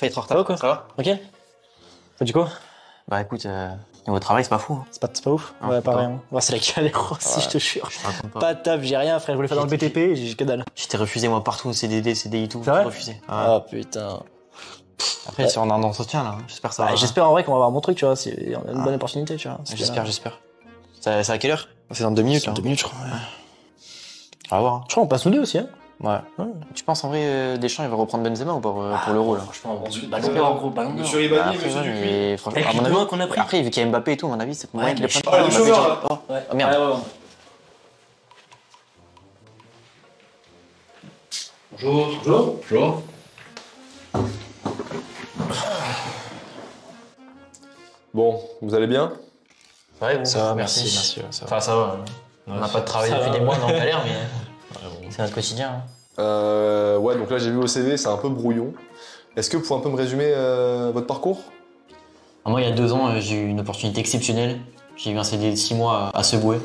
failli être en Ça va retard. quoi? Ça va? Ok. Ça dit quoi? Bah écoute, niveau travail, c'est pas fou. Hein. C'est pas ouf? Non, Ouais, pareil. pas. Hein. Ouais, c'est la galère aussi, Ouais. je te jure. Je te raconte pas. Pas de taf, j'ai rien, frère. Je voulais faire dans le BTP, j'ai que dalle. J'étais refusé moi partout, CDD, CDI, tout. C'est vrai? Refusé. Ouais. Ah putain. Après, si on a un entretien là, j'espère que ça va. Ouais, j'espère en vrai qu'on va avoir un bon truc, tu vois. C'est une bonne opportunité, tu vois. J'espère. C'est à quelle heure? C'est dans 2 minutes là. 2 minutes, je crois. Ouais. On va voir. Hein. Je crois qu'on passe nous deux aussi, hein. Ouais. Tu penses en vrai Deschamps il va reprendre Benzema ou pas pour l'Euro là? Franchement, ballon d'or, gros, ballon d'or. Monsieur Ribani, Après, monsieur ouais, Dupuis. mais franchement, Avec à mon les avis, points qu'on a pris. après vu qu'il y a Mbappé et tout, à mon avis, c'est moyen qu'il les prenne. Ah, le chômeur là. Oh, Ouais. oh, merde. Ouais. Bonjour. Bonjour. Bonjour. Bon, vous allez bien? Ouais, bon, Ça va, merci. Ouais, ça va. Enfin, ça va. On n'a pas de travail Ça depuis va, des mois, ouais. on est en galère, mais c'est notre quotidien. Hein. Ouais, donc là j'ai vu au CV, c'est un peu brouillon. Est-ce que vous pouvez un peu me résumer votre parcours? Moi, il y a 2 ans, j'ai eu une opportunité exceptionnelle. J'ai eu un CD de 6 mois à Seboué.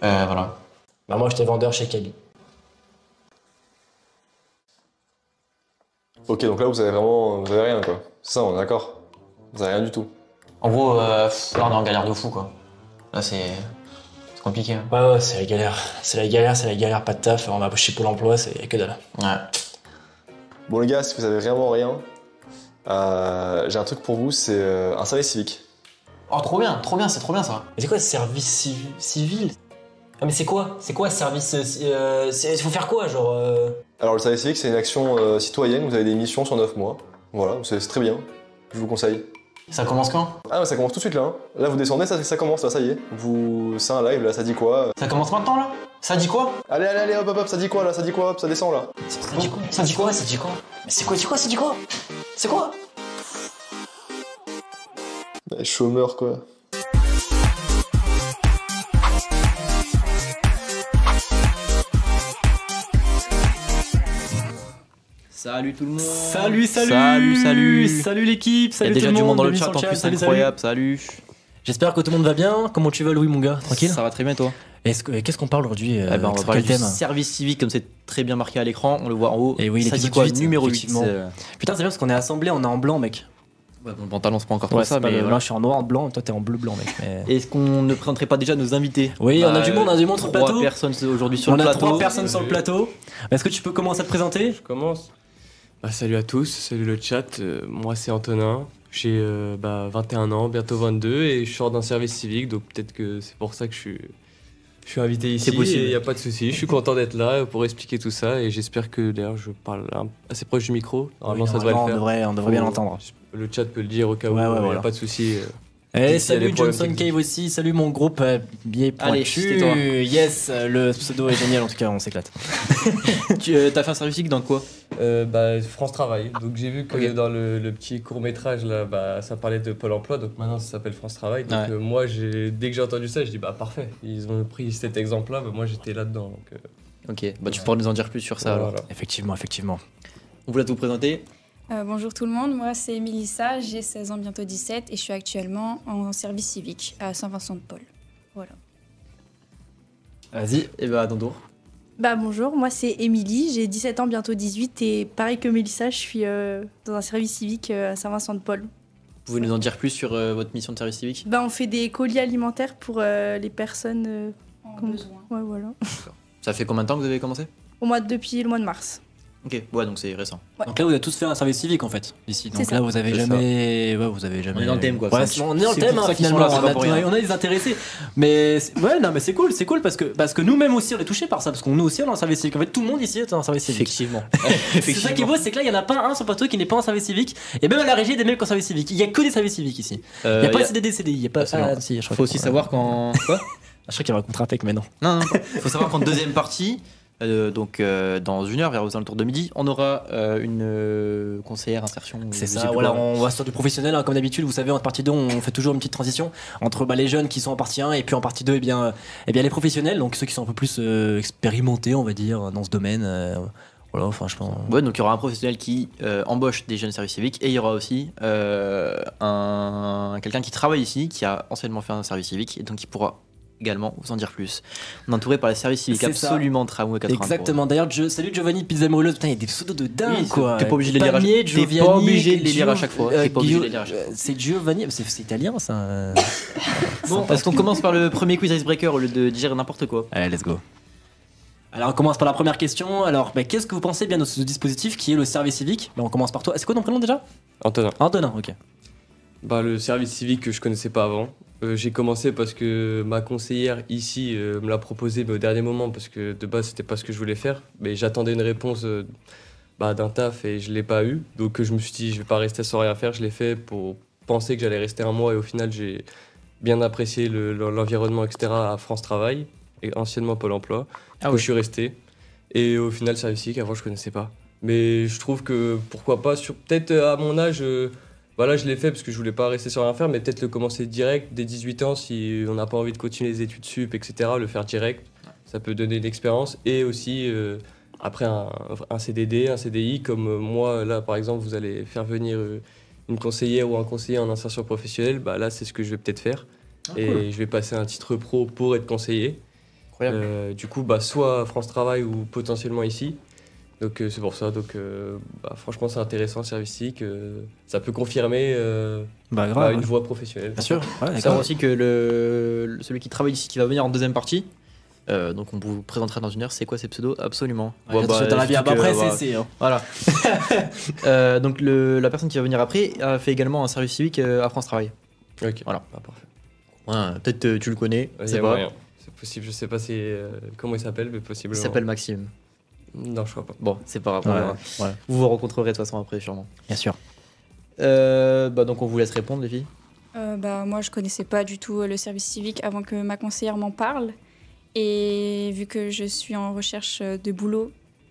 Voilà. Bah, moi, j'étais vendeur chez Kaby. Ok, donc là vous avez rien quoi. C'est ça, on est d'accord? Vous avez rien du tout. En gros, là, on est en galère de fou, quoi. Là, c'est compliqué. Hein. Ouais, c'est la galère. C'est la galère, pas de taf. On va chez Pôle emploi, c'est que dalle. Ouais. Bon les gars, si vous avez vraiment rien, j'ai un truc pour vous, c'est un service civique. Oh, trop bien, c'est trop bien ça. Mais c'est quoi ce service civil? Ah, mais c'est quoi? C'est quoi ce service? Il faut faire quoi, genre Alors le service civique, c'est une action citoyenne, vous avez des missions sur 9 mois. Voilà, c'est très bien, je vous conseille. Ça commence quand? Ah, mais ça commence tout de suite là. Hein. Là vous descendez, ça commence, là, ça y est. C'est un live, là, ça dit quoi? Ça commence maintenant, là? Ça dit quoi? Allez, hop, ça dit quoi là? Ça dit quoi? Hop, ça descend là. Ça dit quoi? Ça dit quoi? Ça dit quoi? Mais c'est quoi? Ça dit quoi? C'est quoi? Chômeur quoi. Salut tout le monde. Salut Salut l'équipe, Il y salut a déjà tout le du monde, monde dans le bienvenue chat sur en plus, salut. incroyable, salut. J'espère que tout le monde va bien. Comment tu vas, Louis, mon gars? Tranquille? Ça va très bien toi? Qu'est-ce qu'on parle aujourd'hui? On va sur parler quel du thème? service civique comme c'est très bien marqué à l'écran, on le voit en haut. Et oui, ça dit l'épisode quoi? 8, Numéro 8. effectivement. Putain, c'est bien parce qu'on est assemblés, on est en blanc, mec. Ouais, mon pantalon c'est pas encore trop Ouais, ça, mais moi, voilà. je suis en noir, en blanc, toi, t'es en bleu-blanc, mec. Mais... Est-ce qu'on ne présenterait pas déjà nos invités? Oui, on a du monde, sur le 3 plateau. personnes aujourd'hui sur On le a plateau. 3 personnes sur le plateau. Est-ce que tu peux commencer à te présenter? Je commence. Salut à tous, salut le chat. Moi c'est Antonin. J'ai 21 ans, bientôt 22 et je sors d'un service civique, donc peut-être que c'est pour ça que je suis invité ici. C'est possible. Il n'y a pas de souci. Je suis content d'être là pour expliquer tout ça et j'espère que d'ailleurs je parle assez proche du micro. Normalement ça devrait le faire. On devrait bien l'entendre. Le chat peut le dire au cas où, Ouais, il n'y a voilà. pas de souci. Eh, S'il y a salut des problèmes Johnson techniques. Cave aussi, salut mon groupe biais Allez, pointu. c'était toi. Yes, le pseudo est génial, en tout cas, on s'éclate. Tu as fait un service civique dans quoi? France Travail. Donc j'ai vu que Ok. dans le petit court métrage là, ça parlait de Pôle Emploi, donc maintenant ça s'appelle France Travail. Donc Ouais. moi, dès que j'ai entendu ça, je dis parfait. Ils ont pris cet exemple-là, moi j'étais là-dedans. Donc, Ok, tu pourras nous en dire plus sur ça alors. voilà. Effectivement. On vous l'a tout présenté. Bonjour tout le monde, moi c'est Mélissa, j'ai 16 ans, bientôt 17 et je suis actuellement en service civique à Saint-Vincent-de-Paul. Voilà. Vas-y. Et bah Dandour. Bonjour, moi c'est Émilie, j'ai 17 ans, bientôt 18 et pareil que Mélissa, je suis dans un service civique à Saint-Vincent-de-Paul. Vous pouvez nous en dire plus sur votre mission de service civique? On fait des colis alimentaires pour les personnes... En Comme- besoin. Ouais, voilà. Ça fait combien de temps que vous avez commencé? Depuis le mois de mars. Ok, ouais donc c'est récent. Donc là, vous avez tous fait un service civique en fait, ici. Donc C'est là, ça. vous avez C'est jamais. Ouais, vous avez jamais. On est dans le thème, quoi. Ouais, C'est- on est dans le c'est thème, pour ça qu'ils sont finalement. là, c'est pas pour rien. On a des intéressés. Mais ouais, non, mais c'est cool parce que nous-mêmes aussi, on est touchés par ça. Parce qu'on nous aussi, on est en service civique. En fait, tout le monde ici est en service civique. Effectivement. C'est ça qui est beau, c'est que là, il y en a pas un sur le plateau qui n'est pas en service civique. Et même à la régie, il y a des mecs en service civique. Il y a que des services civiques ici. Il y a pas de CDD, CDI. Il y a pas. Absolument. Ah, si, je crois Faut que- aussi savoir quand. Quoi? Je crois qu'il y avait un contrat avec, mais non. Non. Faut savoir qu'en deuxième partie, dans 1 heure, vers aux alentours de midi, on aura une conseillère insertion. C'est je sais ça, plus voilà, quoi. on va sur du professionnel, hein, comme d'habitude, vous savez, en partie 2, on fait toujours une petite transition entre les jeunes qui sont en partie 1 et puis en partie 2, les professionnels, donc ceux qui sont un peu plus expérimentés, on va dire, dans ce domaine. Voilà, franchement. Ouais, donc il y aura un professionnel qui embauche des jeunes services civiques et il y aura aussi quelqu'un qui travaille ici, qui a anciennement fait un service civique et donc qui pourra également vous en dire plus. On est entouré par les services civiques C'est ça. absolument tramway 83. Exactement. D'ailleurs, salut Giovanni Pizza Morelos. Putain, il y a des pseudos de dingue, Oui, quoi. t'es pas obligé de les lire à- Palmier, t'es pas Giovanni, obligé de les lire à chaque fois. T'es pas obligé de les lire à chaque fois. C'est Giovanni, c'est italien ça. Bon, est-ce qu'on commence par le premier quiz icebreaker au lieu de dire n'importe quoi? Allez, let's go. Alors, on commence par la première question. Alors, qu'est-ce que vous pensez bien de ce dispositif qui est le service civique? On commence par toi. C'est quoi ton prénom déjà? Antonin. Antonin, ok. Bah, le service civique que je connaissais pas avant. J'ai commencé parce que ma conseillère ici me l'a proposé mais au dernier moment parce que de base c'était pas ce que je voulais faire. Mais j'attendais une réponse d'un taf et je l'ai pas eu. Donc je me suis dit je vais pas rester sans rien faire. Je l'ai fait pour penser que j'allais rester un mois et au final j'ai bien apprécié l'environnement etc. à France Travail et anciennement Pôle Emploi. Du coup, je suis resté. Et au final service civique avant je connaissais pas. Mais je trouve que pourquoi pas peut-être à mon âge. Voilà, je l'ai fait parce que je voulais pas rester sans rien faire, mais peut-être le commencer direct dès 18 ans si on n'a pas envie de continuer les études sup, etc. Le faire direct, ça peut donner une expérience et aussi après un CDD, un CDI comme moi là par exemple vous allez faire venir une conseillère ou un conseiller en insertion professionnelle, bah là c'est ce que je vais peut-être faire et cool. je vais passer un titre pro pour être conseiller. Incroyable. Du coup bah soit à France Travail ou potentiellement ici. Donc c'est pour ça, franchement c'est intéressant le service civique, ça peut confirmer une voie professionnelle. Bien sûr. Ouais, Savoir d'accord. aussi que celui qui travaille ici, qui va venir en deuxième partie, donc on vous présentera dans une heure, c'est quoi ces pseudos? Absolument. Ouais, dans la vie après, c'est. Hein. Voilà. Donc la personne qui va venir après a fait également un service civique à France Travail. Ok, Voilà. bah, parfait. Ouais, peut-être tu le connais, Il y c'est a pas. moyen. C'est possible, je sais pas comment il s'appelle, mais Il possiblement. s'appelle Maxime. Non, je crois pas. Bon, c'est pas grave. on verra. Ouais, Vous vous rencontrerez de toute façon après, sûrement. bien sûr. Donc on vous laisse répondre, les filles. Moi, je connaissais pas du tout le service civique avant que ma conseillère m'en parle. Et vu que je suis en recherche de boulot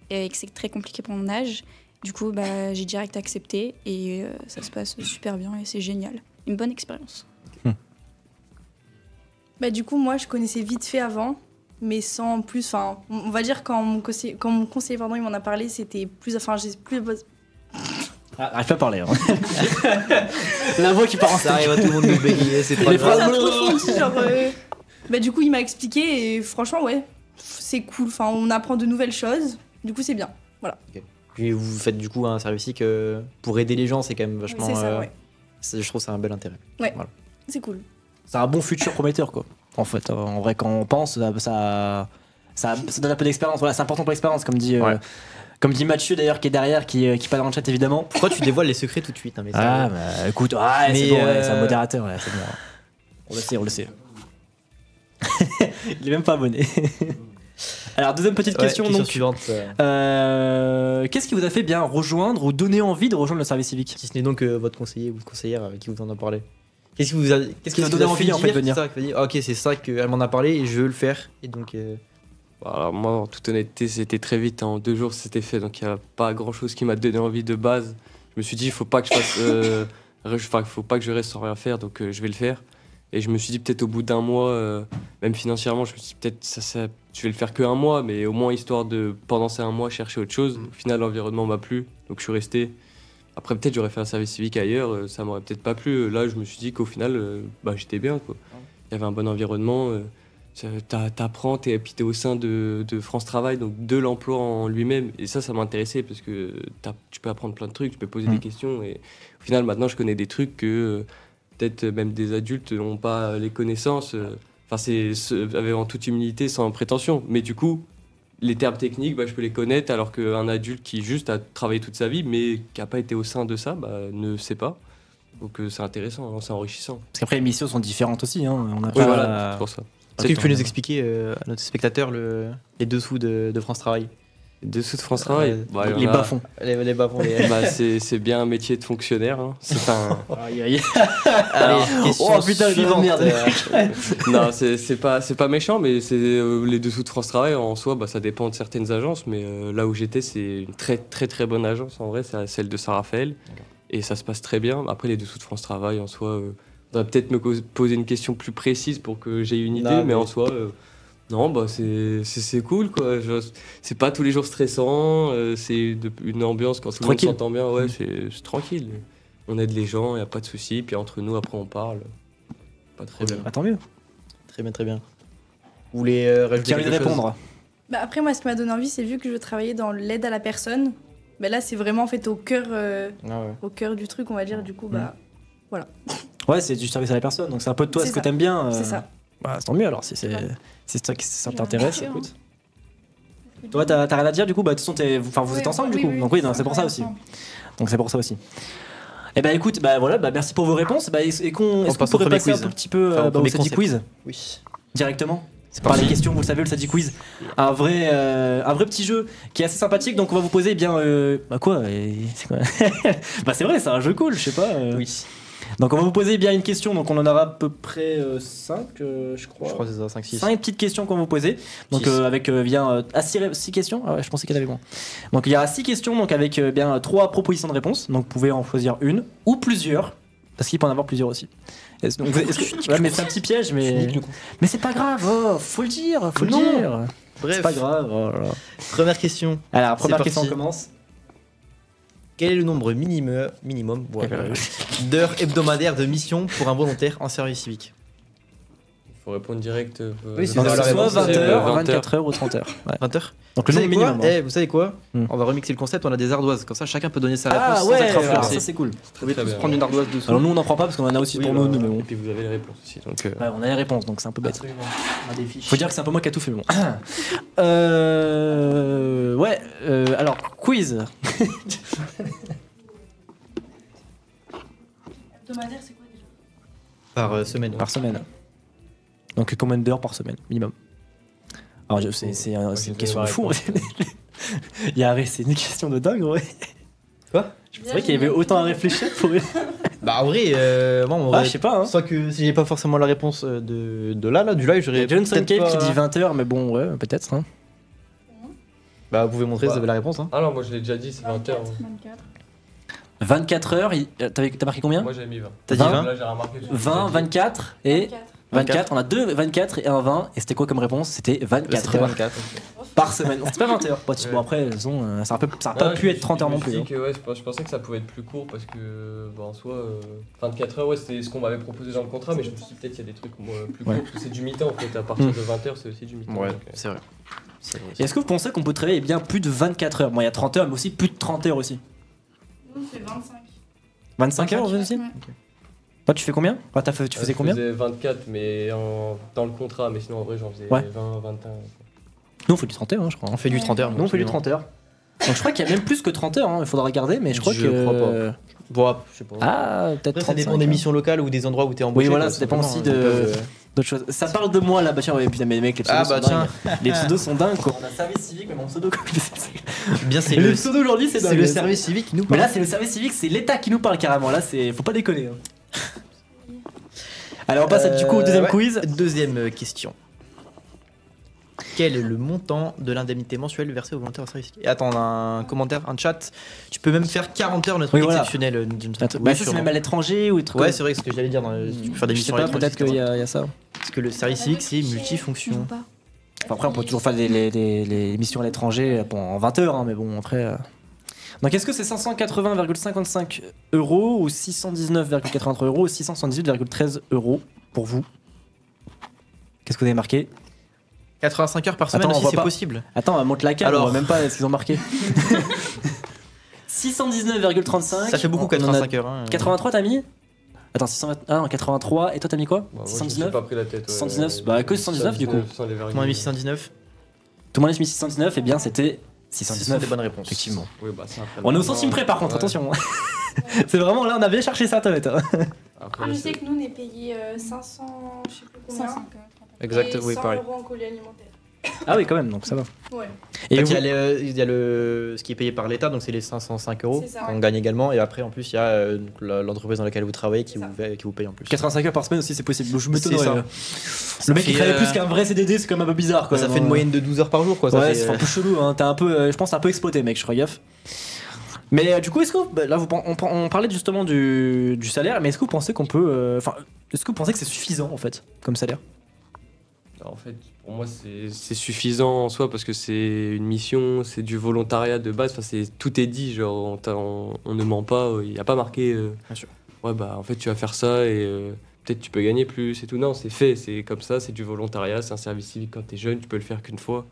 et que c'est très compliqué pour mon âge, du coup, j'ai direct accepté et ça se passe super bien et c'est génial. Une bonne expérience. Du coup, moi, je connaissais vite fait avant, mais sans plus. Enfin, on va dire quand mon conseiller, il m'en a parlé, c'était plus. Enfin, j'ai plus. Arrête pas à parler. Hein. La voix qui part en Ça arrive à tout le monde de bégayer, c'est pas Les phrases grave. un peu trop fondues, genre. Du coup, il m'a expliqué et franchement, ouais, c'est cool. Enfin, on apprend de nouvelles choses. Du coup, c'est bien. Puis vous faites du coup un service civique pour aider les gens, c'est quand même vachement. C'est ça, ouais. Je trouve que c'est un bel intérêt. C'est cool. C'est un bon futur prometteur, quoi. En fait, en vrai, quand on pense, ça donne un peu d'expérience. Voilà, c'est important pour l'expérience, comme dit. Ouais. Comme dit Mathieu d'ailleurs qui est derrière, qui parle dans le chat évidemment. Pourquoi tu dévoiles les secrets tout de suite, hein, mais ça- Écoute, c'est Mais, bon, c'est un modérateur, ouais, c'est bon. On le sait. Il est même pas abonné. Alors deuxième petite question, question donc. suivante. Qu'est-ce qui vous a fait bien rejoindre ou donner envie de rejoindre le service civique? Si ce n'est donc votre conseiller ou conseillère avec qui vous en a parlé. Qu'est-ce qui vous a donné envie, en fait, de venir? C'est ça, qui vous a dit, ah, ok, c'est ça qu'elle m'en a parlé et je veux le faire. Et donc. Alors moi, en toute honnêteté, c'était très vite. En 2 jours, c'était fait. Donc il n'y a pas grand-chose qui m'a donné envie de base. Je me suis dit, il faut pas que je fasse, faut pas que je reste sans rien faire. Donc je vais le faire. Et je me suis dit peut-être au bout d'1 mois, même financièrement, je me suis dit peut-être je vais le faire que 1 mois, mais au moins histoire de pendant ces 1 mois chercher autre chose. Au final, l'environnement m'a plu, donc je suis resté. Après peut-être j'aurais fait un service civique ailleurs, ça m'aurait peut-être pas plu. Là, je me suis dit qu'au final, j'étais bien, quoi. Il y avait un bon environnement. T'apprends et puis t'es au sein de France Travail, donc de l'emploi en lui-même. Et ça m'intéressait parce que tu peux apprendre plein de trucs, tu peux poser des questions. Et au final, maintenant, je connais des trucs que peut-être même des adultes n'ont pas les connaissances. Enfin, en toute humilité, sans prétention. Mais du coup, les termes techniques, je peux les connaître, alors qu'un adulte qui juste a travaillé toute sa vie, mais qui n'a pas été au sein de ça, ne sait pas. Donc c'est intéressant, hein, c'est enrichissant. Parce qu'après les missions sont différentes aussi. Hein. On a Oui, pas- voilà, c'est pour ça. Est-ce que tu peux nous expliquer à notre spectateur les dessous de France Travail? Dessous de France Travail, il y en les a- bas-fonds. Les bas-fonds. c'est bien un métier de fonctionnaire. Hein. C'est un... Aïe, aïe. Allez, question Oh, putain, de suivante. merde. non, c'est pas méchant, mais c'est les dessous de France Travail en soi, ça dépend de certaines agences, mais là où j'étais, c'est une très très très bonne agence en vrai, c'est celle de Saint-Raphaël, et ça se passe très bien. Après, les dessous de France Travail en soi, on va peut-être me poser une question plus précise pour que j'ai une idée, Non, mais mais- en soi. Non, c'est cool quoi. C'est pas tous les jours stressant, c'est une ambiance quand tout le monde tranquille. s'entend bien, ouais, c'est tranquille. On aide les gens, y a pas de souci, puis entre nous après on parle. Pas de problème. Bah, tant mieux. Très bien, très bien. Vous voulez rajouter Qui a envie de quelque chose répondre? Bah, après, moi, ce qui m'a donné envie, c'est vu que je travaillais dans l'aide à la personne. Bah, là, c'est vraiment en fait au cœur du truc, on va dire. Du coup, bah, Ouais, c'est du service à la personne, donc c'est un peu de toi C'est ce que ça. t'aimes bien. c'est ça. Bah, tant mieux alors, si c'est Ouais. ça qui ça J'ai t'intéresse, rien à écoute. Toi, t'as rien à dire du coup? Bah, de toute façon, vous êtes ensemble du coup, donc oui, non, c'est pour ça aussi. Donc c'est pour ça aussi. Eh ben écoute, bah voilà, bah merci pour vos réponses. Bah, est-ce qu'on passe au pourrait premier passer un quiz. tout petit peu Enfin, au au premier Sadi concept. Quiz Oui. directement? C'est Par les parti. questions, vous le savez, le Sadi Quiz, un vrai petit jeu qui est assez sympathique. Donc on va vous poser bah quoi c'est quoi Bah c'est vrai, c'est un jeu cool, je sais pas. Oui. Donc on va vous poser bien une question. Donc on en aura à peu près 5, je crois. Je crois que c'est ça, 5-6. 5 petites questions qu'on va vous poser. Donc Six. avec bien 6 questions. Ah ouais, je pensais qu'il y en avait moins. Donc il y aura 6 questions, donc avec bien 3 propositions de réponse. Donc vous pouvez en choisir une ou plusieurs. Parce qu'il peut en avoir plusieurs aussi. Ouais, mais c'est un petit piège, mais c'est pas grave. Oh, faut le dire, faut le Non. dire. Bref, C'est pas grave. Oh là là. première question. Alors première C'est question, on parti. commence. Quel est le nombre minimum d'heures hebdomadaires de mission pour un volontaire en service civique? Il faut répondre direct. Oui, c'est Donc ça, c'est la soit réponse, 20 c'est, heures, 20 24 heures ou 30 heures. Ouais. 20 heures. Donc le Vous nombre savez quoi minimum. Vous savez quoi Hmm. On va remixer le concept, on a des ardoises. Comme ça, chacun peut donner sa réponse Ah sans ouais, être alors influencé. ça c'est cool. Vous pouvez Très tous bien. prendre une ardoise dessous. Alors nous on n'en prend pas parce qu'on en a aussi Oui, pour bah, nous, mais bon. Et puis vous avez les réponses aussi. Donc, Ouais, on a les réponses, donc c'est un peu bête. Absolument. On a des fiches. Faut dire que c'est un peu moi qui a tout fait, mais bon. Ouais, alors, quiz. Hebdomadaire, c'est quoi déjà? Par semaine. Par semaine. Donc combien d'heures par semaine, minimum? Alors c'est une question de fou. C'est une question de dingue, ouais. Quoi? C'est vrai qu'il y avait autant à réfléchir pour... Bah en vrai, moi on Ah, je sais pas, hein. Soit que si j'ai pas forcément la réponse de là, du live, j'aurais. Johnson peut-être Cave pas- qui dit 20 heures, mais bon, ouais, peut-être. Hein. Bah vous pouvez montrer si vous Ouais. avez la réponse. Hein. Ah non, moi je l'ai déjà dit, c'est 20 heures. 24. 24 heures, t'as marqué combien? Moi j'avais mis 20. T'as dit 20? Là j'ai remarqué. 20, 24 et... 24, on a deux 24 et un 20, et c'était quoi comme réponse? C'était 24 C'était heures 24. par semaine. C'était pas 20 heures. Bon, Ouais. bon après, de toute façon, ça a pas pu être 30 heures non plus. Hein. Je pensais que ça pouvait être plus court parce que, en soi, 24 heures, ouais, c'était ce qu'on m'avait proposé dans le contrat, mais je me suis dit peut-être qu'il y a des trucs plus courts Ouais. parce que c'est du mi-temps en fait. À partir de 20 heures, c'est aussi du mi-temps. Ouais, donc, c'est vrai. Et est-ce que vous pensez qu'on peut travailler bien plus de 24 heures? Bon, il y a 30 heures, mais aussi plus de 30 heures aussi. Nous, c'est 25. 25 heures aussi? Ouais. Toi, tu fais combien? Toi, tu faisais combien? Je faisais 24, mais dans le contrat, mais sinon en vrai, j'en faisais Ouais. 20, 21. Nous, on fait du 30 heures, hein, je crois. On fait du 30 heures. Nous, on fait du 30 heures. Donc, je crois qu'il y a même plus que 30 heures, hein, il faudra regarder, mais je crois Je que. crois pas. Bon, je sais pas. Ah, peut-être Après, ça 35. dépend des missions locales ou des endroits où t'es embauché. Oui, voilà, quoi, ça dépend aussi simplement, hein. d'autres choses. Ça parle de moi là, bah tiens, ouais, putain, mais les mecs, les pseudos Ah bah sont tiens. dingues. Les pseudos sont dingues quoi. On a service civique, mais mon pseudo, quoi. Bien, c'est Les le, pseudos aujourd'hui, c'est c'est dingue. le service civique qui nous Mais parle. là, c'est le service civique, c'est l'État qui nous parle carrément. Là, c'est. Faut pas déconner. Hein. Allez, on passe du coup au deuxième ouais. quiz. Deuxième question. Quel est le montant de l'indemnité mensuelle versée aux volontaires en service civique? Et attends, on a un commentaire, un chat. Tu peux même faire 40 heures, notre Oui, truc voilà. exceptionnel. Attends, bah, ça, c'est même à l'étranger ou des trucs Ouais, comme- c'est vrai que ce que j'allais dire. Tu peux faire des Je sais missions à pas, l'étranger, peut-être qu'il etc. y a ça. Parce que le service civique, c'est multifonction. Enfin, après, on peut toujours faire les missions à l'étranger bon, en 20 heures, hein, mais bon, après. Donc, est-ce que c'est 580,55 € ou 619,83 € ou 678,13 € pour vous? Qu'est-ce que vous avez marqué? 85 heures par semaine, Attends, on si voit c'est pas. possible. Attends, monte la carte, Alors. on voit même pas ce qu'ils ont marqué. 619,35. Ça fait beaucoup, On en a 85 heures. Hein. 83, t'as mis? Attends, 620... ah non, 83, et toi t'as mis quoi? Bah, moi, je me 619? suis pas pris la tête. 119, bah, que 119, du coup. sans les Moi, on a mis 619. Tout le monde a mis 619, et bien c'était Ce sont 619. des bonnes réponses. Effectivement. Oui, bah, c'est après. On est au centime près par contre, attention. C'est vraiment là, on a bien cherché ça, Toilette. Après, Ah, je c'est- sais que nous, on est payé 500, je sais plus combien. 500. Exact, et oui, 100 pareil. € en colis alimentaire. Ah oui, quand même, donc ça va. Ouais. Et En vous- fait, il y a ce qui est payé par l'État, donc c'est les 505 € C'est ça, qu'on ouais. gagne également. Et après, en plus, il y a donc, l'entreprise dans laquelle vous travaillez qui C'est vous paye en plus. 85 heures par semaine aussi, c'est possible. Je C'est m'étonnerais. ça. Le mec qui fait, travaille plus qu'un vrai CDD, c'est quand même un peu bizarre. Quoi, Ça fait une moyenne de 12 heures par jour, quoi. Ça Ouais, fait, c'est un peu chelou. Hein. T'es un peu, je pense, un peu exploité, mec. Je crois gaffe. Mais du coup, est-ce que bah, là, on parlait justement du salaire, mais est-ce que vous pensez qu'on peut, enfin, est-ce que vous pensez que c'est suffisant en fait comme salaire? En fait, pour moi, c'est suffisant en soi parce que c'est une mission, c'est du volontariat de base. Enfin, tout est dit, genre on ne ment pas. Il n'y a pas marqué. Bien sûr. Ouais, bah en fait, tu vas faire ça et peut-être tu peux gagner plus et tout. Non, c'est fait, c'est comme ça, c'est du volontariat, c'est un service civique quand t'es jeune, tu peux le faire qu'une fois.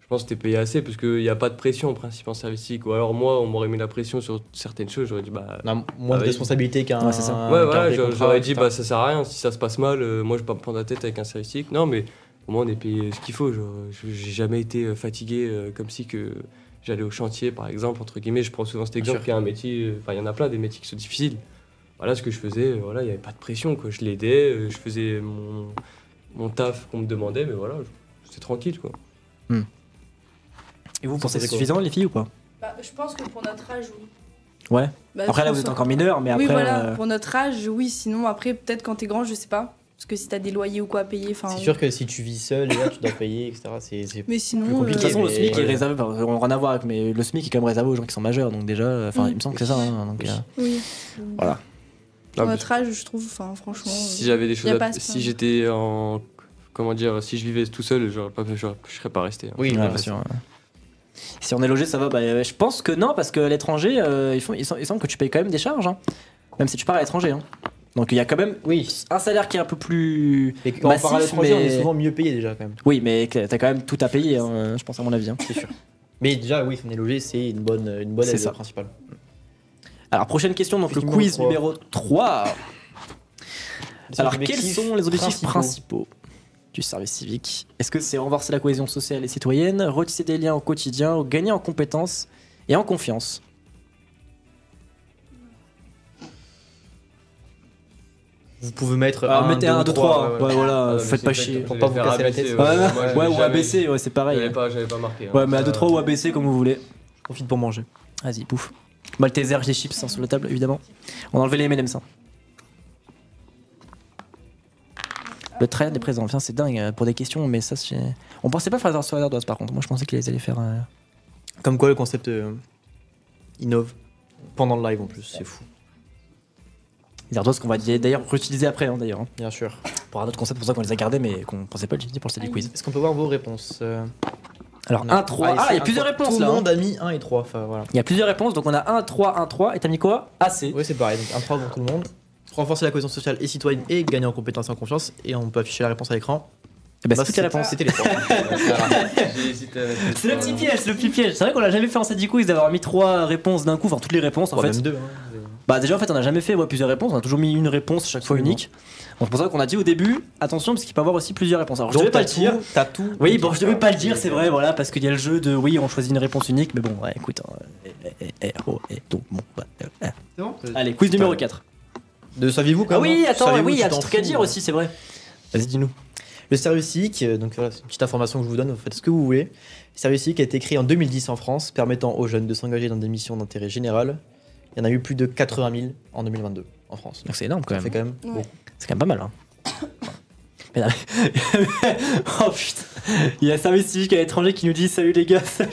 Je pense que t'es payé assez parce qu'il n'y a pas de pression en principe en service civique. Ou alors moi, on m'aurait mis la pression sur certaines choses, j'aurais dit bah. On a moins de vas-y. responsabilité qu'un. Ouais, c'est ça. qu'un Ouais, voilà, vrai contrat, j'aurais dit etc. bah ça sert à rien, si ça se passe mal, moi je vais pas me prendre la tête avec un service civique. Non, mais au moins on est payé ce qu'il faut. Genre, j'ai jamais été fatigué comme si que j'allais au chantier par exemple, entre guillemets. Je prends souvent cet exemple sûr. qu'il y a un métier, enfin il y en a plein des métiers qui sont difficiles. Voilà ce que je faisais, voilà, il n'y avait pas de pression, quoi. Je l'aidais, je faisais mon taf qu'on me demandait, mais voilà, c'était tranquille, quoi. Et vous pensez que c'est quoi suffisant les filles ou pas? Bah, je pense que pour notre âge, oui. Ouais. Bah, Après là je vous pense êtes encore mineur, mais Oui, après. voilà, pour notre âge, oui. Sinon, après, peut-être quand t'es grand, je sais pas. Parce que si t'as des loyers ou quoi à payer, enfin. C'est sûr que si tu vis seul, et là, tu dois payer, etc. C'est Mais plus sinon. De compliqué. toute façon, le mais- SMIC est ouais. réservé, enfin, on n'a rien à voir avec, mais le SMIC est quand même réservé aux gens qui sont majeurs, donc déjà, enfin, il me semble que c'est ça. Hein, donc, Oui. Voilà. Pour Ah, notre âge, je trouve, enfin, franchement. Si j'avais des choses, y a pas à se si plaindre. j'étais en, comment dire, si je vivais tout seul, je serais pas resté. Hein. Oui, Ouais, voilà, bien sûr, ouais. Si on est logé, ça va. Bah, je pense que non, parce qu'à l'étranger, il semble que tu payes quand même des charges, hein, même si tu pars à l'étranger. Hein. Donc il y a quand même Oui. un salaire qui est un peu plus. Et quand on part à massif, l'étranger, on mais- est souvent mieux payé déjà quand même. Oui, mais t'as quand même tout à payer, hein, je pense à mon avis. Hein. C'est sûr. Mais déjà, oui, si on est logé, c'est une bonne C'est aide ça. principale. Alors prochaine question, donc Quiz le numéro quiz 3. numéro 3. Alors Les quels sont les objectifs principaux du service civique? Est-ce que c'est renforcer la cohésion sociale et citoyenne, retisser des liens au quotidien, ou gagner en compétences et en confiance? Vous pouvez mettre Mettez 1, 2, 3. Ouais, voilà, Ah, faites mais pas c'est chier. exact, Pour pas vous j'allais casser la faire tête. ABC, Ouais, moi, ouais, ou jamais- ABC, ouais, c'est pareil. J'avais pas marqué. hein. Ouais, mais Ça, A2, 3 ou ABC, comme vous voulez. Profite pour manger. Vas-y, bouffe. Malteser, des chips hein, sur la table, évidemment. On a enlevé les M&M's. Hein. Le trend est présent. Enfin, c'est dingue pour des questions, mais ça, c'est. On pensait pas faire ça sur les ardoises, par contre. Moi, je pensais qu'ils allaient faire. Comme quoi le concept innove pendant le live en plus, c'est fou. Les ardoises qu'on va d'ailleurs réutiliser après, hein, d'ailleurs. Hein. Bien sûr. Pour un autre concept, pour ça qu'on les a gardés, mais qu'on pensait pas l'utiliser pour le stade du quiz. Est-ce qu'on peut voir vos réponses Alors, On a- 1, 3. Ah, il y a plusieurs réponses Tout là. le hein. monde a mis 1 et 3. Enfin voilà. Il y a plusieurs réponses, donc on a 1, 3, 1, 3. Et t'as mis quoi? AC. Oui, c'est pareil. Donc 1, 3 pour tout le monde. Renforcer la cohésion sociale et citoyenne et gagner en compétences et en confiance. Et on peut afficher la réponse à l'écran. Eh ben, Bah, c'est toutes les réponses. C'était les 3. J'ai hésité à mettre C'est le petit piège, c'est le petit piège. C'est vrai qu'on l'a jamais fait en stade du quiz d'avoir mis 3 réponses d'un coup, enfin toutes les réponses en fait. Même 2. Bah déjà en fait on a jamais fait plusieurs réponses, on a toujours mis une réponse chaque fois unique. Donc c'est pour ça qu'on a dit au début, attention parce qu'il peut y avoir aussi plusieurs réponses. Alors je devais pas le dire. T'as tout. Oui bon je devais pas le dire c'est vrai voilà parce qu'il y a le jeu de oui on choisit une réponse unique mais bon ouais écoute donc bon C'est bon allez quiz numéro 4. De saviez-vous quand Ah même oui hein attends Saviez-vous oui il y a un tu petit t'en truc à fous, dire hein. aussi c'est vrai. Vas-y dis-nous. Le service civique, donc voilà, c'est une petite information que je vous donne, vous faites ce que vous voulez. Le service civique a été créé en 2010 en France, permettant aux jeunes de s'engager dans des missions d'intérêt général. Il y en a eu plus de 80 000 en 2022 en France. Donc c'est énorme quand Ça fait même. quand même Ouais. beaucoup. C'est quand même pas mal hein. Mais non, mais- oh putain il y a un service civique à l'étranger qui nous dit salut les gars salut.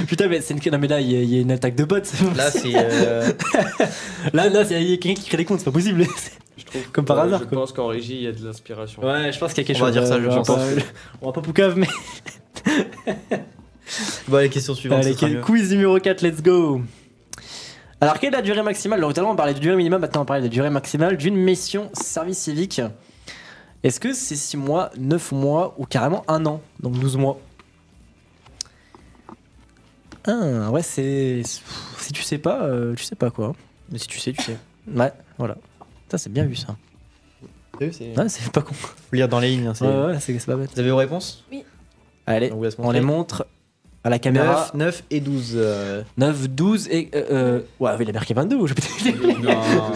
Putain mais c'est une... non mais là il y a une attaque de bots. Là, c'est. Là il y a quelqu'un qui crée des comptes c'est pas possible. Je trouve. Comme par hasard, Je quoi. pense qu'en régie, il y a de l'inspiration. Ouais je pense qu'il y a quelque On va chose. dire ça, je genre, pense. on va pas poucave mais. Bon, les questions suivantes. Allez ce sera mieux. quiz numéro 4 let's go. Alors quelle est la durée maximale? Alors tout à l'heure on parlait de durée minimum, maintenant on parlait de durée maximale d'une mission service civique. Est-ce que c'est 6 mois, 9 mois ou carrément 1 an? Donc 12 mois. Ah ouais c'est... Si tu sais pas quoi. Mais si tu sais, tu sais. Ouais voilà. Ça c'est bien vu ça. T'as vu, c'est. Ouais c'est pas con. Faut lire dans les lignes. hein, c'est- Ouais ouais c'est pas bête. Vous avez vos réponses Allez On vous laisse on montrer. les montre à la caméra. 9 et 12. 9, 12 et... Ouais il a marqué 22 ou je Non,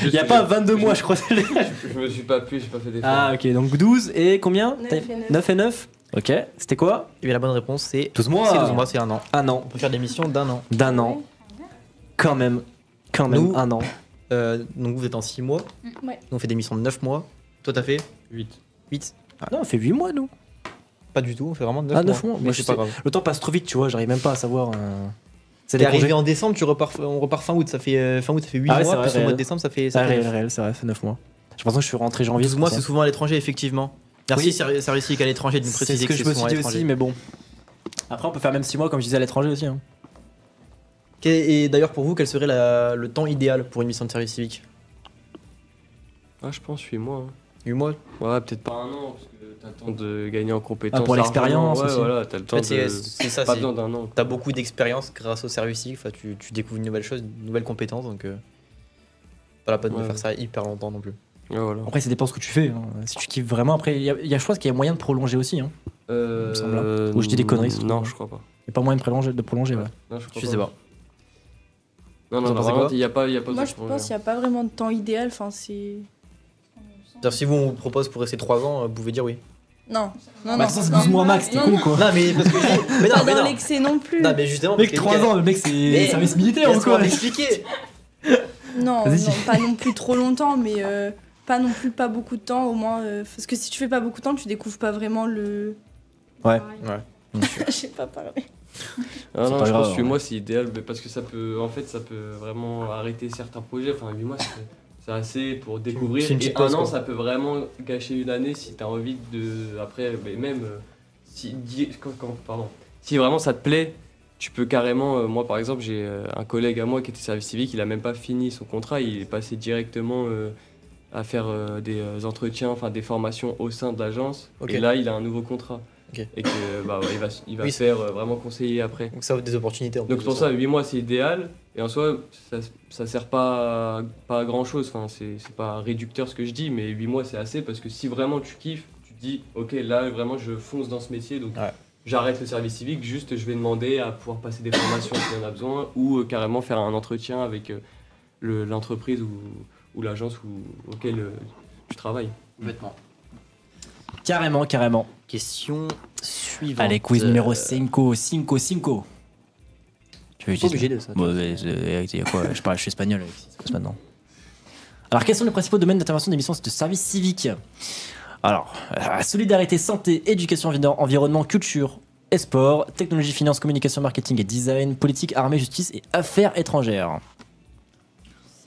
Il y a pas 22 mois je crois. Je me suis pas appuyé, j'ai pas fait d'effort. Ah ok donc 12 et combien? 9 et 9. 9 et 9. Ok c'était quoi? Et bien la bonne réponse, c'est. 12 mois. C'est 12 mois, c'est 1 an. Un an. On peut faire des missions d'1 an. D'un an. Quand même Nous- un an. Donc vous êtes en 6 mois. Ouais. Nous, on fait des missions de 9 mois. Toi, t'as fait 8. 8. Non on fait 8 mois nous. Pas du tout, on fait vraiment 9 Ah, mois. 9 mois. Mais Moi, c'est je pas sais. grave. Le temps passe trop vite tu vois j'arrive même pas à savoir. C'est T'es des congés. arrivé en décembre, on repart fin août, ça fait fin août, ça fait 8 Ah ouais, mois, c'est vrai, plus au mois réel. de décembre, ça fait. Ah, fait réel, réel, c'est vrai, ça fait 9 mois. Je pense que je suis rentré janvier. 12 mois, pour c'est ça. souvent à l'étranger, effectivement. Merci, Oui. service civique à l'étranger, de nous C'est préciser ce que je me suis souvent à dit l'étranger. aussi, mais bon. Après, on peut faire même 6 mois, comme je disais, à l'étranger aussi. Hein. Et d'ailleurs, pour vous, quel serait le temps idéal pour une mission de service civique Ah, je pense 8 mois. 8 mois. Ouais, peut-être pas un an, parce que t'as le temps de gagner en compétences. pour l'expérience Ouais, aussi. voilà, t'as le temps En fait, de. c'est ça, Pas c'est. besoin d'un an. T'as beaucoup d'expérience grâce au service civique, enfin, tu découvres une nouvelle chose, une nouvelle compétence, donc pas la peine de Ouais. faire ça hyper longtemps non plus. Ouais, voilà. Après, ça dépend ce que tu fais. Hein. Si tu kiffes vraiment, après, je pense qu'il y a moyen de prolonger aussi. Hein. me semble, hein. Ou je dis des conneries, ça se Non, trouve. je crois pas. Il n'y a pas moyen de prolonger, ouais. Non, je crois Je sais pas. Non, Vous en non, pensez vraiment, quoi il n'y a pas Moi, de je pense qu'il n'y a pas vraiment de temps idéal. Enfin, c'est. C'est-à-dire, si vous on vous propose pour rester 3 ans, vous pouvez dire oui. Non, non, Bah, non. ça, c'est non. 12 mois max, t'es Non, con, quoi. Non, mais parce que. Mais non, Pas mais dans non. l'excès non plus. Non, mais justement. Mec, parce que 3 Mika- ans, le mec, c'est Mais- service militaire ou Laisse-moi quoi m'expliquer. Non, Vas-y. non, pas non plus trop longtemps, mais pas non plus pas beaucoup de temps, au moins. Parce que si tu fais pas beaucoup de temps, tu découvres pas vraiment le. Ouais. Je sais pas parler. Ah non, pas je grave, pense que 8 ouais. mois c'est idéal mais parce que ça peut, en fait, ça peut vraiment arrêter certains projets. Enfin, 8 mois c'est assez pour découvrir. C'est une Et petite un pause, an, quoi. ça peut vraiment gâcher une année si t'as envie de. Après, mais même pardon. Si vraiment ça te plaît, tu peux carrément. Moi par exemple, j'ai un collègue à moi qui était service civique, il a même pas fini son contrat, il est passé directement à faire des entretiens, enfin des formations au sein de l'agence. Ok. Et là, il a un nouveau contrat. Ok. Et que bah, ouais, il va Oui, se faire vraiment conseiller après. Donc ça ouvre des opportunités en Donc plus pour de ça, 8 mois c'est idéal. Et en soi, ça sert pas à grand chose. Enfin, c'est pas réducteur ce que je dis, mais 8 mois c'est assez parce que si vraiment tu kiffes, tu te dis ok, là vraiment je fonce dans ce métier. Donc Ouais. j'arrête le service civique, juste je vais demander à pouvoir passer des formations si on a besoin ou carrément faire un entretien avec l'entreprise ou l'agence auquel tu travailles. Complètement. Carrément, carrément. Question suivante. Allez, quiz numéro 5. Tu veux Pas obligé de ça. Bon, il y a quoi je suis espagnol, ça passe maintenant. Alors, quels sont les principaux domaines d'intervention des missions de service civique? Alors, solidarité, santé, éducation, environnement, culture et sport, technologie, finance, communication, marketing et design, politique, armée, justice et affaires étrangères.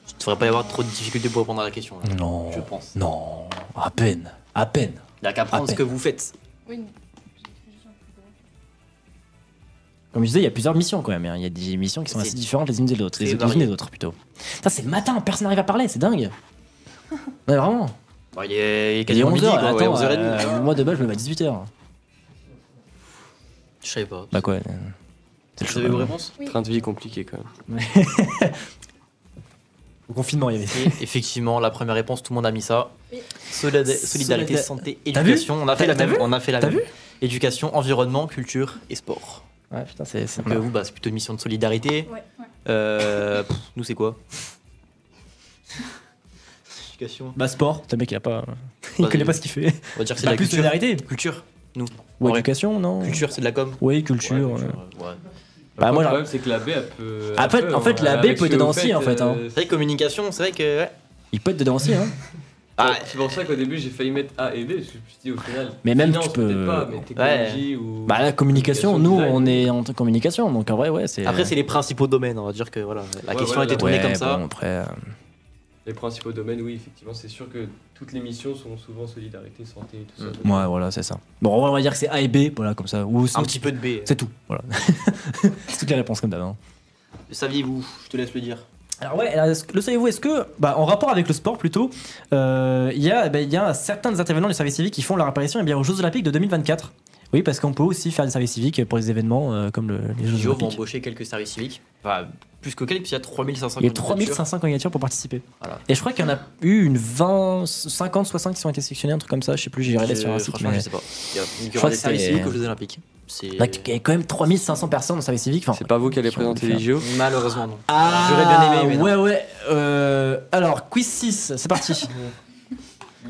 Il ne devrait pas y avoir trop de difficultés pour répondre à la question. là. Non, Je pense. non, à peine, à peine. Il n'y a qu'à prendre peine. ce que vous faites. Oui. Comme je disais, il y a plusieurs missions quand même. Hein. Il y a des missions qui sont C'est assez différentes les unes des autres. très Les unes varié. des autres plutôt. Ça, c'est le matin, personne n'arrive à parler, c'est dingue. Non, vraiment. Bon, il est Il est quasiment 11h, midi, quoi. Ouais, attends, 11h30. moi de base je me lève à 18h. Je savais pas. Bah quoi c'est Vous avez vos réponses Train de vie compliqué quand même. Au confinement, il y avait. Et effectivement, la première réponse, tout le monde a mis ça. Solidarité, santé, T'as vu éducation. On a fait la T'as même. vu On a fait la T'as même. vu Éducation, environnement, culture et sport. Ouais, putain, c'est. Donc vous, bah, c'est plutôt une mission de solidarité. Ouais, ouais. Nous, c'est quoi Éducation. Bah, sport, le mec il a pas. Il Vas-y. connaît pas ce qu'il fait. On va dire que c'est Bah, de la plus culture. solidarité. Culture. Nous. Ou Ouais. éducation, non Culture, c'est de la com. Oui, culture. Ouais. Bah, moi, le genre- problème, c'est que la B, elle peut. En fait- en fait, la B avec peut ce être que dedans vous aussi, faites, en fait, hein. C'est vrai que communication, c'est vrai que. Ouais. Il peut être dedans aussi, hein. Ah, C'est pour ça qu'au début, j'ai failli mettre A et B, parce que je me suis dit au final. Mais même, finance, tu peux- peut-être pas, mais technologie ou. Bah, la communication, nous design. on est en communication, donc en vrai, ouais, c'est. Après, c'est les principaux domaines. On va dire que voilà, la Ouais, question voilà, a été tournée Ouais, comme ça. bon, après. Les principaux domaines, oui, effectivement, c'est sûr que toutes les missions sont souvent solidarité, santé et tout ça. Ouais, voilà, c'est ça. Bon, on va dire que c'est A et B, voilà, comme ça. Ou Un sinon, petit peu de B. c'est tout, voilà. C'est toutes les réponses comme d'hab. Hein. Le saviez-vous Je te laisse le dire. Alors ouais, alors, le savez-vous, est-ce que, bah, en rapport avec le sport plutôt, il y a certains des intervenants du service civique qui font leur apparition eh bien, aux Jeux Olympiques de 2024. Oui, parce qu'on peut aussi faire des services civiques pour les événements comme les Jeux Les vont Olympiques. embaucher quelques services civiques. Enfin, plus que quelques, puisqu'il y a 3500 Il y a candidatures. 3500 candidatures pour participer. Voilà. Et je crois qu'il y en a eu une 50, 60 qui sont été sélectionnés, un truc comme ça, je sais plus, j'ai regardé sur un site. Franchement, mais- je sais pas. Il y a crois aura que des services c'est- civiques aux Jeux Olympiques. C'est Donc, il y a quand même 3500 personnes dans le service civique. Enfin, C'est pas vous qui allez qui ont présenter dû les JO. malheureusement non. Ah, J'aurais bien aimé, mais non. ouais, ouais. Alors, quiz 6, c'est parti.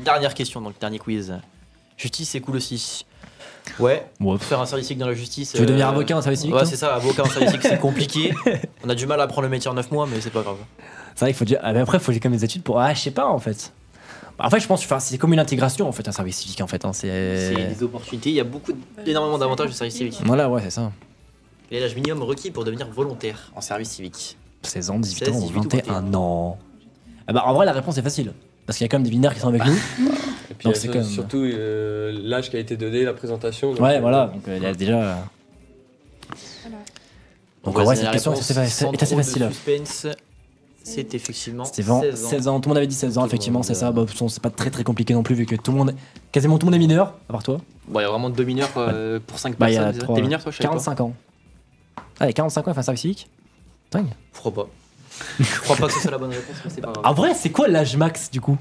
Dernière question, donc dernier quiz. Justice, c'est cool aussi. Ouais. Ouais. Pour faire un service civique dans la justice. Tu veux devenir avocat en service civique Ouais, toi c'est ça. Avocat en service civique, c'est compliqué. On a du mal à apprendre le métier en 9 mois, mais c'est pas grave. C'est vrai qu'il faut dire. Ah, mais après, il faut quand même des études pour. Ah, je sais pas en fait. En fait, je pense que c'est comme une intégration en fait, un service civique en fait. Hein. C'est des opportunités. Il y a énormément d'avantages du service civique. Voilà, ouais, c'est ça. Quel est l'âge minimum requis pour devenir volontaire en service civique 16 ans, 18 16, ans, 18 ou 21 ans. Ah bah, en vrai, la réponse est facile. Parce qu'il y a quand même des binaires qui sont avec nous. Et puis Donc, il y a c'est quand même- surtout l'âge qui a été donné, la présentation. donc, Ouais, voilà. Donc, il y a déjà. Donc, en vrai, cette question est assez facile. Suspense. C'est effectivement C'était 16 ans. Tout le monde avait dit 16 ans, effectivement, c'est ça. Bah, c'est pas très compliqué non plus, vu que quasiment tout le monde est mineur, à part toi. Bon, il y a vraiment 2 mineurs pour 5 Bah, il y a personnes. trois- T'es mineur toi, je savais pas. 45 ans. Allez, 45 ans, il fait un service civique. Dingue. Je crois pas. Je crois pas que ce soit la bonne réponse, mais c'est pas grave. En vrai, c'est quoi l'âge max du coup?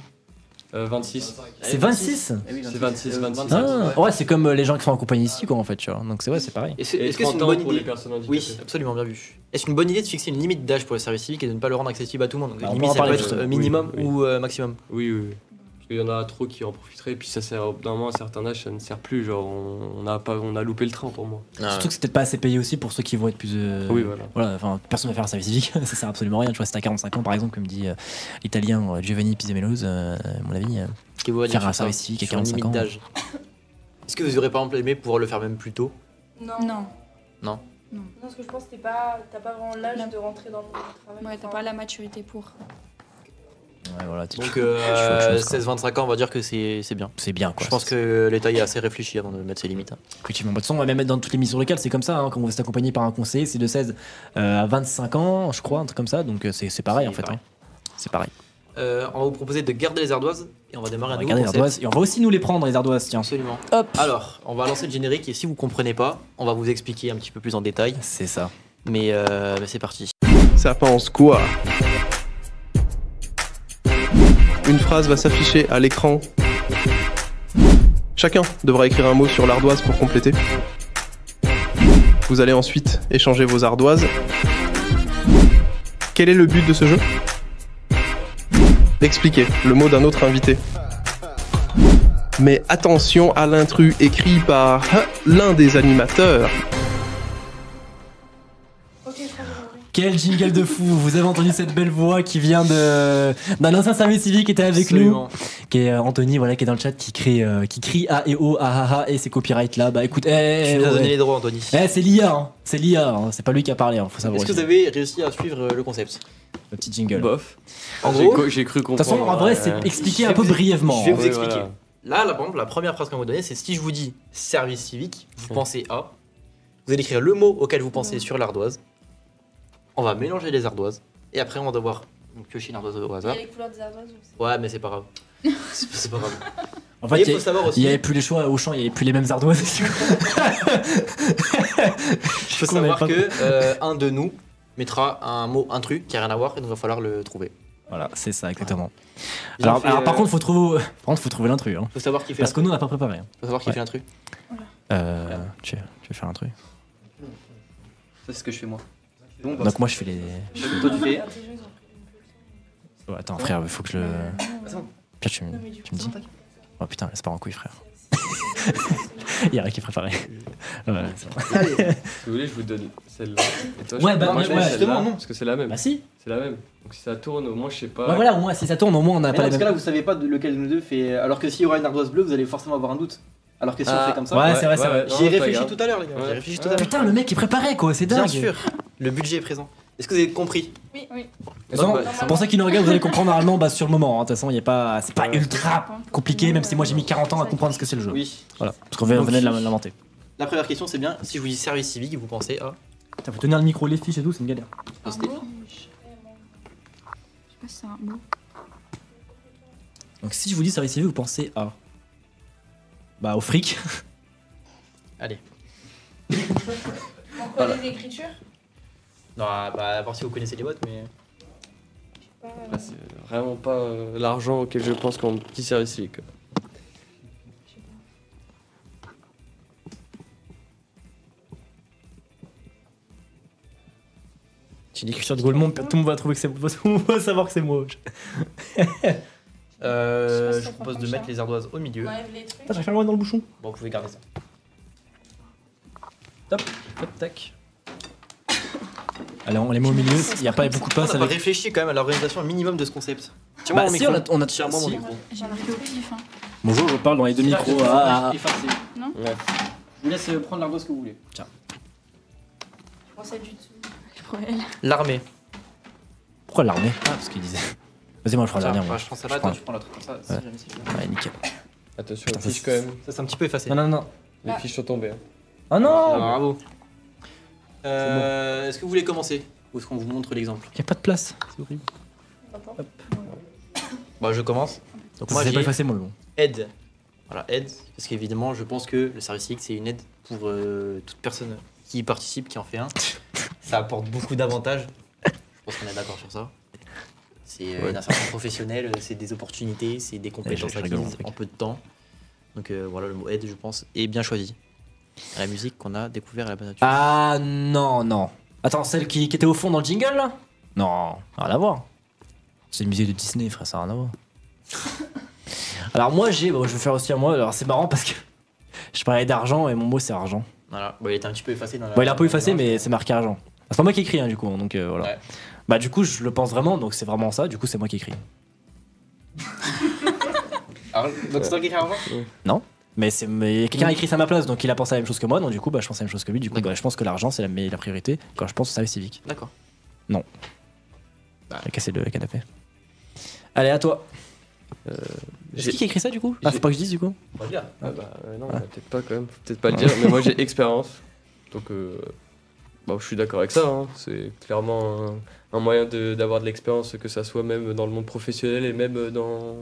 26. C'est 26? C'est 26, 27. Ah, ouais, c'est comme les gens qui sont en compagnie ici, quoi, en fait, tu vois. Donc, c'est pareil. Est-ce Et que c'est 30 une ans bonne pour les idée? personnes handicapées. Oui, absolument bien vu. Est-ce une bonne idée de fixer une limite d'âge pour le service civique et de ne pas le rendre accessible à tout le monde? Donc, Bah, la on limite, peut en ça peut parler être justement. minimum Oui, ou maximum. Oui, oui, oui. Parce qu'il y en a trop qui en profiteraient, et puis ça sert, d'un moment à un certain âge, ça ne sert plus. Genre, on a loupé le train pour moi. Surtout que c'est peut-être pas assez payé aussi pour ceux qui vont être plus. Oui, voilà. Enfin, personne ne va faire un service civique, ça sert absolument à rien. Tu vois, si t'as 45 ans, par exemple, comme dit l'italien Giovanni Pisemelos, à mon avis, Qui vous va dire faire un sur ça, service civique à sur une 45 limite ans. d'âge. Est-ce que vous aurez par exemple aimé pouvoir le faire même plus tôt? Non. Non. Non. Non, parce que je pense que t'as pas vraiment l'âge de rentrer dans le monde du travail. Ouais, t'as pas la maturité pour. Ouais, voilà, Donc choix de choses, quoi. 16-25 ans, on va dire que c'est bien. C'est bien, quoi. Je pense que l'État y est assez réfléchi avant de mettre ses limites. Effectivement, bah, de toute façon, on va même mettre dans toutes les missions locales, c'est comme ça, hein, quand on reste accompagné par un conseiller, c'est de 16 à 25 ans, je crois, un truc comme ça, donc c'est pareil en fait. pareil. Hein. C'est pareil. On va vous proposer de garder les ardoises et on va démarrer On un va nouveau garder les concept. ardoises et on va aussi nous les prendre, les ardoises, tiens. Absolument. Hop. Alors, on va lancer le générique et si vous comprenez pas, on va vous expliquer un petit peu plus en détail. C'est ça. Mais c'est parti. Ça pense quoi? Une phrase va s'afficher à l'écran. Chacun devra écrire un mot sur l'ardoise pour compléter. Vous allez ensuite échanger vos ardoises. Quel est le but de ce jeu? Expliquer le mot d'un autre invité. Mais attention à l'intrus écrit par l'un des animateurs. Quel jingle de fou! Vous avez entendu cette belle voix qui vient d'un ancien service civique qui était avec Absolument. nous, qui est Anthony, voilà, qui est dans le chat, qui crie A et O, ah ah ah, et ses copyrights là. Bah écoute, Tu nous as donné les droits, Anthony. c'est l'IA, hein. C'est l'IA, hein. C'est pas lui qui a parlé, hein. Faut savoir. Est-ce que vous aussi. avez réussi à suivre le concept? Le petit jingle. Bof. En J'ai gros, j'ai cru De toute comprendre. façon, en vrai, c'est expliqué un peu brièvement. je vais hein. vous Oui, expliquer. voilà. Là, par exemple, la première phrase qu'on va vous donner, c'est si je vous dis service civique, vous pensez à. Vous allez écrire le mot auquel vous pensez sur l'ardoise. On va mélanger les ardoises. Et après, on va devoir piocher une ardoise au hasard. les couleurs des ardoises ou Ouais, mais c'est pas grave. c'est pas grave. En Et fait, il faut savoir il aussi. n'y avait plus les choix au champ, il n'y avait plus les mêmes ardoises. Il faut savoir que un de nous mettra un mot intrus qui a rien à voir et donc il va falloir le trouver. Voilà, c'est ça, exactement. Ils Alors, ont fait, alors, par contre, faut trouver l'intrus. Hein. faut savoir qui fait Parce que l'intrus. nous, on n'a pas préparé. Hein. Faut savoir qui Ouais. fait l'intrus. Tu veux faire un truc? Ça, c'est ce que je fais moi. Donc, moi, je fais les. Toi, tu fais. Oh, attends, frère, il faut que je le. Attends. Pierre, tu me dis. Oh putain, laisse pas en couille, frère. Il y a rien qui est préparé. Voilà, c'est bon. Allez. Si vous voulez, je vous donne celle-là. Et toi, Ouais, je bah, moi, je ouais, mets ouais, celle-là, justement, non. Parce que c'est la même. Bah, si. C'est la même. Donc si ça tourne, au moins, je sais pas. Ouais, voilà, au moins, si ça tourne, au moins, on n'a Mais pas non, les parce que mêmes. là, vous savez pas lequel de nous deux fait. Alors que s'il y aura une ardoise bleue, vous allez forcément avoir un doute. Alors que si on fait comme ça. Ouais, c'est vrai, c'est vrai. non, J'y ai c'est pas réfléchi grave. tout à l'heure, les gars. J'y ai Ouais. réfléchi tout à l'heure. Putain, le mec est préparé, quoi, c'est dingue. Bien sûr. Le budget est présent. Est-ce que vous avez compris? Oui. De toute façon, pour ceux qui nous regardent, vous allez comprendre normalement sur le moment. hein. De toute façon, il y a pas, c'est pas ultra compliqué, même si moi j'ai mis 40 ans à comprendre ce que c'est le jeu. Oui. Voilà, parce qu'on venait de l'inventer. La première question, c'est bien si je vous dis service civique, vous pensez à. Putain, faut tenir le micro, les fiches et tout, c'est une galère. Un Poster. mot Je sais pas si c'est un mot. Donc si je vous dis service civique, vous pensez à. Bah, au fric. Allez. Pourquoi les écritures? Non, bah, à voir si vous connaissez les bots, mais. Là, c'est vraiment pas l'argent auquel je pense quand petit service civique. quoi. J'ai une écriture de Gaulmont, tout le monde va trouver que c'est. Tout le monde va savoir que c'est moi. Je ça vous prend propose trop de cher. mettre les ardoises au milieu. On enlève les trucs. Putain, j'ai fait loin dans le bouchon. Bon, vous pouvez garder ça. Top, top, tac. Allez, on les met au milieu, il n'y a pas beaucoup de On place n'a pas avec. réfléchi quand même à l'organisation minimum de ce concept. Tiens-moi Bah, mon si, micro. on a Tiens-moi mon si. micro. J'ai marqué au pif. Hein. Bonjour, je parle dans les deux micros. Ah, ah. Non Ouais. Je vous laisse prendre l'ardoise que vous voulez. Je pensais du dessous. L'armée. Pourquoi l'armée? Ah, parce qu'il disait. Vas-y, moi je prends la dernière. Bah, moi. je prends ça Je là, prends. toi tu prends l'autre. Comme ça, si Ouais. jamais c'est bien. Ouais, nickel. Attention, Putain, les fiches ça, quand même. Ça, c'est un petit peu effacé. Non, non, non. Les fiches sont tombées. hein. Ah non! Bravo. Est-ce que vous voulez commencer? Ou est-ce qu'on vous montre l'exemple? Il n'y a pas de place, c'est horrible. Bah, je commence. Donc, moi, C'est j'ai pas effacé, moi, le bon. aide. Voilà, aide. Parce qu'évidemment, je pense que le service civique, c'est une aide pour toute personne qui y participe, qui en fait un. Ça apporte beaucoup d'avantages. Je pense qu'on est d'accord sur ça. C'est une insertion professionnelle, c'est des opportunités, c'est des compétences je rigole, acquises mon truc. en peu de temps. Donc voilà, le mot aide, je pense, est bien choisi. La musique qu'on a découvert à la bonne nature. Ah non, non. Attends, celle qui était au fond dans le jingle là? Non, rien à voir. C'est une musique de Disney, frère, ça n'a rien à voir. Alors moi je vais faire aussi à moi, alors c'est marrant parce que je parlais d'argent et mon mot c'est argent. Voilà, bon, il était un petit peu effacé dans la. Bon, il est un peu effacé mais c'est marqué argent. C'est pas moi qui écris hein, du coup, donc voilà. Ouais. Bah du coup je le pense vraiment, donc c'est vraiment ça, du coup c'est moi qui écris. Alors, donc c'est toi qui écris argent? Non, mais quelqu'un a écrit ça à ma place, donc il a pensé à la même chose que moi, donc du coup bah, je pense à la même chose que lui, du coup bah, je pense que l'argent c'est la priorité quand je pense au service civique. D'accord. Non. J'ai cassé le canapé. Allez, à toi. C'est qui a écrit ça du coup? Ah, faut pas que je dise du coup? On va le dire. Ah bah non, peut-être pas quand même, faut peut-être pas le dire, mais moi j'ai expérience. Donc bah, je suis d'accord avec ça, hein. C'est clairement un moyen d'avoir de l'expérience, que ça soit même dans le monde professionnel et même dans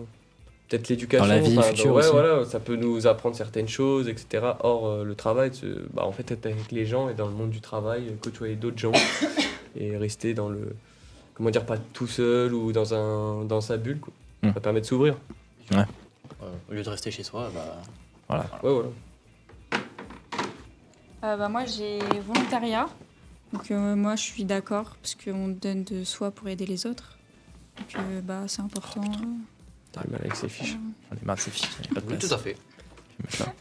peut-être l'éducation. Dans la vie future aussi. Voilà, ça peut nous apprendre certaines choses, etc. Or, le travail, bah, en fait, être avec les gens et dans le monde du travail, côtoyer d'autres gens et rester dans le. Comment dire, pas tout seul ou dans sa bulle, quoi. Ça permet de s'ouvrir. Ouais. Au lieu de rester chez soi, bah. Voilà. Ouais, voilà. Bah, moi, j'ai volontariat. Donc, moi, je suis d'accord parce qu'on donne de soi pour aider les autres. Donc, bah, c'est important. T'as mal avec ses fiches. J'en ai marre de ces fiches, il y a pas de Oui, place. tout à fait. Je vais mettre là.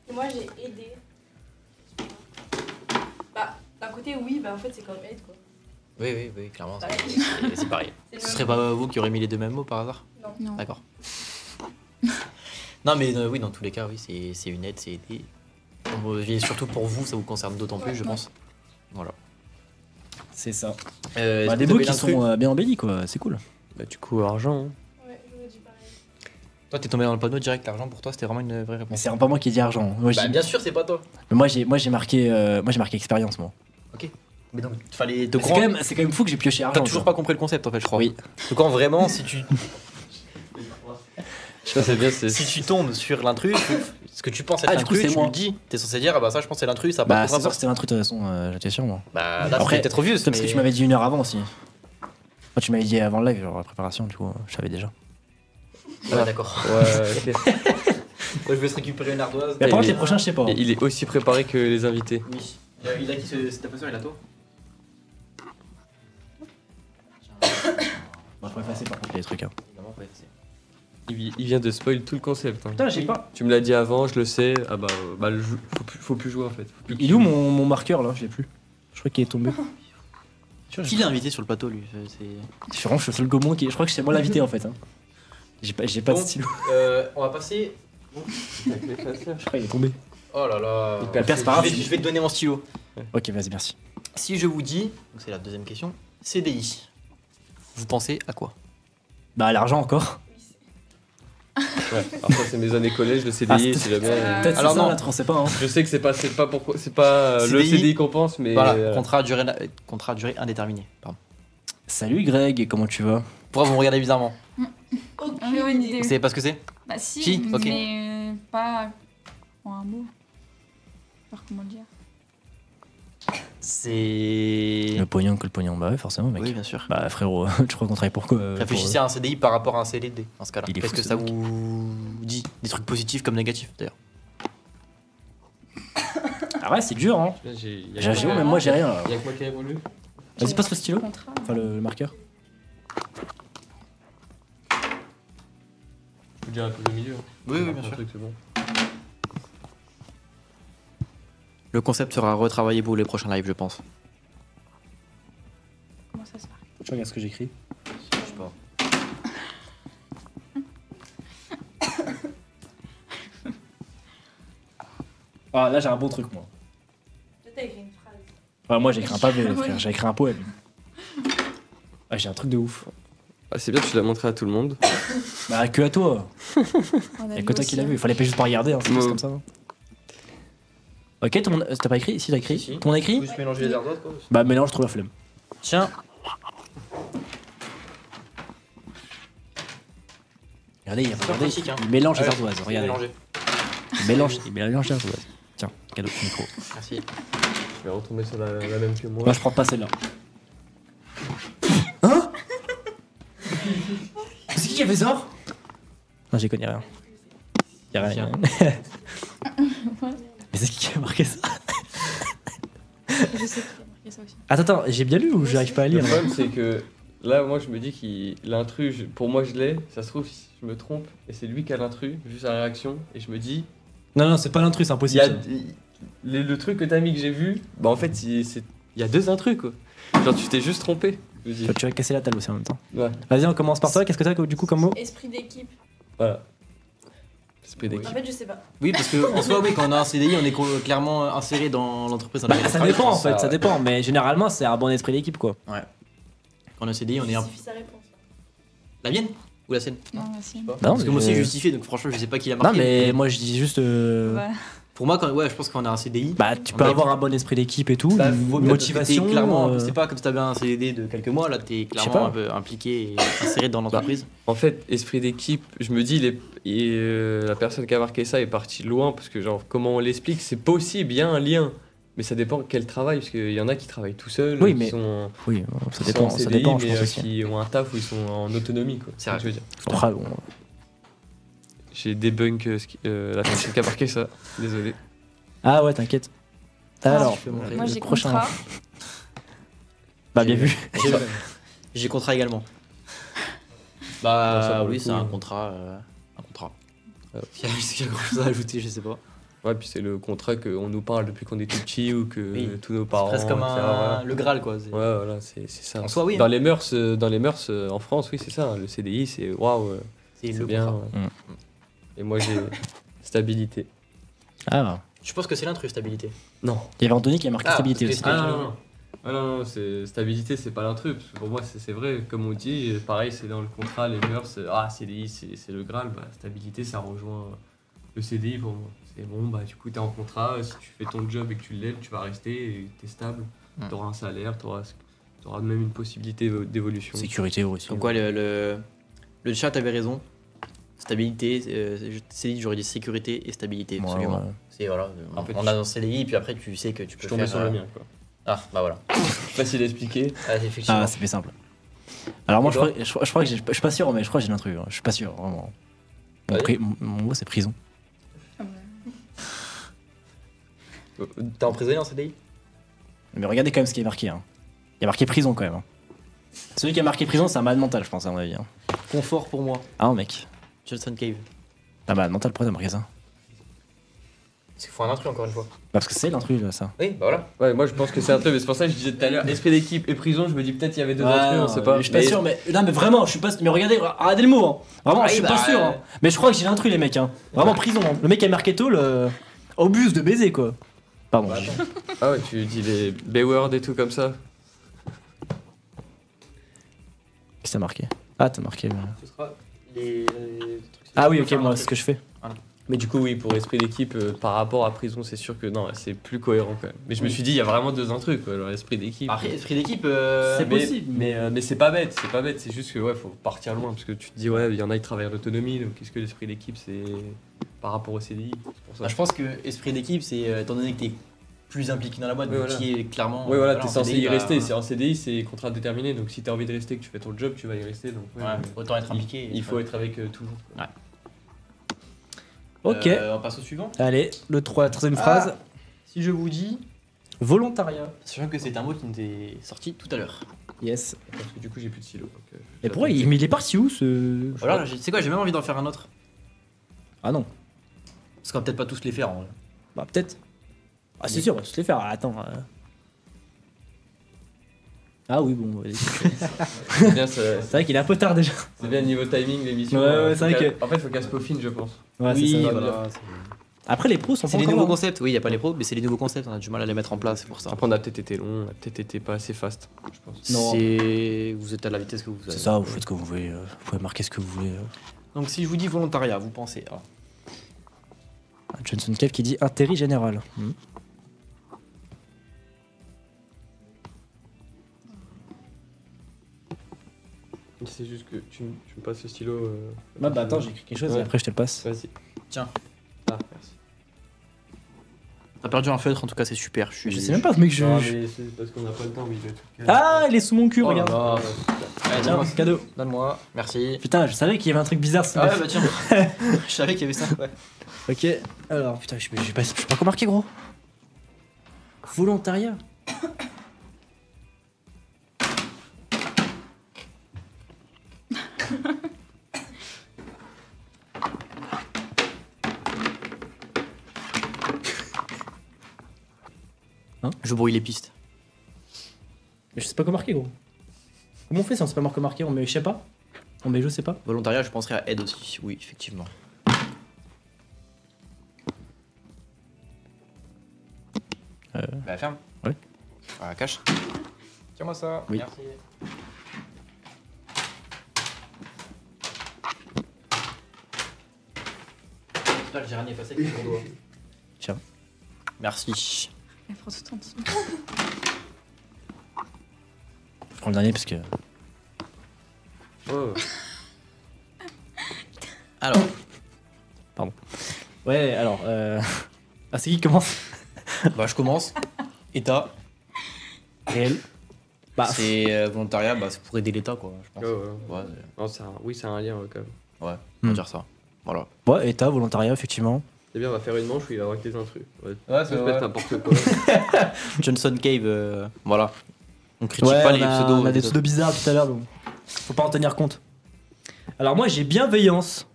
Et moi, j'ai aidé. Bah, d'un côté, oui, bah en fait, c'est comme aide quoi. Oui, clairement. Bah, C'est pareil. C'est le Ce même serait pas vous qui aurez mis les deux mêmes mots par hasard? Non. D'accord. Non, mais oui, dans tous les cas, oui, c'est une aide, c'est aider. Et surtout pour vous, ça vous concerne d'autant plus, je pense. Voilà. C'est ça. Est-ce Bah, que des vous mots avez qui l'instru? sont bien embellis quoi, c'est cool. Bah, du coup, argent. Hein. Ouais, j'aurais dit pareil. Toi, t'es tombé dans le panneau direct, l'argent pour toi, c'était vraiment une vraie Mais réponse. c'est pas moi qui ai dit argent. Moi, Bah, bien sûr, c'est pas toi. mais moi j'ai marqué expérience moi. Mais donc, fallait te C'est quand même fou que j'ai pioché T'as argent. toujours quoi. pas compris le concept en fait, je crois. Oui. Donc quand vraiment, si tu C'est bien, c'est. si tu tombes sur l'intrus, ce que tu penses être Ah, du coup, l'intrus, c'est tu moi. le dis. T'es censé dire, ah bah ça, je pense que c'est l'intrus, ça a Bah pas c'est trop sûr que rapport. c'était un truc de toute façon, j'étais sûr moi. Bah là, Après, c'est peut-être obvious. C'est parce que tu m'avais dit 1 heure avant aussi. Moi tu m'avais dit avant le live, genre la préparation, du coup je savais déjà. Ouais, d'accord. Ouais, ok. Moi, je vais se récupérer une ardoise. Mais par contre les prochains je sais pas. Et il est aussi préparé que les invités. Oui. Il a qui cette personne, il a toi? Bon, faut effacer par contre les trucs. Hein. Il vient de spoil tout le concept. Hein. Putain j'ai pas. Tu me l'as dit avant, je le sais. Ah bah, faut plus jouer en fait. Il est où mon marqueur là? Je l'ai plus. Je crois qu'il est tombé. Qui l'a invité sur le plateau, lui? Je suis vraiment le seul gommon qui. Je crois que c'est moi l'invité en fait. Hein. J'ai pas de Bon. stylo. On va passer. Je crois qu'il est tombé. Oh là là. Père, c'est pas grave. Je vais te donner mon stylo. Ok vas-y merci. Si je vous dis, donc c'est la deuxième question, CDI, vous pensez à quoi? Bah l'argent encore. Ouais. Après c'est mes années collège, le CDI, si jamais. Peut-être Alors c'est ça non. là, on sait pas. Hein. Je sais que c'est pas pourquoi, c'est pas le CDI. CDI qu'on pense, mais Voilà, contrat à durée indéterminée. Pardon. Salut Greg, comment tu vas? Pourquoi vous me regardez bizarrement? Aucune idée. Vous savez pas ce que c'est? Bah, si, Si, ok. mais pas en un mot. Alors, comment le dire? C'est. Le pognon que le pognon, bah ouais forcément mec. Oui, bien sûr. Bah frérot, tu crois qu'on travaille pour quoi? Réfléchissez à un CDI par rapport à un CDD dans ce cas-là. Il est Qu'est-ce fou, que ce ça mec. vous dit? Des trucs positifs comme négatifs d'ailleurs. Ah ouais c'est dur hein. J'ai même moi j'ai rien. là. Y'a que moi qui ai répondu. Vas-y passe le stylo. Contrat. Enfin le marqueur. Je vous dire un peu le milieu. Oui, bien Un sûr. truc, c'est bon. Le concept sera retravaillé pour les prochains lives, je pense. Comment ça se passe? Tu regardes ce que j'écris. Je sais pas. Ah là j'ai un bon truc moi. T'as écrit une phrase. Ouais, moi j'ai écrit un pavé frère, j'ai écrit un poème. Ah j'ai un truc de ouf. Ah, c'est bien, tu l'as montré à tout le monde. Bah que à toi. On a Y'a vu que toi qui aussi, l'as hein. vu, il fallait pas juste pas regarder, hein, c'est juste Ouais. comme ça. hein. Ok, tout le monde. T'as pas écrit? Si t'as écrit. Si. Tout le monde a écrit? Juste mélanger les ardoises quoi. Bah mélange, trouve la flemme. Tiens. Regardez, regardez, pratique, hein. il mélange les Ouais, ardoises. c'est Regardez. mélangé. Il mélange les ardoises. Tiens, cadeau micro. Merci. Je vais retomber sur la même que moi. Moi, je prends pas celle-là. Hein? C'est qui a fait ça? Non, j'y connais rien. Y'a rien. Mais c'est qui a marqué ça? Je sais qui a marqué ça aussi. Attends, j'ai bien lu ou j'arrive pas à Le lire? problème, c'est que là, moi, je me dis qu'il l'intrus, pour moi, je l'ai. Ça se trouve, si je me trompe, et c'est lui qui a l'intrus, vu sa réaction, et je me dis. Non, c'est pas l'intrus, c'est Il y impossible. a le truc que t'as mis que j'ai vu, bah en fait, il y a deux intrus, quoi. Genre, tu t'es juste trompé. Je me dis. Tu vas casser la table aussi en même temps. Ouais, Vas-y, on commence par toi. Qu'est-ce que t'as du coup comme mot? Esprit d'équipe. voilà. Esprit d'équipe. En fait, je sais pas. Oui, parce que en soi, oui, quand on a un CDI, on est clairement inséré dans l'entreprise dans laquelle on Ça travaille. dépend en fait, ça, ça ouais. dépend. Mais généralement, c'est un bon esprit d'équipe quoi. Quand on a un CDI, on est un. Justifie sa réponse. La mienne ou la sienne? Non, merci. Non, Parce que moi aussi, mais- j'ai justifié, donc franchement, je sais pas qui l'a Non, marqué. mais moi je dis juste. Voilà. Pour moi, je pense qu'on a un CDI. Bah, tu On peux a- avoir un bon esprit d'équipe et tout, Bah, une vaut mieux, parce que motivation. t'es clairement, c'est pas comme si t'avais un CDD de quelques mois, là t'es sais clairement pas. un peu impliqué et inséré dans l'entreprise. En fait, esprit d'équipe, je me dis, la personne qui a marqué ça est partie loin, parce que, genre, comment on l'explique, c'est possible, il y a un lien. Mais ça dépend quel travail, parce qu'il y en a qui travaillent tout seuls, Oui, qui mais- sont, Oui, ça qui sont dépend, en ça CDI, dépend, je mais pense aussi. qui ont un taf où ils sont en autonomie, quoi. C'est vrai. ce que je veux dire. Après, bon. J'ai débunk la personne qui a marqué ça, désolé. Ah ouais, t'inquiète. Alors, Moi, le j'ai prochain. contrat. Bah, bien vu. J'ai contrat également. Bon, ça, Bah pour le oui, coup, c'est un oui. contrat. Un contrat. Ouais. Est-ce qu'il y a grand chose à ajouter, je sais pas. Ouais, puis c'est le contrat qu'on nous parle depuis qu'on est tout petit ou que Oui. tous nos C'est parents. presque comme etc., voilà. le Graal quoi. Ouais, voilà, c'est ça. En soi, oui, Dans hein. les mœurs, en France, oui, c'est ça. Le CDI, c'est waouh, C'est c'est le bien. contrat. Mm. Et moi, j'ai stabilité. Ah, Je pense que c'est l'intrus, stabilité. Non. il y avait Anthony qui a marqué Ah, stabilité parce aussi. que- Ah non, non. Ah non, non, stabilité, c'est pas l'intrus. Parce que pour moi, c'est vrai, comme on dit, pareil, c'est dans le contrat, les mœurs. Ah, CDI, c'est le Graal. Bah, stabilité, ça rejoint le CDI pour moi. C'est bon, bah, du coup, t'es en contrat. Si tu fais ton job et que tu l'aides, tu vas rester et t'es stable. T'auras un salaire, t'auras même une possibilité d'évolution. Sécurité aussi. Donc quoi, le chat avait raison. Stabilité, CDI, j'aurais dit sécurité et stabilité, Ouais, absolument. ouais. C'est voilà, En fait, on a un CDI et puis après tu sais que tu Je peux suis tombé faire. sur le mien, quoi. Ah bah voilà. Facile à expliquer. Ah, effectivement. Ah, c'est plus simple. Alors, moi, Et je toi crois que je suis pas sûr, mais je crois que j'ai l'intrus. Je suis pas sûr, vraiment. Allez. Mon mot, c'est prison. T'es emprisonné en CDI? Mais regardez quand même ce qui est marqué. Hein. Il y a marqué prison quand même. Hein. Celui qui a marqué prison, c'est un malade mental, je pense, à mon avis. Hein. Confort pour moi. Ah, non, mec. Johnson Cave. Un malade mental, pourquoi t'as marqué ça? Parce qu'il faut un intrus encore une fois. Parce que c'est l'intrus, là, ça. Oui, bah voilà. Ouais, moi je pense que c'est un truc, mais c'est pour ça que je disais tout à l'heure, esprit d'équipe et prison, je me dis peut-être il y avait deux intrus, on sait pas. Je suis pas sûr, mais. Non, mais vraiment, je suis pas. Mais regardez le mot. Hein. Vraiment, Ah je suis oui, pas bah, sûr. Hein. Mais je crois que j'ai l'intrus, les mecs. Hein. Vraiment, prison. Hein. Le mec qui a marqué tôt, le. Obus de baiser, quoi. Pardon. Bah, attends. Ah ouais, tu dis les B-words et tout comme ça. Qu'est-ce que t'as marqué? Ah, t'as marqué. Ce sera les trucs. Ah oui, ok, moi, c'est ce que je fais. Mais du coup, oui, pour esprit d'équipe, par rapport à prison, c'est sûr que non, c'est plus cohérent quand même. Mais je me suis dit, il y a vraiment deux intrus, quoi, genre esprit d'équipe. Après, esprit d'équipe, C'est mais- possible. Mais c'est pas bête, c'est juste que ouais, faut partir loin parce que tu te dis, ouais, il y en a qui travaillent en autonomie, donc qu'est-ce que l'esprit d'équipe, c'est par rapport au CDI, c'est pour ça. bah, je pense que esprit d'équipe, c'est étant donné que t'es plus impliqué dans la boîte, Oui, donc voilà. qui est clairement. Ouais, voilà, t'es en censé CDI, y bah, rester. C'est en CDI, c'est contrat déterminé. Donc si t'as envie de rester, que tu fais ton job, tu vas y rester. Donc ouais, Ouais, mais autant être impliqué. il faut être avec toujours. quoi. Ok. On passe au suivant. Allez, la troisième phrase. Si je vous dis, Volontariat. sachant que c'est un mot qui nous est sorti tout à l'heure. Yes. Parce que du coup, j'ai plus de stylo. Et pourquoi mais il est parti où ce. Voilà, tu sais quoi, j'ai même envie d'en faire un autre. Ah non. Parce qu'on va peut-être pas tous les faire en vrai. Bah peut-être. Ah c'est sûr, on va tous les faire. Attends. Ah oui, bon. Allez. C'est bien, C'est vrai qu'il est un peu tard déjà. c'est bien niveau timing l'émission. Ouais, ouais, c'est vrai En fait, faut qu'elle se peaufine, je pense. Ouais, oui, c'est ça. voilà. Après les pros sont C'est pas les encore nouveaux là. concepts. Oui, il y a pas les pros, mais c'est les nouveaux concepts. On a du mal à les mettre en place, c'est pour ça. Après, on a peut-être été long, on a peut-être été pas assez fast, je pense. Non. C'est vous êtes à la vitesse que vous avez. C'est ça, vous faites ce que vous voulez. Vous pouvez marquer ce que vous voulez. Donc si je vous dis volontariat, vous pensez à Johnson Cave qui dit intérêt général. C'est juste que tu me passes le stylo. Bah attends, j'ai écrit quelque chose Ouais. et après je te le passe. Vas-y. Tiens. Ah, merci. T'as perdu un feutre, en tout cas, c'est super. Je sais même pas, mec, Non, mais c'est parce qu'on n'a pas le temps, mais il doit tout caler. Ah, il est sous mon cul, Oh là regarde. là. Allez, tiens, cadeau. Donne-moi, merci. Putain, je savais qu'il y avait un truc bizarre. Ah ouais, bah tiens. Je savais qu'il y avait ça. Ouais. Ok, alors putain, je sais pas quoi marquer, gros. Volontariat. Je brouille les pistes. Mais je sais pas quoi marquer, gros. Comment on fait si on sait pas quoi marquer? On met je sais pas? On met je sais pas? Volontariat, je penserais à aide aussi. Oui, effectivement. Bah ferme. Ouais. Voilà, cache. Tiens-moi ça. Oui. Merci. J'espère que j'ai rien effacé avec mon doigt. Tiens. Merci. Elle prend tout le temps. Je prends le dernier parce que. Oh. Alors, Ouais, alors. Ah, c'est qui commence? bah je commence. État, Réel. Bah, c'est volontariat, bah c'est pour aider l'État quoi, je pense. Ouais. Ouais, Non, oui, c'est un lien quand même. ouais, on va Hmm. dire ça. Voilà. ouais, état, volontariat, effectivement. C'est bien, on va faire une manche où il va avoir que des intrus. Ouais, Ouais, c'est peut-être n'importe quoi. Johnson Cave, voilà. On critique Ouais, pas on les a, pseudos. on a des pseudos bizarres tout à l'heure, donc faut pas en tenir compte. Alors moi j'ai bienveillance.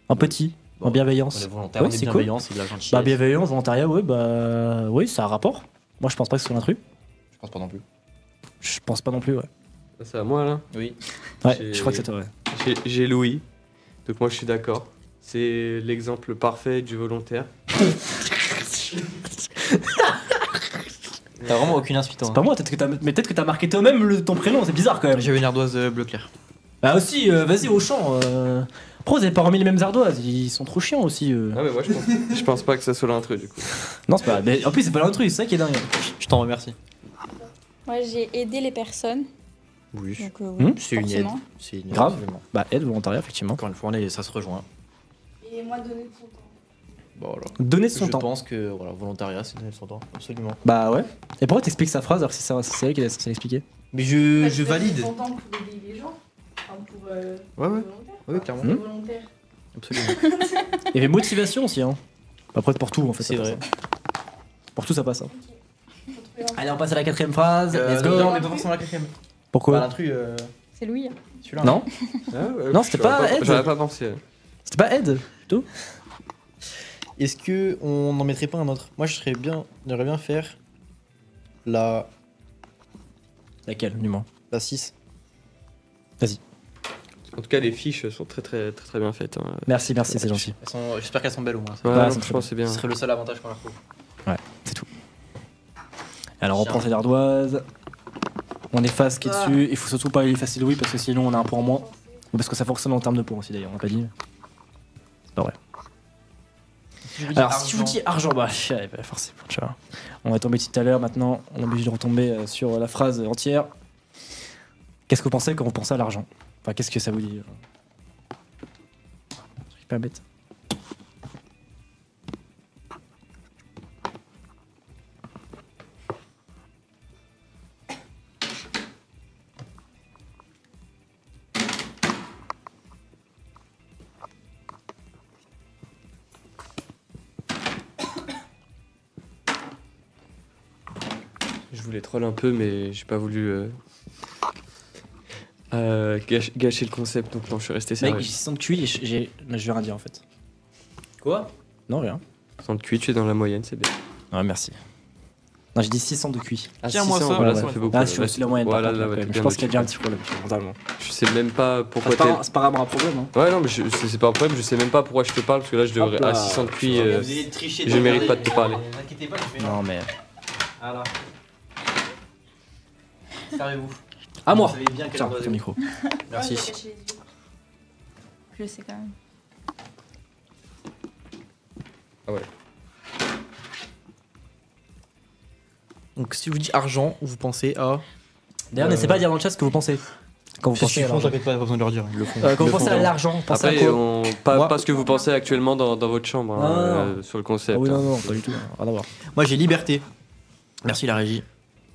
En petit, en On est bienveillance. volontaire, Ouais, on est c'est bienveillance et de la gentillesse. Bah bienveillance, volontariat, ouais, bah oui, ça a un rapport. Moi je pense pas que ce soit l'intrus. Je pense pas non plus. Je pense pas non plus, ouais. C'est à moi là. Oui. Ouais, J'ai- je crois que c'est toi, ouais. J'ai Louis. Donc moi je suis d'accord. C'est l'exemple parfait du volontaire. T'as vraiment aucune inspi toi. C'est pas moi, mais peut-être que t'as marqué toi-même ton prénom, c'est bizarre quand même. J'avais une ardoise bleu clair. Bah aussi, vas-y au champ. Pourquoi vous avez pas remis les mêmes ardoises? Ils sont trop chiants aussi. Ah mais moi je pense pas que ça soit l'intrus du coup. Non, c'est pas. Mais en plus, c'est pas l'intrus, c'est ça qui est dingue. Je t'en remercie. Moi, j'ai aidé les personnes. Oui. Donc, C'est une aide. forcément. C'est une aide, Grave. absolument. Bah, aide, volontariat, effectivement. Encore une fois, ça se rejoint. Et moi, donner de son temps. Voilà. Donner de son Je temps. pense que voilà, volontariat, c'est donner de son temps, absolument. Bah ouais. Et pourquoi t'expliques sa phrase alors que c'est elle qui est censée l'expliquer? Mais je valide. Son temps pour aider les gens. Enfin, pour. Ouais, ouais. volontaire. Oui, clairement. Hmm. Volontaire. Absolument. Il y avait motivation aussi, hein. Après, pour tout, en fait. C'est ça passe, vrai. hein. Pour tout, ça passe. Hein. Faut trouver un- Allez, on passe à la quatrième phrase. Let's go. Non, mais pas forcément la quatrième. Pourquoi? l'intrus, C'est Louis. Hein. celui-là. Non, Ah ouais, Non, c'était j'aurais pas aide. J'aurais pas pensé. c'était pas aide. Est-ce que on n'en mettrait pas un autre? Moi, j'aimerais bien faire la Laquelle, du moins? 6. En tout cas les fiches sont très bien faites. Hein. Merci, c'est gentil. J'espère qu'elles sont belles au moins. Ouais, Ouais, non, c'est je pense que c'est bien. Ce serait le seul avantage qu'on leur trouve. C'est tout. Alors, on reprend cette ardoise. On efface ce qui est dessus. Il faut surtout pas effacer Louis parce que sinon on a un point en moins. Ou parce que ça fonctionne en termes de points aussi d'ailleurs, on n'a pas dit. C'est pas vrai. Alors, si je vous dis argent, bah forcément, tu vois. On est tombé tout à l'heure, maintenant on est obligé de retomber sur la phrase entière. Qu'est-ce que vous pensez quand vous pensez à l'argent? Enfin, qu'est-ce que ça vous dit? Je suis pas bête. Je voulais troll un peu mais j'ai pas voulu gâcher le concept donc non je suis resté Mec, sérieux. j'ai 600 de QI et je vais rien dire en fait. Quoi? Non, rien. Sans le QI tu es dans la moyenne c'est bien. Ouais, merci. Non, j'ai dit 600 de QI. Ah, Tiens, moi 600, ça, voilà, ouais, ça ouais. fait beaucoup. Ah, je suis aussi la moyenne. par Voilà, contre, là, quand ouais, même. t'es Je bien pense qu'il y a déjà un dessus. petit problème, fondamentalement. Je sais même pas pourquoi t'es... C'est pas vraiment un problème. Hein. Ouais non mais c'est pas un problème, je sais même pas pourquoi je te parle parce que là je devrais Hop là. à 600 de QI triché. je mérite pas de te parler. Ne inquiétez pas, je vais Non, mais. Voilà. Servez-vous. À moi. Vous savez bien quelle Tiens, ardoise ton est micro. Merci. Ouais, j'ai caché les yeux. Je le sais quand même. Donc si je vous dis argent, vous pensez à... D'ailleurs, n'essayez pas de dire dans le chat ce que vous pensez. Quand vous C'est ce pensez qu'ils à font, l'argent. t'inquiète pas, pas besoin de leur dire. Ils le font. Quand vous Ils le pensez font à vraiment. l'argent, pensez à Après, quoi Moi- pas ce que vous pensez actuellement dans votre chambre, hein, sur le concept. Ah oui, hein. non, pas du tout. Rien à voir. Moi, j'ai liberté. Merci la régie.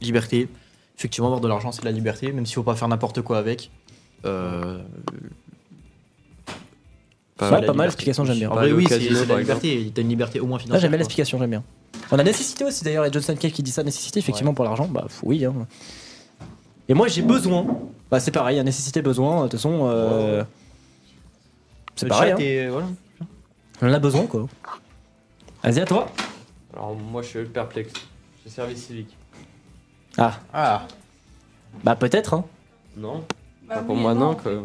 Liberté. Effectivement, avoir de l'argent, c'est de la liberté, même s'il faut pas faire n'importe quoi avec. Pas- Ouais, la pas mal, liberté. l'explication, j'aime bien. En Pas vrai, aller au oui, c'est casino, de la par liberté. T'as une liberté au moins Là, financière. j'aime bien quoi. l'explication, j'aime bien. On a nécessité aussi d'ailleurs, il y a Johnson Cave qui dit ça, nécessité effectivement pour l'argent, bah oui. Hein. Et moi j'ai besoin, bah c'est pareil, nécessité, besoin, de toute façon, c'est Le pareil, chat hein. est- voilà. On en a besoin quoi. Vas-y à toi. Alors, moi, je suis perplexe. J'ai service civique. Ah, Ah, bah peut-être, hein. Non. Bah Pour oui moi, et non. en Quoi. fait.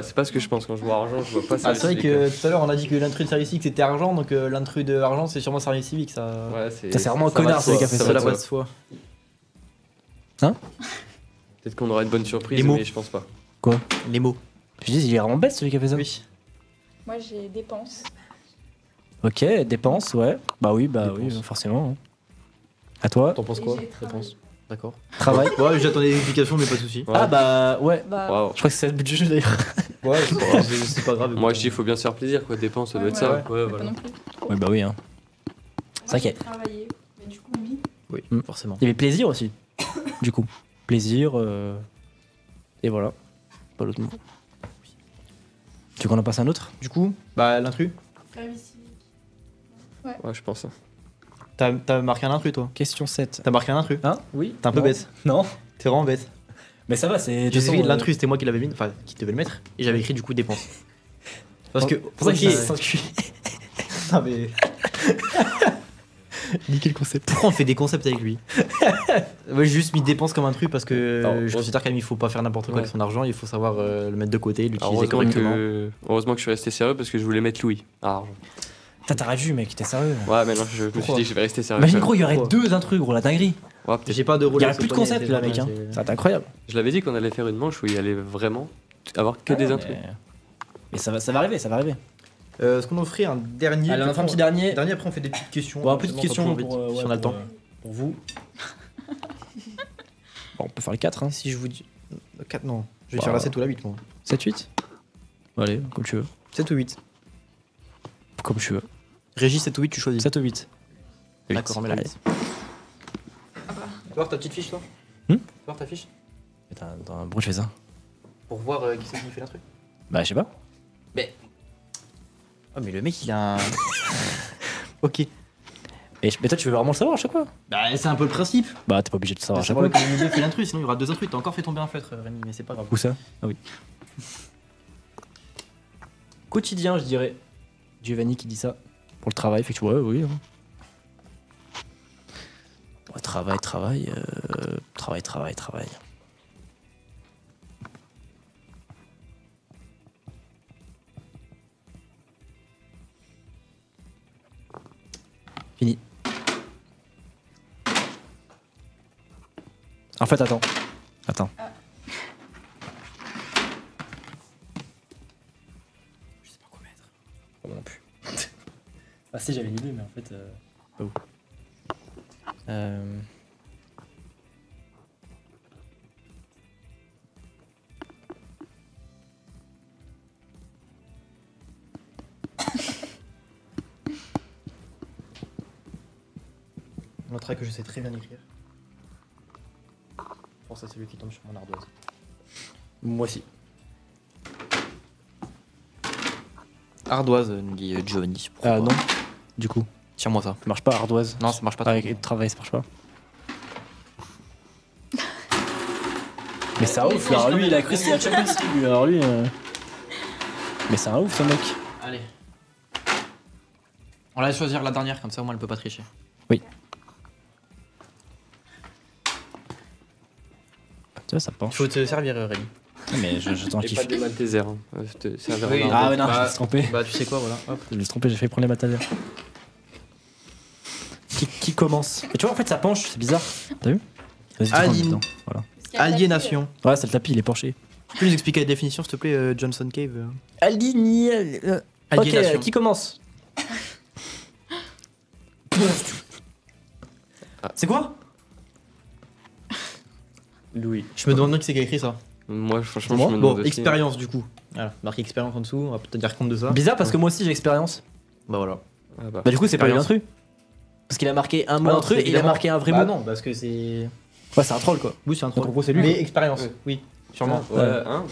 C'est pas ce que je pense quand je vois argent, je vois pas Ah, service c'est vrai civique. que tout à l'heure on a dit que l'intrus de service civique c'était argent, donc l'intrus de argent c'est sûrement service civique, ça. Ouais, Ça, c'est vraiment un ça va connard, de celui soi, qui a fait ça ça. va la de voix de soi. soi. Peut-être qu'on aura une bonne surprise, Les mots. mais je pense pas. Les mots. Je dis, il est vraiment bête celui qui a fait ça. Oui. Moi, j'ai dépenses. Ok, dépenses, ouais. Bah oui, Dépenses. forcément. Hein. À toi, T'en penses Et quoi j'ai travaillé. Réponse. D'accord. travail. Ouais, j'attendais des explications, mais pas de soucis. Ouais. Ah bah ouais. Bah, Waouh. Je crois que c'est le but du jeu d'ailleurs. Ouais, c'est pas grave. Moi, je dis, il faut bien se faire plaisir, quoi. Dépenses, ça doit être ça. ouais. Ouais, pas voilà. non plus. Ouais bah oui. Hein. C'est vrai Moi, j'ai qu'il travaillé. Mais du coup, oui. Oui, Mm. forcément. y avait plaisir aussi. Du coup, plaisir. Et voilà. Pas l'autre mot. Tu veux qu'on en passe un autre? Du coup, bah l'intrus. Service civique. Ouais, je pense. T'as marqué un intrus toi. Question 7. T'as marqué un intrus. Hein? Oui. T'es un peu Non. bête. Non. T'es vraiment bête. Mais ça va, c'est. J'ai suivi l'intrus, c'était moi qui l'avais mis, enfin qui devait le mettre, et j'avais écrit du coup dépenses. Parce que. Pour ça ok. qu'il s'encuit. Non mais. Nickel concept. Pourquoi on fait des concepts avec lui? Ouais, j'ai juste mis dépenses comme un truc parce que Alors, je considère quand même il faut pas faire n'importe quoi Ouais. avec son argent, il faut savoir le mettre de côté, Alors, l'utiliser correctement. heureusement que je suis resté sérieux parce que je voulais mettre Louis à argent. T'aurais vu, mec, t'es sérieux. Ouais, mais non, je me suis Pourquoi dit que je vais rester sérieux. Imagine, gros, il y aurait Pourquoi deux intrus, gros, la dinguerie. Ouais, peut-être. J'ai pas de Il y Rolex aurait plus de au poignet, concept c'est là, mec. vrai, Hein. c'est- Ça va être incroyable. Je l'avais dit qu'on allait faire une manche où il allait vraiment avoir que des intrus. Mais ça va arriver, ça va arriver. Est-ce qu'on en ferait un dernier? Allez, on en fait un petit dernier. Dernier, après on fait des petites questions. Bon, petite Pas question trop vite, pour, si on a le temps. pour vous. Bon, on peut faire le 4, hein. Si je vous dis. 4, non. Je vais Bah. faire la 7 ou la 8 moi. 7, 8. Allez, comme tu veux. 7 ou 8. Comme tu veux. Régis, 7 ou 8, tu choisis. 7 ou 8. D'accord, on met la Allez. 8. Tu vas voir ta petite fiche toi? Hmm Tu vas voir ta fiche? Attends, pourquoi je fais ça? Pour voir qui c'est qui fait l'intrus. Bah, je sais pas. Oh mais le mec il a un. Ok. Mais toi, tu veux vraiment le savoir à chaque fois? Bah c'est un peu le principe. Bah, t'es pas obligé de le savoir à C'est chaque pas fois. que le fait l'intrus, sinon il y aura 2 intrus. T'as encore fait tomber un feutre Rémi, mais c'est pas grave. Où ça? Ah oui. Quotidien, je dirais. Giovanni qui dit ça. Pour le travail, fait que tu vois, oui. Hein. Ouais, travail. Fini. En fait, attends. Je sais pas quoi mettre. Moi non plus. Ah si, j'avais une idée, mais en fait... pas où. On notera que je sais très bien écrire. Pour ça, c'est lui qui tombe sur mon ardoise. Moi aussi. Ardoise, nous dit Giovanni. Pourquoi Ah pas. non, du coup. Tiens-moi ça. Ça marche pas, ardoise. Non, ça marche pas. Avec le travail, ça marche pas. Mais c'est un ouf, alors lui il a cru que c'était la Champions League, lui, alors lui. Mais c'est un ouf ce mec. Allez. On va choisir la dernière, comme ça au moins elle peut pas tricher. Tu vois, ça penche. Il faut te servir, Rémi. Mais j'attends Et qu'il pas de Malteser. Hein. C'est un verre Oui. en Ah argent. ouais, non, Bah, je me suis trompé. Bah, tu sais quoi, voilà. Hop. Je me suis trompé, j'ai failli prendre les matériels. Qui commence? Et tu vois, en fait, ça penche, c'est bizarre. T'as vu? Vas-y, tu prends Aline. dedans. Voilà. Aliénation. Ouais, c'est le tapis, il est penché. Tu peux nous expliquer la définition, s'il te plaît, Johnson Cave Aliénation. Aliénation. Ok, qui commence? C'est quoi? Louis. Je me demande bien qui c'est qui a écrit ça. Moi, franchement, Moi je me Bon, demande aussi. expérience du coup. Voilà, marqué expérience en dessous, on va peut-être dire compte de ça. Bizarre parce que moi aussi j'ai expérience. Bah voilà. Ah bah. Bah du coup c'est pas une Expérience. intrus. Parce qu'il a marqué un mot Ah non, intrus c'est et il a évidemment- marqué un vrai Bah mot. non, parce que c'est. Ouais c'est un troll quoi. Oui, c'est un Ton troll. propos, c'est lui, Mais quoi. expérience, Ouais. oui, sûrement. Ouais, hein,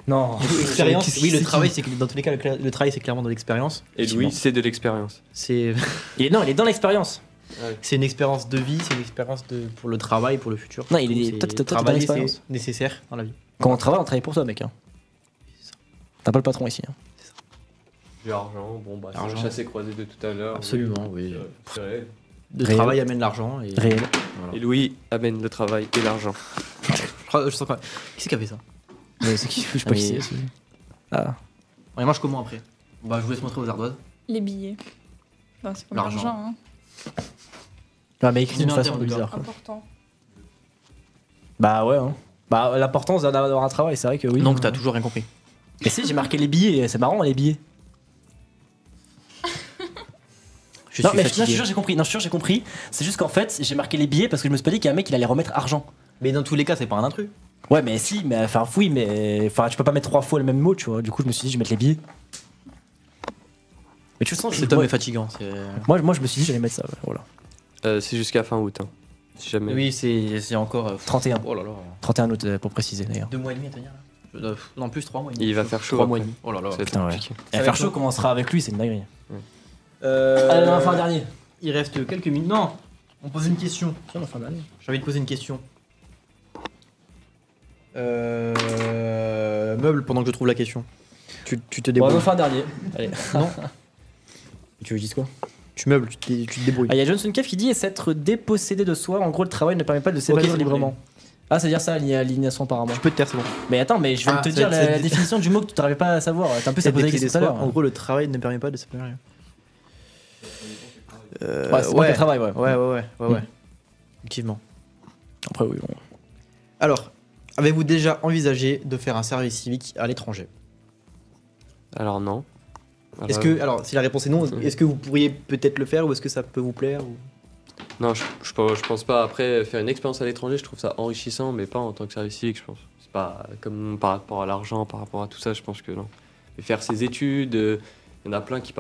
non. Non. Du coup, expérience, Qu'est-ce oui, le que travail, c'est que dans tous les cas, le travail, c'est clairement de l'expérience. Et Louis, c'est de l'expérience. C'est Non il est dans l'expérience. c'est une expérience de vie, c'est une expérience pour le travail, pour le futur. Non, il est- C'est- toi, t'es dans travailler, l'expérience. c'est nécessaire dans la vie. Quand on travaille pour toi mec. Hein. T'as pas le patron ici. Hein. Du argent, bon bah, c'est Argent. le chassé croisé de tout à l'heure. Absolument, oui. C'est réel. Le Réel. travail amène l'argent. Et... Réel. Voilà. Et Louis amène le travail et l'argent. Je sens quoi. Qui c'est qui a fait ça? Mais c'est qui je sais Ah, pas mais- qui c'est. Ah. On mange comment après? Bah, je vous laisse montrer aux ardoises. Les billets. Enfin, c'est comme L'argent. l'argent, hein. Ah mais écrit d'une Alimentaire, façon en tout cas. bizarre. Quoi. Important. Bah ouais. Hein. Bah l'importance d'avoir un travail c'est vrai que oui. Donc, t'as toujours rien compris. Mais si j'ai marqué les billets c'est marrant les billets. Je Non suis mais je fatigué. suis sûr j'ai compris. Non je suis sûr j'ai compris. C'est juste qu'en fait j'ai marqué les billets parce que je me suis pas dit qu'il y a un mec il allait remettre argent. Mais dans tous les cas, c'est pas un intrus. Ouais mais si mais enfin oui mais enfin tu peux pas mettre 3 fois le même mot tu vois. Du coup je me suis dit je vais mettre les billets. Mais tu sens Cet homme est fatigant. moi je me suis dit j'allais mettre ça ouais, voilà. C'est jusqu'à fin août. Hein. Si jamais. Oui, c'est encore. 31. Oh là là. 31 août pour préciser d'ailleurs. 2 mois et demi à tenir là. Non, plus 3 mois et demi. Il va faire chaud. 3 mois et après. demi. Oh là là. Ça va être Putain, ouais. compliqué. Et va faire être chaud long. commencera avec lui c'est une dinguerie. Euh... Allez on va faire un dernier. Il reste quelques minutes. Non, on pose une question. Tiens on va faire un dernier. J'ai envie de poser une question. Meuble pendant que je trouve la question. Tu te Bon, on débrouilles. va faire un dernier. Allez. Non. Tu veux que je dise quoi? Tu meubles, tu te débrouilles. Ah, il y a Johnson Kev qui dit s'être dépossédé de soi. En gros, le travail ne permet pas de s'épanouir c'est bon, librement. Ah, c'est-à-dire ça, l'alignation apparemment. Tu peux te taire, c'est bon. Mais attends, mais je viens de te dire la définition du mot que tu n'arrivais pas à savoir. T'as un peu C'est posé la dépossédé question de tout à soi. l'heure. En gros, le travail ne permet pas de s'épanouir. Ouais, c'est pas le travail, ouais. Ouais. Effectivement. Après, oui. Bon. Alors, avez-vous déjà envisagé de faire un service civique à l'étranger? Alors non. Est-ce que, alors, si la réponse est non, est-ce que vous pourriez peut-être le faire ou est-ce que ça peut vous plaire ou... Non, je pense pas. Après, faire une expérience à l'étranger, je trouve ça enrichissant, mais pas en tant que service civique, je pense. C'est pas comme par rapport à l'argent, par rapport à tout ça, je pense que non. Mais faire ses études, il y en a plein qui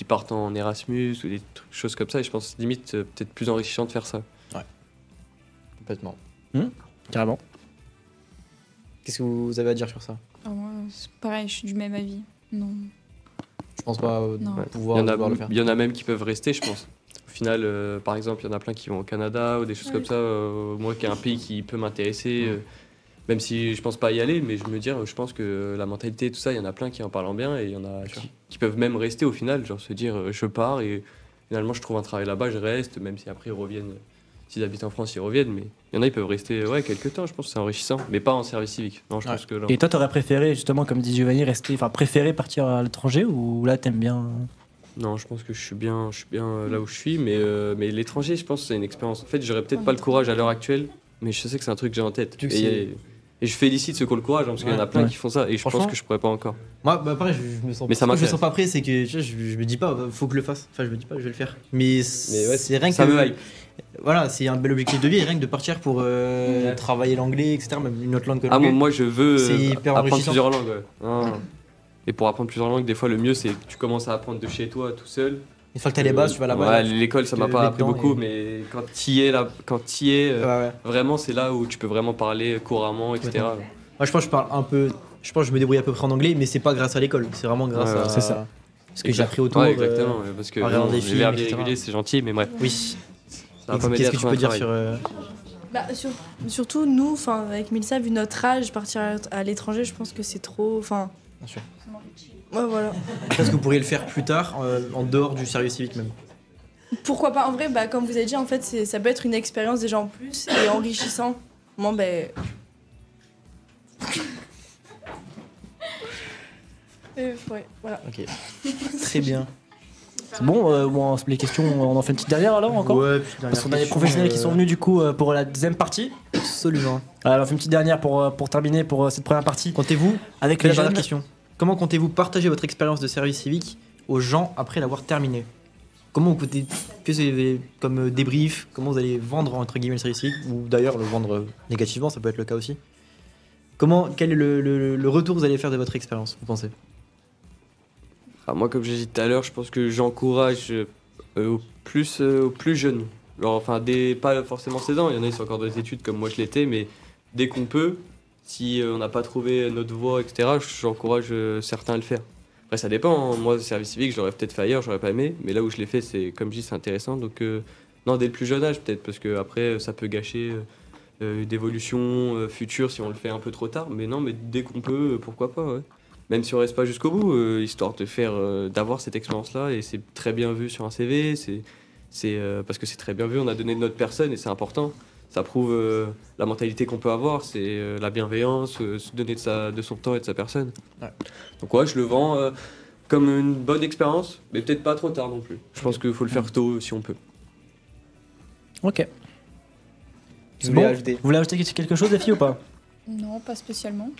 partent en Erasmus ou des choses comme ça, et je pense limite peut-être plus enrichissant de faire ça. Complètement. Carrément. Qu'est-ce que vous avez à dire sur ça? Ah, moi, c'est pareil, je suis du même avis. Non. Je pense pas Non. pouvoir le faire. Il y en a même qui peuvent rester, je pense. Au final, par exemple, il y en a plein qui vont au Canada ou des choses comme ça. Moi, qui est un pays qui peut m'intéresser, même si je pense pas y aller, mais je pense que la mentalité et tout ça, il y en a plein qui en parlent bien et il y en a qui peuvent même rester au final, genre se dire je pars et finalement je trouve un travail là-bas, je reste, même si après ils reviennent. S'ils habitent en France, ils reviennent, mais il y en a, ils peuvent rester quelques temps, je pense que c'est enrichissant, mais pas en service civique. Non, je pense que non. Et toi, t'aurais préféré, justement, comme dit Giovanni, préféré partir à l'étranger ou là, t'aimes bien Non, je pense que je suis bien là où je suis, mais l'étranger, je pense que c'est une expérience. En fait, j'aurais peut-être pas le courage à l'heure actuelle, mais je sais que c'est un truc que j'ai en tête. Et je félicite ceux qui ont le courage, hein, parce qu'il y en a plein qui font ça, et je pense que je pourrais pas encore. Moi, bah, pareil, je me sens. Mais ça je me m'intéresse. sens pas prêt, c'est que tu vois, je me dis pas, faut que je le fasse. Enfin, je me dis pas, je vais le faire. Mais c'est rien que. ça me hype. Voilà, c'est un bel objectif de vie, rien que de partir pour travailler l'anglais, etc. Même une autre langue que Ah, l'anglais. moi je veux C'est hyper apprendre enrichissant. plusieurs langues. Ouais. Ah. Et pour apprendre plusieurs langues, des fois le mieux c'est que tu commences à apprendre de chez toi tout seul. Une fois que t'as les bases, tu vas là-bas. Ouais, là, l'école ça te m'a pas mets appris dedans beaucoup, et- mais quand t'y es, Ouais. vraiment c'est là où tu peux vraiment parler couramment, etc. Moi, je pense que je parle un peu. Je pense que je me débrouille à peu près en anglais, mais c'est pas grâce à l'école, c'est vraiment grâce Ouais, à. c'est ça. Ce que j'ai appris autour. Ouais, exactement, parce que en regardant bon, des les films, verbes etc. irréguliers c'est gentil, mais bref. Oui. Ça va pas m'aider Qu'est-ce à que tu trouver peux un dire travail. sur. Bah, surtout nous, avec Mélissa, vu notre âge, partir à l'étranger, je pense que c'est trop. Enfin. Bien sûr. Ouais, voilà. Je pense que vous pourriez le faire plus tard, en dehors du service civique même. Pourquoi pas? En vrai, bah, comme vous avez dit, en fait, ça peut être une expérience déjà en plus et enrichissant. Moi, ben. Ouais, voilà. Ok. Très bien. C'est bon, bon, les questions, on en fait une petite dernière alors encore Ouais, puis dernière Parce qu'on a les question, professionnels qui sont venus du coup pour la deuxième partie. Absolument. Alors on fait une petite dernière pour terminer pour cette première partie. Comptez-vous Avec La les dernière jeunes. question. Comment comptez-vous partager votre expérience de service civique aux gens après l'avoir terminé? Comment vous comptez que c'est comme débrief? Comment vous allez vendre entre guillemets le service civique? Ou d'ailleurs le vendre négativement, ça peut être le cas aussi. Quel est le retour que vous allez faire de votre expérience, vous pensez? Moi, comme j'ai dit tout à l'heure, je pense que j'encourage aux plus jeunes. Alors, enfin, pas forcément 16 ans, il y en a qui sont encore dans les études comme moi je l'étais, mais dès qu'on peut, si on n'a pas trouvé notre voie, etc., j'encourage certains à le faire. Après, ça dépend. Hein. Moi, le service civique, j'aurais peut-être fait ailleurs, j'aurais pas aimé, mais là où je l'ai fait, c'est, comme je dis, c'est intéressant. Donc, non, dès le plus jeune âge, peut-être, parce qu'après, ça peut gâcher d'évolution future si on le fait un peu trop tard. Mais non, mais dès qu'on peut, pourquoi pas, ouais. Même si on reste pas jusqu'au bout, histoire de faire, d'avoir cette expérience-là, et c'est très bien vu sur un CV, parce que c'est très bien vu, on a donné de notre personne et c'est important. Ça prouve la mentalité qu'on peut avoir, c'est la bienveillance, se donner de son temps et de sa personne. Ouais. Donc ouais, je le vends comme une bonne expérience, mais peut-être pas trop tard non plus. Je pense qu'il faut le faire tôt si on peut. Ok. Vous voulez ajouter? Vous voulez ajouter quelque chose, les filles, ou pas? Non, pas spécialement.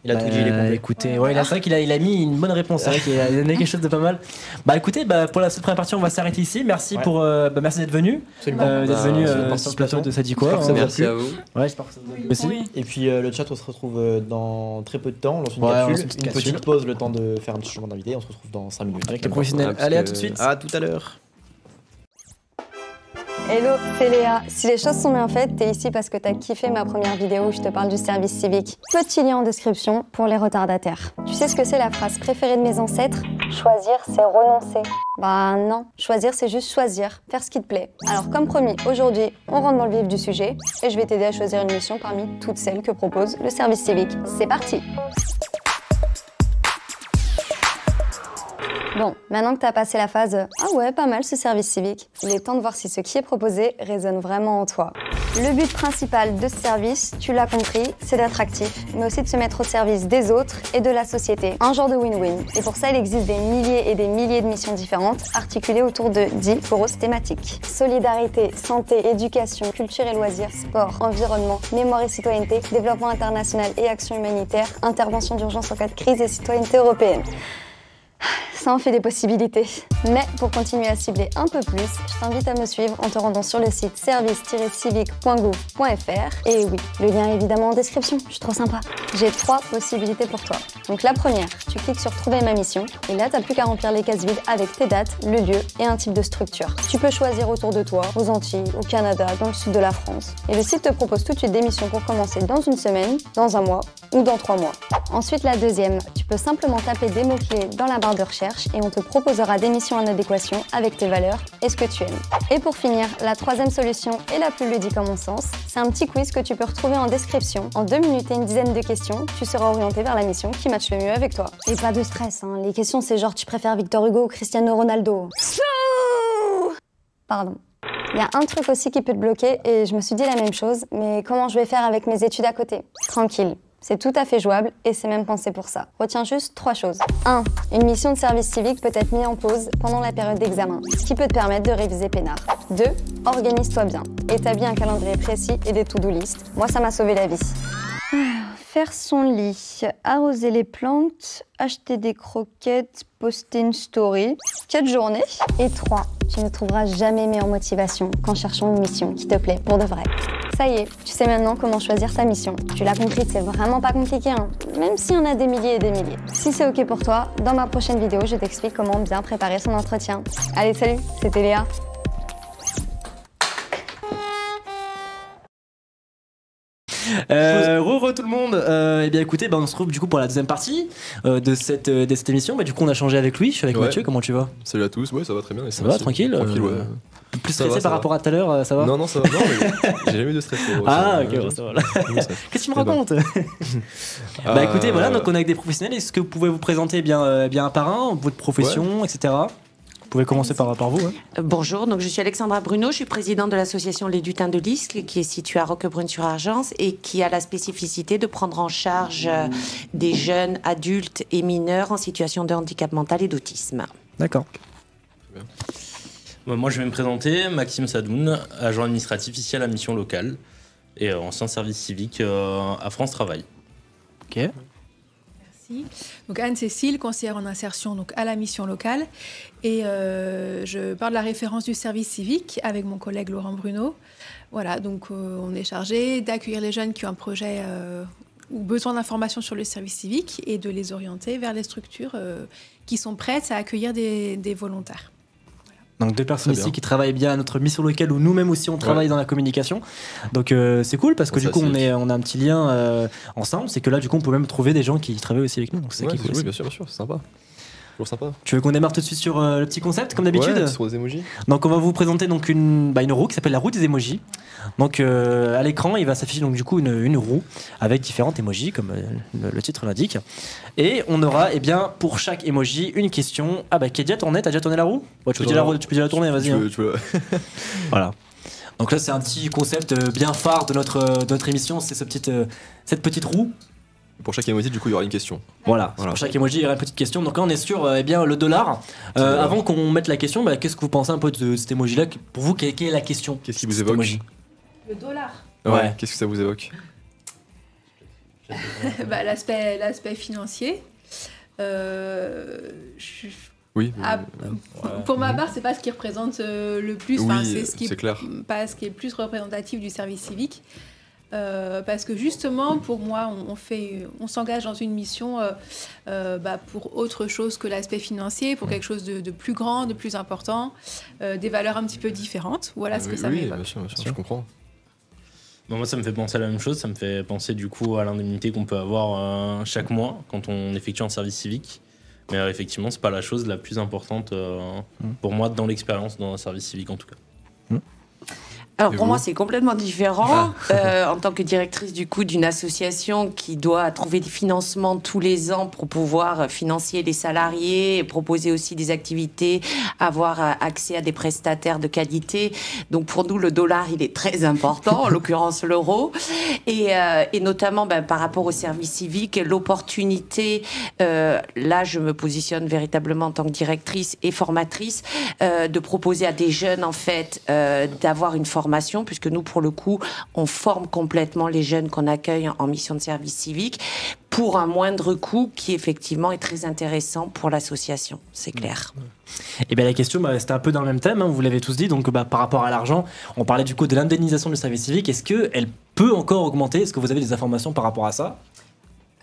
Il a tout dit, il est complet. Écoutez, ouais, c'est vrai qu'il a mis une bonne réponse, c'est vrai qu'il a donné quelque chose de pas mal. Bah écoutez, pour cette première partie, on va s'arrêter ici. Merci merci d'être venu. D'être venu sur le plateau de Ça dit quoi. Merci à vous. Ouais, j'espère que ça vous a plu aussi. Oui. Et puis le chat, on se retrouve dans très peu de temps. On lance une petite pause, le temps de faire un petit changement d'invité. On se retrouve dans 5 minutes. Avec les professionnels. Allez, à tout de suite. À tout à l'heure. Hello, c'est Léa. Si les choses sont bien faites, t'es ici parce que t'as kiffé ma première vidéo où je te parle du service civique. Petit lien en description pour les retardataires. Tu sais ce que c'est la phrase préférée de mes ancêtres? Choisir, c'est renoncer. Bah non, choisir, c'est juste choisir, faire ce qui te plaît. Alors comme promis, aujourd'hui, on rentre dans le vif du sujet et je vais t'aider à choisir une mission parmi toutes celles que propose le service civique. C'est parti! Bon, maintenant que t'as passé la phase « Ah ouais, pas mal ce service civique », il est temps de voir si ce qui est proposé résonne vraiment en toi. Le but principal de ce service, tu l'as compris, c'est d'être actif, mais aussi de se mettre au service des autres et de la société. Un genre de win-win. Et pour ça, il existe des milliers et des milliers de missions différentes, articulées autour de 10 grosses thématiques. Solidarité, santé, éducation, culture et loisirs, sport, environnement, mémoire et citoyenneté, développement international et action humanitaire, intervention d'urgence en cas de crise et citoyenneté européenne. Ça en fait des possibilités. Mais pour continuer à cibler un peu plus, je t'invite à me suivre en te rendant sur le site service-civique.gouv.fr. Et oui, le lien est évidemment en description, je suis trop sympa. J'ai 3 possibilités pour toi. Donc la première, tu cliques sur trouver ma mission et là t'as plus qu'à remplir les cases vides avec tes dates, le lieu et un type de structure. Tu peux choisir autour de toi, aux Antilles, au Canada, dans le sud de la France. Et le site te propose tout de suite des missions pour commencer dans une semaine, dans un mois ou dans 3 mois. Ensuite la deuxième, tu peux simplement taper des mots-clés dans la barre de recherche et on te proposera des missions en adéquation avec tes valeurs et ce que tu aimes. Et pour finir, la troisième solution et la plus ludique à mon sens, c'est un petit quiz que tu peux retrouver en description. En 2 minutes et une dizaine de questions, tu seras orienté vers la mission qui matche le mieux avec toi. Et pas de stress, hein. Les questions c'est genre tu préfères Victor Hugo ou Cristiano Ronaldo. Pardon. Il y a un truc aussi qui peut te bloquer et je me suis dit la même chose, mais comment je vais faire avec mes études à côté? Tranquille. C'est tout à fait jouable et c'est même pensé pour ça. Retiens juste 3 choses. 1. Une mission de service civique peut être mise en pause pendant la période d'examen, ce qui peut te permettre de réviser peinard. 2. Organise-toi bien. Établis un calendrier précis et des to-do list. Moi, ça m'a sauvé la vie. Faire son lit, arroser les plantes, acheter des croquettes, poster une story. 4 journées. Et 3. Tu ne trouveras jamais meilleure motivation qu'en cherchant une mission qui te plaît pour de vrai. Ça y est, tu sais maintenant comment choisir ta mission. Tu l'as compris, c'est vraiment pas compliqué, hein, même s'il y en a des milliers et des milliers. Si c'est ok pour toi, dans ma prochaine vidéo, je t'explique comment bien préparer son entretien. Allez, salut, c'était Léa. Re tout le monde. Eh bien écoutez, on se retrouve du coup pour la deuxième partie de cette émission. Du coup on a changé avec Louis, je suis avec Mathieu, comment tu vas? Salut à tous, ouais ça va très bien. Ça va, tranquille, ouais. Plus stressé par rapport à tout à l'heure, ça va? Non, ça va, non, mais j'ai jamais eu de stress. Ah ok, bon, ça va. Qu'est-ce que tu me racontes? Écoutez, voilà, donc on est avec des professionnels. Est-ce que vous pouvez vous présenter bien un par un, votre profession, etc. Vous pouvez commencer par vous. Hein. Bonjour, donc je suis Alexandra Bruno, je suis présidente de l'association Les Lutins de l'Iscle, qui est située à Roquebrune-sur-Argence et qui a la spécificité de prendre en charge des jeunes, adultes et mineurs en situation de handicap mental et d'autisme. D'accord. Moi, je vais me présenter, Maxime Sadoun, agent administratif ici à la mission locale et ancien service civique à France Travail. Ok. Merci. Donc Anne-Cécile, conseillère en insertion donc à la mission locale. Et je parle de la référence du service civique avec mon collègue Laurent Bruno. Voilà, donc on est chargé d'accueillir les jeunes qui ont un projet ou besoin d'informations sur le service civique et de les orienter vers les structures qui sont prêtes à accueillir des volontaires. Donc 2 personnes Très ici bien. qui travaillent bien à notre mission locale où nous-mêmes aussi on travaille dans la communication. Donc c'est cool parce que du coup on a un petit lien ensemble. C'est que là du coup on peut même trouver des gens qui travaillent aussi avec nous. Donc c'est ça qui est cool. Oui, aussi. bien sûr, c'est sympa. Toujours sympa. Tu veux qu'on démarre tout de suite sur le petit concept comme d'habitude? Ouais, sur les emojis. Donc on va vous présenter donc une roue qui s'appelle la roue des emojis. Donc à l'écran il va s'afficher donc du coup une roue avec différentes emojis comme le titre l'indique. Et on aura pour chaque emoji une question. Ah bah qui est déjà tournée? T'as déjà tourné la roue? Ouais, tu peux déjà la tourner, vas-y. Tu peux. Voilà. Donc là c'est un petit concept bien phare de notre émission, c'est cette petite roue. Pour chaque emoji, du coup, il y aura une question. Voilà. Pour chaque emoji, il y aura une petite question. Donc là, on est sur le dollar. Avant qu'on mette la question, qu'est-ce que vous pensez un peu de cet emoji-là? Pour vous, quelle est la question? Qu'est-ce qui vous évoque? Le dollar. Ouais. Qu'est-ce que ça vous évoque? L'aspect financier. Oui. Pour ma part, c'est pas ce qui représente le plus. Oui, c'est clair. Pas ce qui est le plus représentatif du service civique. Parce que justement, pour moi, on s'engage dans une mission pour autre chose que l'aspect financier, pour quelque chose de plus grand, de plus important, des valeurs un petit peu différentes. Voilà ce que ça m'évoque. Bien sûr, je comprends. Moi, ça me fait penser à la même chose. Ça me fait penser du coup à l'indemnité qu'on peut avoir chaque mois quand on effectue un service civique. Mais effectivement, c'est pas la chose la plus importante pour moi dans l'expérience dans un service civique en tout cas. Alors pour moi, c'est complètement différent. En tant que directrice du coup d'une association qui doit trouver des financements tous les ans pour pouvoir financer les salariés, et proposer aussi des activités, avoir accès à des prestataires de qualité. Donc pour nous, le dollar, il est très important, en l'occurrence l'euro. Et notamment par rapport au service civique, l'opportunité, là je me positionne véritablement en tant que directrice et formatrice, de proposer à des jeunes en fait d'avoir une formation, puisque nous, pour le coup, on forme complètement les jeunes qu'on accueille en mission de service civique pour un moindre coût qui, effectivement, est très intéressant pour l'association, c'est clair. Et bien la question, c'était un peu dans le même thème, vous l'avez tous dit, donc par rapport à l'argent, on parlait du coup de l'indemnisation du service civique. Est-ce qu'elle peut encore augmenter? Est-ce que vous avez des informations par rapport à ça?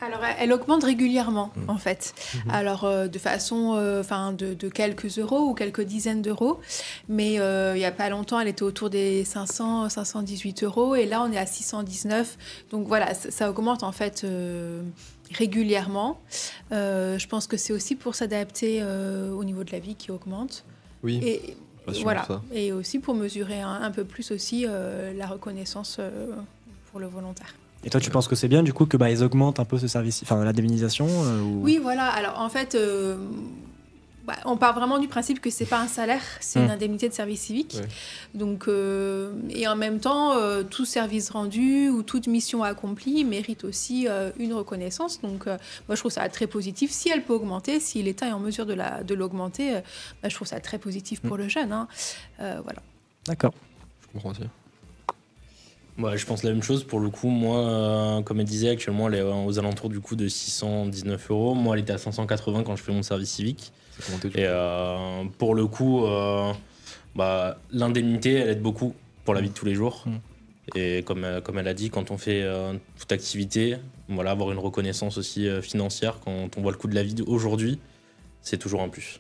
Alors, elle augmente régulièrement, en fait. Alors, de façon, de quelques euros ou quelques dizaines d'euros. Mais il n'y a pas longtemps, elle était autour des 518 euros. Et là, on est à 619. Donc voilà, ça augmente, en fait, régulièrement. Je pense que c'est aussi pour s'adapter au niveau de la vie qui augmente. Oui. Et voilà. Et aussi pour mesurer un peu plus aussi la reconnaissance pour le volontaire. Et toi, tu penses que c'est bien du coup que ils augmentent un peu ce service, l'indemnisation Oui, voilà. Alors en fait, on part vraiment du principe que c'est pas un salaire, c'est une indemnité de service civique. Ouais. Donc, et en même temps, tout service rendu ou toute mission accomplie mérite aussi une reconnaissance. Donc, moi, je trouve ça très positif. Si elle peut augmenter, si l'État est en mesure de l'augmenter, je trouve ça très positif pour le jeune. Voilà. D'accord. Je comprends aussi. Ouais, je pense la même chose pour le coup. Moi, comme elle disait, actuellement, elle est aux alentours du coup de 619 euros. Moi, elle était à 580 quand je fais mon service civique. Et pour le coup, l'indemnité, elle aide beaucoup pour la vie de tous les jours. Et comme elle a dit, quand on fait toute activité, avoir une reconnaissance aussi financière quand on voit le coût de la vie aujourd'hui, c'est toujours un plus.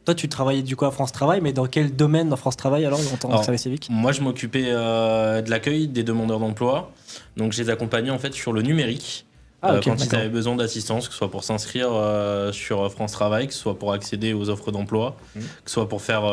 Toi, tu travaillais du coup à France Travail, mais dans quel domaine dans France Travail alors en tant que service civique? Moi, je m'occupais de l'accueil des demandeurs d'emploi. Donc, je les accompagnais en fait sur le numérique. Quand ils avaient besoin d'assistance, que ce soit pour s'inscrire sur France Travail, que ce soit pour accéder aux offres d'emploi, que ce soit pour faire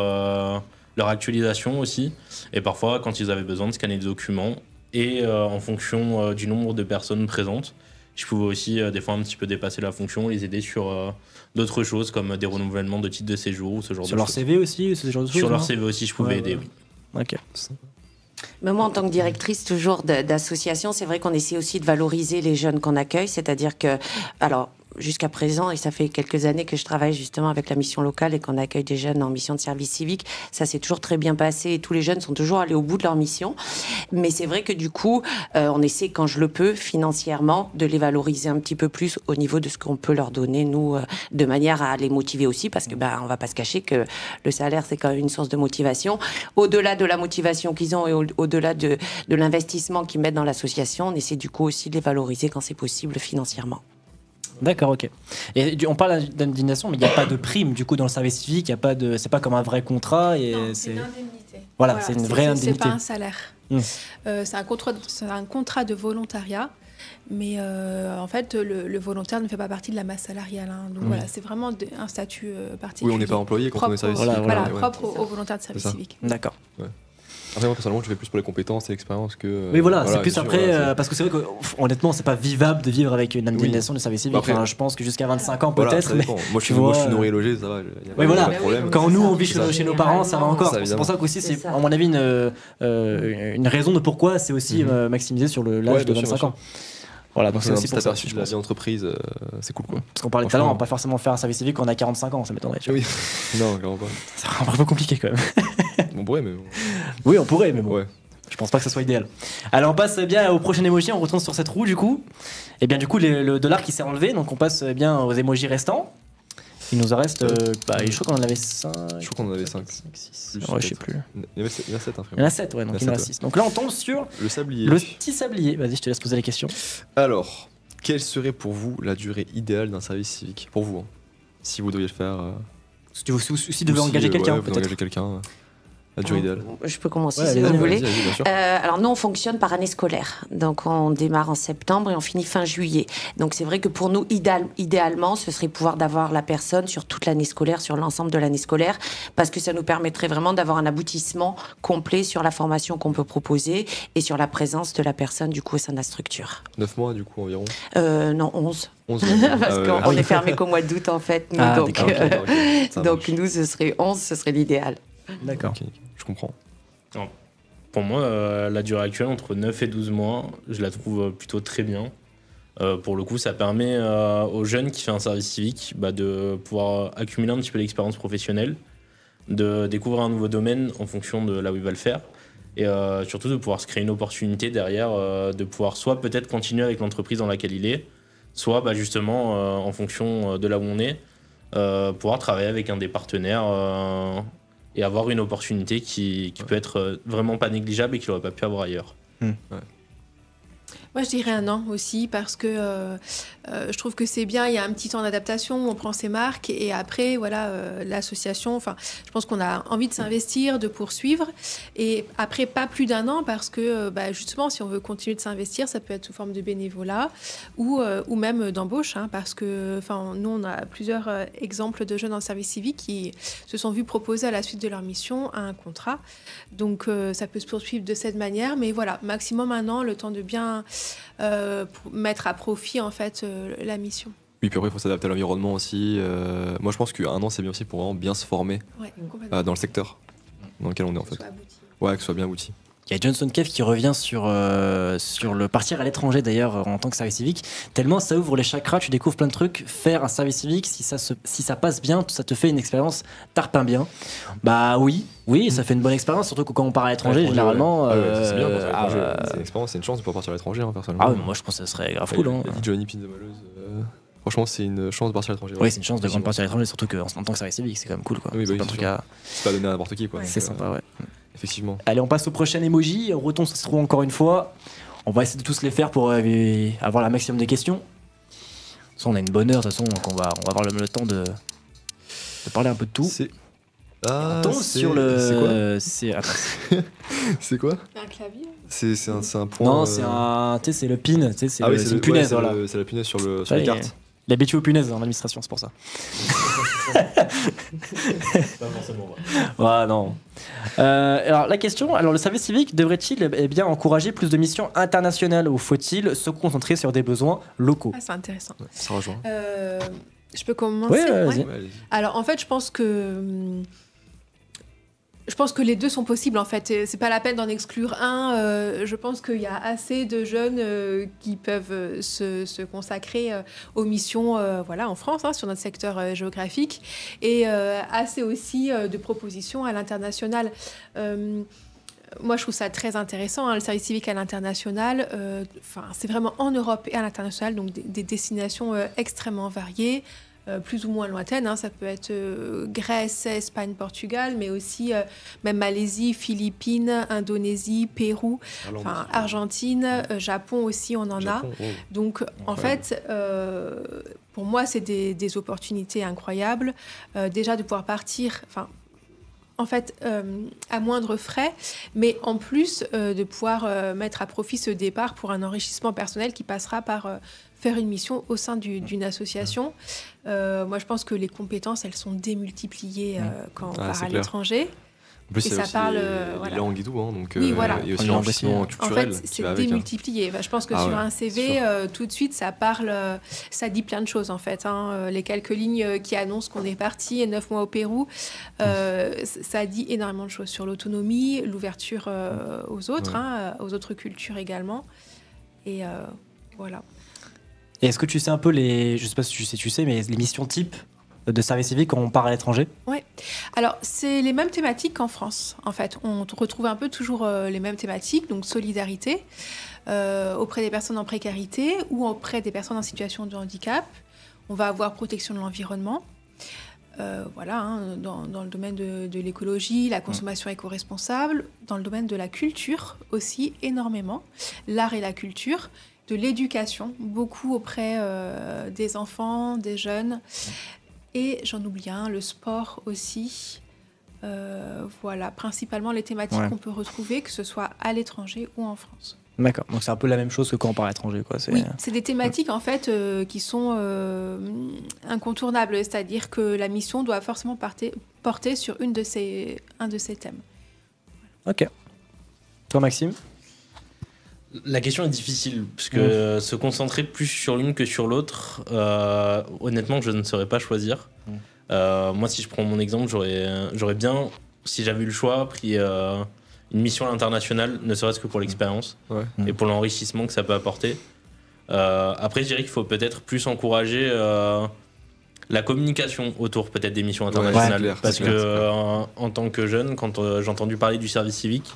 leur actualisation aussi. Et parfois, quand ils avaient besoin de scanner des documents. Et en fonction du nombre de personnes présentes, je pouvais aussi des fois un petit peu dépasser la fonction, les aider sur d'autres choses comme des renouvellements de titres de séjour ou ce genre de choses. Sur leur CV aussi, ce genre de choses? Sur leur CV aussi, je pouvais aider, oui. Ok. Mais moi, en tant que directrice toujours d'association, c'est vrai qu'on essaie aussi de valoriser les jeunes qu'on accueille. C'est-à-dire que, alors, jusqu'à présent, et ça fait quelques années que je travaille justement avec la mission locale et qu'on accueille des jeunes en mission de service civique, ça s'est toujours très bien passé et tous les jeunes sont toujours allés au bout de leur mission. Mais c'est vrai que du coup, on essaie quand je le peux financièrement de les valoriser un petit peu plus au niveau de ce qu'on peut leur donner, nous, de manière à les motiver aussi, parce que on va pas se cacher que le salaire, c'est quand même une source de motivation. Au-delà de la motivation qu'ils ont et au-delà de l'investissement qu'ils mettent dans l'association, on essaie du coup aussi de les valoriser quand c'est possible financièrement. D'accord, ok. Et on parle d'indemnisation, mais il n'y a pas de prime du coup dans le service civique. Il y a pas de, c'est pas comme un vrai contrat. Et non, c'est une indemnité. Voilà, c'est une vraie indemnité. C'est pas un salaire. C'est un contrat de volontariat, mais en fait, le volontaire ne fait pas partie de la masse salariale. Hein. Donc voilà, c'est vraiment un statut particulier. Oui, on n'est pas employé quand on est service civique. Voilà, propre aux volontaires de service civique. D'accord. Ouais. Après, moi, personnellement, je fais plus pour les compétences et l'expérience que. Oui, voilà, c'est plus après, parce que c'est vrai que, honnêtement, c'est pas vivable de vivre avec une indemnisation de service civique. Après, je pense que jusqu'à 25 ans, voilà, peut-être. Mais moi, je suis nourri et logé, ça va. Oui, voilà. Pas de problème. Quand nous, on vit chez nos parents, ça va encore. Ça, c'est pour ça qu'aussi, c'est, à mon avis, une raison de pourquoi c'est aussi maximisé sur l'âge de 25 ans. Voilà, donc c'est aussi pour ça. De la vie d'entreprise, c'est cool, quoi. Parce qu'on parlait tout à l'heure, on va pas forcément faire un service civique quand on a 45 ans, ça m'étonnerait. Oui, non, clairement pas. C'est un peu compliqué quand même. On pourrait, mais bon. Oui, on pourrait, mais bon. Ouais. Je pense pas que ce soit idéal. Alors on passe bien au prochain emoji, on retourne sur cette roue du coup. Et bien du coup le dollar qui s'est enlevé, donc on passe bien aux emojis restants. Il nous en reste, je crois qu'on en avait 5. Je crois qu'on en avait 5. 6. Ouais, je sais plus. Il y en a 7, hein, frère. Il y en a 7, ouais, donc il en a 6. Donc là on tombe sur le sablier. Le petit sablier. Vas-y, je te laisse poser les questions. Alors, quelle serait pour vous la durée idéale d'un service civique? Pour vous, hein, si vous deviez le faire. Si vous devez engager quelqu'un, peut-être. Engager quelqu'un. La durée idéale. Je peux commencer si vous voulez. Alors nous, on fonctionne par année scolaire. Donc on démarre en septembre et on finit fin juillet. Donc c'est vrai que pour nous, idéalement, ce serait pouvoir d'avoir la personne sur toute l'année scolaire, sur l'ensemble de l'année scolaire, parce que ça nous permettrait vraiment d'avoir un aboutissement complet sur la formation qu'on peut proposer et sur la présence de la personne du coup au sein de la structure. 9 mois du coup environ Non, 11. 11 parce qu'on est fermé qu'au mois d'août en fait. Nous, donc nous, ce serait 11, ce serait l'idéal. D'accord. Okay, je comprends. Alors, pour moi, la durée actuelle, entre 9 et 12 mois, je la trouve plutôt très bien. Pour le coup, ça permet aux jeunes qui font un service civique de pouvoir accumuler un petit peu d'expérience professionnelle, de découvrir un nouveau domaine en fonction de là où ils veulent le faire, et surtout de pouvoir se créer une opportunité derrière, de pouvoir soit peut-être continuer avec l'entreprise dans laquelle il est, soit justement, en fonction de là où on est, pouvoir travailler avec un des partenaires et avoir une opportunité qui peut être vraiment pas négligeable et qu'il n'aurait pas pu avoir ailleurs. Ouais. Moi, je dirais un an aussi parce que je trouve que c'est bien. Il y a un petit temps d'adaptation où on prend ses marques et après, voilà, l'association. Enfin, je pense qu'on a envie de s'investir, de poursuivre. Et après, pas plus d'un an parce que justement, si on veut continuer de s'investir, ça peut être sous forme de bénévolat ou même d'embauche. Hein, parce que, enfin, nous, on a plusieurs exemples de jeunes en service civique qui se sont vus proposer à la suite de leur mission un contrat. Donc, ça peut se poursuivre de cette manière. Mais voilà, maximum un an, le temps de bien mettre à profit en fait la mission. Oui, puis après il faut s'adapter à l'environnement aussi. Moi je pense qu'un an c'est bien aussi pour vraiment bien se former dans le secteur dans lequel on est en fait. Ouais, que ce soit bien abouti. Il y a Johnson Kev qui revient sur le partir à l'étranger d'ailleurs en tant que service civique. Tellement ça ouvre les chakras, tu découvres plein de trucs. Faire un service civique, si ça passe bien, ça te fait une expérience tarpin bien. Bah oui, ça fait une bonne expérience, surtout que quand on part à l'étranger, généralement. C'est bien quand c'est une expérience, c'est une chance de pouvoir partir à l'étranger, hein, personnellement. Ah, moi je pense que ça serait grave cool. Hein. Johnny Pin de Malleuse. Franchement, c'est une chance de partir à l'étranger. Oui, c'est une chance de partir à l'étranger, surtout qu'en tant que service civique, c'est quand même cool. Quoi. Oui, c'est pas un truc à. C'est pas donné à n'importe qui, quoi. C'est sympa, ouais. Effectivement. Allez, on passe au prochain emoji. On retourne sur ce trou encore une fois. On va essayer de tous les faire pour avoir la maximum de questions. De toute façon, on a une bonne heure, de toute façon, donc on va avoir le temps de parler un peu de tout. On tombe sur le. C'est quoi C'est quoi Un clavier. C'est un point. Non, c'est le pin. C'est une punaise, voilà. C'est la punaise sur les cartes. Il est habitué aux punaises en administration, c'est pour ça. Pas forcément vrai. Ouais, non. Alors, la question, le service civique devrait-il bien encourager plus de missions internationales ou faut-il se concentrer sur des besoins locaux? C'est intéressant. Ça rejoint. Je peux commencer? Oui, vas-y. Alors, en fait, je pense que Je pense que les deux sont possibles en fait. C'est pas la peine d'en exclure un. Je pense qu'il y a assez de jeunes qui peuvent se consacrer aux missions voilà, en France, sur notre secteur géographique, et assez aussi de propositions à l'international. Moi, je trouve ça très intéressant, le service civique à l'international. C'est vraiment en Europe et à l'international, donc des destinations extrêmement variées. Plus ou moins lointaines, ça peut être Grèce, Espagne, Portugal, mais aussi même Malaisie, Philippines, Indonésie, Pérou, Argentine, Japon aussi, on en a. Donc en fait, pour moi, c'est des opportunités incroyables. Déjà de pouvoir partir, en fait, à moindre frais, mais en plus de pouvoir mettre à profit ce départ pour un enrichissement personnel qui passera par faire une mission au sein d'une association. Moi, je pense que les compétences, elles sont démultipliées quand on part à l'étranger. En plus, et ça parle les langues et tout, donc oui, voilà. il y a aussi l'enrichissement culturel. En fait, c'est démultiplié. Je pense que sur un CV, tout de suite, ça dit plein de choses en fait. Les quelques lignes qui annoncent qu'on est parti et 9 mois au Pérou, ça dit énormément de choses sur l'autonomie, l'ouverture aux autres, aux autres cultures également. Et voilà. Et est-ce que tu sais un peu je sais pas si tu sais, mais les missions type de service civique quand on part à l'étranger? Oui. Alors, c'est les mêmes thématiques qu'en France, en fait. On retrouve un peu toujours les mêmes thématiques, donc solidarité auprès des personnes en précarité ou auprès des personnes en situation de handicap. On va avoir protection de l'environnement. Dans le domaine de l'écologie, la consommation éco-responsable, dans le domaine de la culture aussi, énormément. L'art et la culture. De l'éducation, beaucoup auprès des enfants, des jeunes. Et j'en oublie un, le sport aussi. Voilà, principalement les thématiques qu'on peut retrouver, que ce soit à l'étranger ou en France. D'accord, donc c'est un peu la même chose que quand on part à l'étranger, quoi. Oui, c'est des thématiques en fait qui sont incontournables, c'est-à-dire que la mission doit forcément porter sur un de ces thèmes. Ok. Toi, Maxime? La question est difficile, parce que se concentrer plus sur l'une que sur l'autre, honnêtement, je ne saurais pas choisir. Moi, si je prends mon exemple, j'aurais bien, si j'avais eu le choix, pris une mission à l'international, ne serait-ce que pour l'expérience et pour l'enrichissement que ça peut apporter. Après, je dirais qu'il faut peut-être plus encourager la communication autour peut-être des missions internationales. Parce que en tant que jeune, quand j'ai entendu parler du service civique,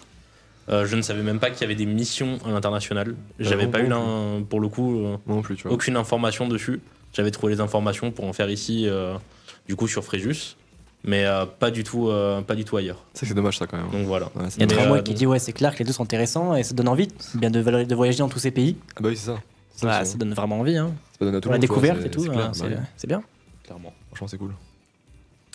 je ne savais même pas qu'il y avait des missions à l'international. J'avais pas eu, pour le coup, aucune information dessus. J'avais trouvé les informations pour en faire ici, du coup, sur Fréjus, mais pas du tout ailleurs. C'est dommage, ça, quand même. Donc voilà. Il y a 3 mois qui dit c'est clair que les deux sont intéressants et ça donne envie bien de voyager dans tous ces pays. Ah bah oui, c'est ça. Ça donne vraiment envie. Ça donne à tout la découverte et tout. C'est bien. Clairement. Franchement, c'est cool.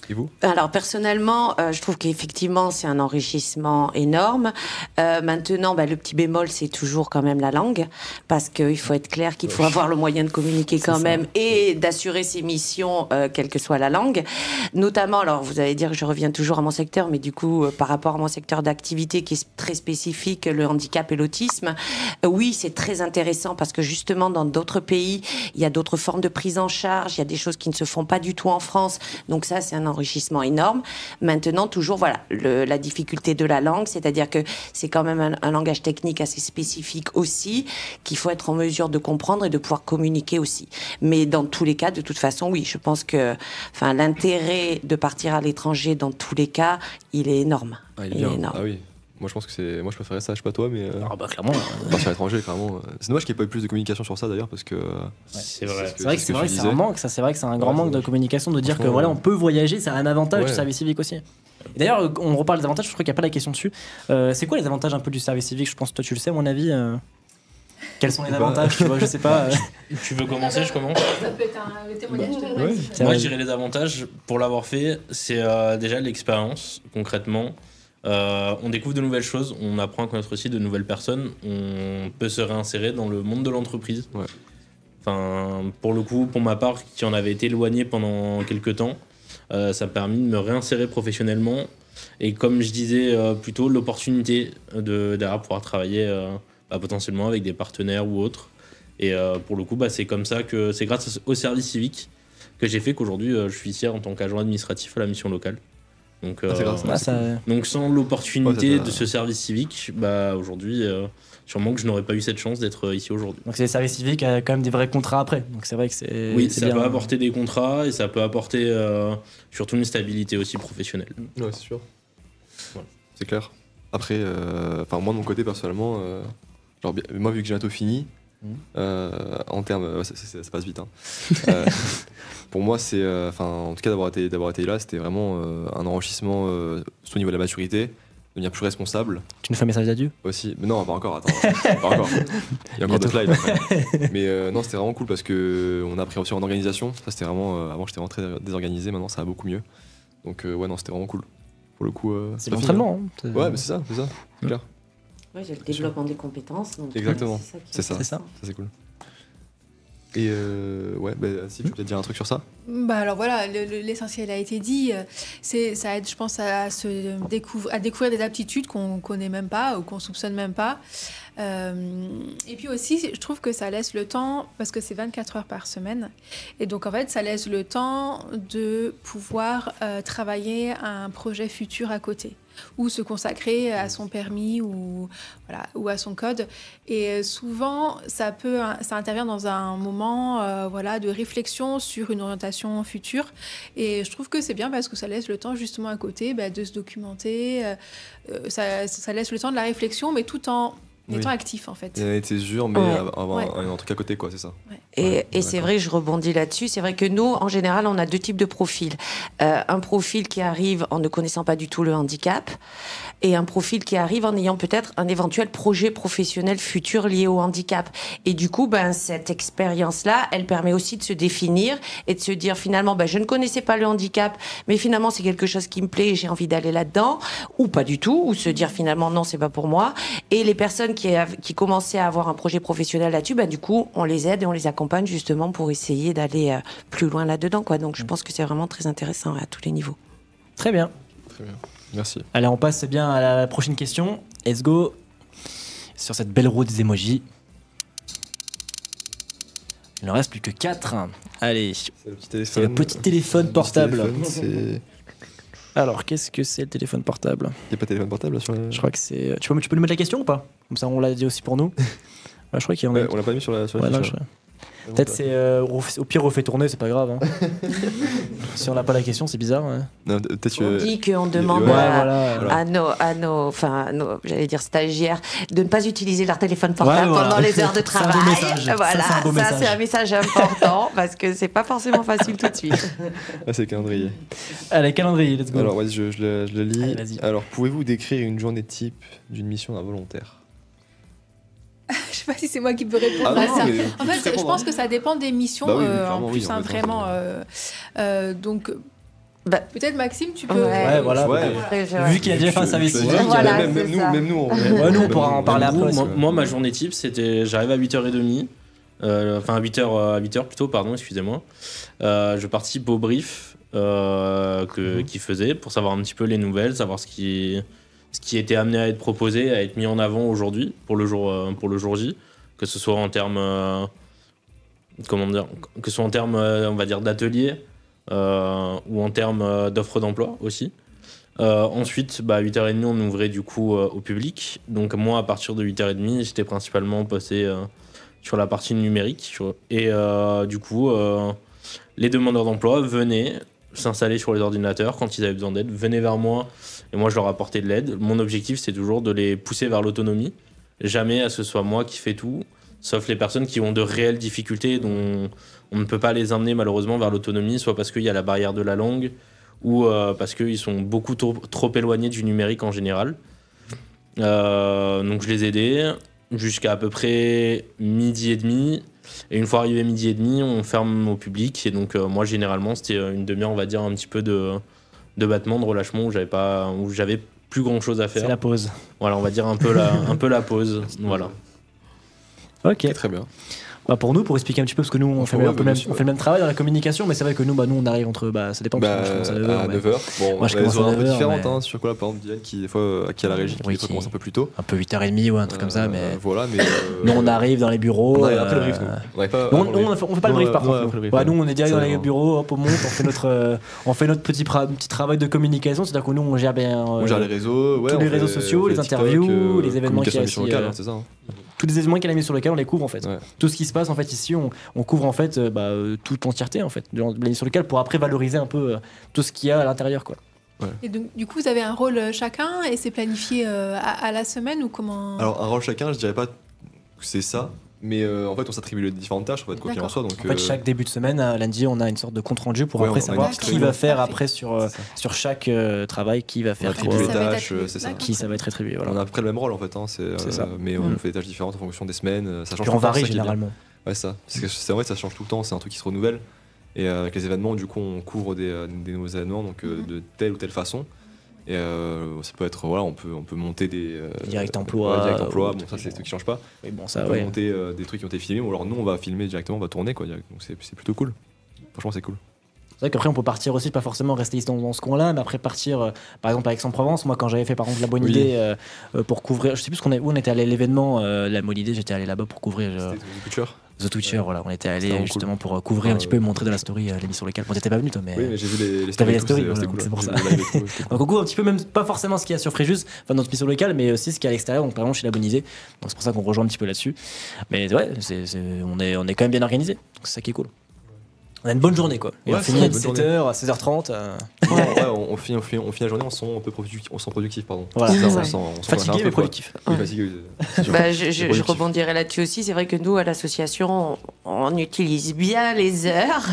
Et vous? Alors personnellement, je trouve qu'effectivement c'est un enrichissement énorme. Maintenant, le petit bémol, c'est toujours quand même la langue, parce qu'il faut être clair qu'il faut avoir le moyen de communiquer quand même et d'assurer ses missions, quelle que soit la langue. Notamment, alors vous allez dire que je reviens toujours à mon secteur, mais du coup par rapport à mon secteur d'activité qui est très spécifique, le handicap et l'autisme, oui c'est très intéressant parce que justement dans d'autres pays, il y a d'autres formes de prise en charge, il y a des choses qui ne se font pas du tout en France, donc ça c'est un enrichissement énorme. Maintenant, toujours, la difficulté de la langue, c'est-à-dire que c'est quand même un langage technique assez spécifique aussi, qu'il faut être en mesure de comprendre et de pouvoir communiquer aussi. Mais dans tous les cas, de toute façon, oui, je pense que l'intérêt de partir à l'étranger, dans tous les cas, il est énorme. Il est énorme. Ah oui. Moi, je pense que moi, je préférais ça, je sais pas toi, mais. Clairement. Partir à l'étranger, clairement. C'est dommage qu'il n'y ait pas eu plus de communication sur ça, d'ailleurs, parce que. C'est vrai. C'est vrai que c'est un manque, ça. C'est vrai que c'est un grand manque de communication, de dire que on peut voyager, c'est un avantage du service civique aussi. Et d'ailleurs, on reparle des avantages, je crois qu'il n'y a pas la question dessus. C'est quoi les avantages un peu du service civique? Je pense que toi, tu le sais, à mon avis. Quels sont les avantages, tu vois, je sais pas. Tu veux commencer, je commence. Ça peut être le témoignage de Moi, je dirais les avantages, pour l'avoir fait, c'est déjà l'expérience, concrètement. On découvre de nouvelles choses, on apprend à connaître aussi de nouvelles personnes, on peut se réinsérer dans le monde de l'entreprise. Pour le coup, pour ma part, qui en avait été éloigné pendant quelques temps, ça m'a permis de me réinsérer professionnellement. Et comme je disais plus tôt, l'opportunité derrière pouvoir travailler potentiellement avec des partenaires ou autres. Et pour le coup, c'est comme ça que c'est grâce au service civique que j'ai fait qu'aujourd'hui je suis ici en tant qu'agent administratif à la mission locale. Donc, grave, donc sans l'opportunité de ce service civique, bah, aujourd'hui, sûrement que je n'aurais pas eu cette chance d'être ici aujourd'hui. Donc c'est le service civique a quand même des vrais contrats après. Donc c'est vrai que c'est. Oui, c'est ça bien. peut apporter des contrats et ça peut apporter surtout une stabilité aussi professionnelle. Ouais, c'est sûr. Voilà. C'est clair. Après, moi de mon côté personnellement, moi vu que j'ai bientôt fini, en termes, ça passe vite. Hein. Pour moi, c'est, en tout cas d'avoir été là, c'était vraiment un enrichissement au niveau de la maturité, devenir plus responsable. Tu nous fais un message d'adieu aussi? Mais non, pas encore. Attends, pas encore. Il y a encore d'autres lives après. Mais non, c'était vraiment cool parce que on a appris aussi en organisation. Ça, c'était vraiment. Avant, j'étais vraiment très désorganisé. Maintenant, ça va beaucoup mieux. Donc non, c'était vraiment cool. Pour le coup, c'est l'entraînement. Hein. Ouais, mais c'est ça, c'est clair. Ouais, j'ai le développement des compétences. Donc exactement. C'est ça. Ça, c'est cool. Et si tu peux peut-être dire un truc sur ça. Bah alors voilà, l'essentiel a été dit. Ça aide, je pense, à découvrir des aptitudes qu'on connaît même pas ou qu'on soupçonne même pas. Et puis aussi, je trouve que ça laisse le temps, parce que c'est 24 heures par semaine, et donc en fait, ça laisse le temps de pouvoir travailler à un projet futur à côté, ou se consacrer à son permis ou à son code. Et souvent, ça intervient dans un moment de réflexion sur une orientation future. Et je trouve que c'est bien parce que ça laisse le temps justement à côté de se documenter. Ça laisse le temps de la réflexion, mais tout en étant actif en fait. Il y a été dur, mais avoir un truc à côté, quoi, c'est ça. Ouais. Et c'est vrai, je rebondis là-dessus, c'est vrai que nous, en général, on a deux types de profils. Un profil qui arrive en ne connaissant pas du tout le handicap, et un profil qui arrive en ayant peut-être un éventuel projet professionnel futur lié au handicap. Et du coup, cette expérience-là, elle permet aussi de se définir et de se dire finalement, je ne connaissais pas le handicap, mais finalement c'est quelque chose qui me plaît et j'ai envie d'aller là-dedans, ou pas du tout, ou se dire finalement non, c'est pas pour moi. Et les personnes qui commençaient à avoir un projet professionnel là-dessus, du coup, on les aide et on les accompagne justement pour essayer d'aller plus loin là-dedans, quoi. Donc je pense que c'est vraiment très intéressant à tous les niveaux. Très bien. Très bien. Merci. Allez, on passe bien à la prochaine question. Let's go. Sur cette belle roue des emojis. Il n'en reste plus que 4. Allez. C'est le petit téléphone portable. Alors, qu'est-ce que c'est le téléphone portable? Il n'y a pas de téléphone portable là, sur le... Je crois que c'est... Tu peux nous mettre la question ou pas? Comme ça, on l'a dit aussi pour nous. Je crois qu'il y en a. On l'a pas mis sur la fiche. Peut-être c'est au pire refait tourner, c'est pas grave. Hein. Si on n'a pas la question, c'est bizarre. Ouais. Non, on dit qu'on demande à nos j'allais dire stagiaires, de ne pas utiliser leur téléphone portable pendant les heures de travail. Voilà, ça c'est un message important parce que c'est pas forcément facile tout de suite. C'est le calendrier. Allez, calendrier, let's go. Alors je le lis. Allez, vas-y. Alors, pouvez-vous décrire une journée type d'une mission d'un volontaire? Je sais pas si c'est moi qui peux répondre à ça. En fait, je pense que ça dépend des missions en plus, vraiment. Donc, peut-être Maxime, tu peux. Ouais, voilà. Vu qu'il a déjà fait un service civique, même nous, nous, on pourra en parler après. Moi, ma journée type, c'était j'arrive à 8h30, à 8h plutôt, pardon, excusez-moi. Je participe au brief qui faisait pour savoir un petit peu les nouvelles, savoir ce qui était amené à être proposé, à être mis en avant aujourd'hui pour le jour J, que ce soit en termes on va dire d'atelier ou en termes d'offres d'emploi aussi. Ensuite, à 8h30, on ouvrait du coup au public. Donc moi, à partir de 8h30, j'étais principalement passé sur la partie numérique. Et du coup, les demandeurs d'emploi venaient s'installer sur les ordinateurs quand ils avaient besoin d'aide, venaient vers moi et moi je leur apportais de l'aide. Mon objectif, c'est toujours de les pousser vers l'autonomie. Jamais à ce soit moi qui fais tout, sauf les personnes qui ont de réelles difficultés dont on ne peut pas les emmener malheureusement vers l'autonomie, soit parce qu'il y a la barrière de la langue ou parce qu'ils sont beaucoup trop éloignés du numérique en général. Donc je les aidais jusqu'à à peu près 12h30. Et une fois arrivé 12h30, on ferme au public. Et donc moi généralement c'était une demi-heure, on va dire, un petit peu de battement, de relâchement où j'avais plus grand chose à faire. C'est la pause. Voilà, on va dire un peu la pause. Voilà. Ok. Très bien. Bah pour nous, pour expliquer un petit peu, parce que nous on fait, on fait le même travail dans la communication, mais c'est vrai que nous, nous on arrive entre, ça dépend, parce que je commence à 9h. À 9h. Bon, moi je commence à 9h, à 9h. un peu différentes, sur quoi, par exemple, Diane qui, des fois, qui a la régie, qui commence un peu plus tôt. Un peu 8h30 ou un truc comme ça, mais. Voilà, mais. Nous on arrive dans les bureaux. On arrive après le brief, nous. On fait pas le brief par contre. Nous on est direct dans les bureaux, hop, on monte, on fait notre petit travail de communication, c'est-à-dire que nous on gère bien. On gère les réseaux, tous les réseaux sociaux, les interviews, les événements qu'il y a ici. C'est ça. Tous les événements qu'il y a mis sur lequel on les couvre en fait. Tout ce qui se passe en fait ici, on couvre en fait toute l'entièreté en fait de l'émission locale pour après valoriser un peu tout ce qu'il y a à l'intérieur quoi. Et donc du coup vous avez un rôle chacun et c'est planifié à la semaine ou comment? Alors un rôle chacun, je dirais pas que c'est ça. Mais en fait, on s'attribue les différentes tâches, en fait, quoi qu'il en soit. Donc, en fait, chaque début de semaine, lundi, on a une sorte de compte-rendu pour après savoir qui va faire après sur chaque travail, qui va faire quoi. Les tâches, c'est ça. Qui ça va être rétribué. Voilà. On a à peu près le même rôle, en fait. C'est ça. Mais on fait des tâches différentes en fonction des semaines. Ça change tout le temps. On varie généralement. Ouais, ça. Parce que c'est vrai, ça change tout le temps. C'est un truc qui se renouvelle. Et avec les événements, du coup, on couvre des nouveaux événements donc de telle ou telle façon. Et ça peut être, voilà, on peut monter des. Direct emploi. Direct emploi, bon, ça, c'est des trucs qui changent pas. Oui, bon, ça, on peut monter des trucs qui ont été filmés, ou alors nous, on va filmer directement, on va tourner, quoi. Donc c'est plutôt cool. Franchement, c'est cool. C'est vrai qu'après, on peut partir aussi, pas forcément rester ici dans ce coin-là, mais après partir, par exemple, à Aix-en-Provence. Moi, quand j'avais fait, par exemple, la bonne idée pour couvrir, je sais plus où on était allé à l'événement, la bonne idée, j'étais allé là-bas pour couvrir. The Twitcher, voilà, on était allé justement pour couvrir un petit peu et montrer de la story l'émission locale. Bon, t'étais pas venu toi, mais. Oui, mais j'ai vu les stories. C'était Cool, c'est pour ça. Donc on couvre un petit peu, même pas forcément ce qu'il y a sur Fréjus, enfin notre émission locale, mais aussi ce qu'il y a à l'extérieur, donc par exemple chez la Bonisée. Donc c'est pour ça qu'on rejoint un petit peu là-dessus. Mais ouais, on est quand même bien organisé. C'est ça qui est cool. On a une bonne journée quoi. Et on finit à 17h, à 16h30. On finit la journée, on sent productif, pardon. Voilà. Fatigué mais productif. Oui, fatigué. Je rebondirai là-dessus aussi. C'est vrai que nous, à l'association, on utilise bien les heures,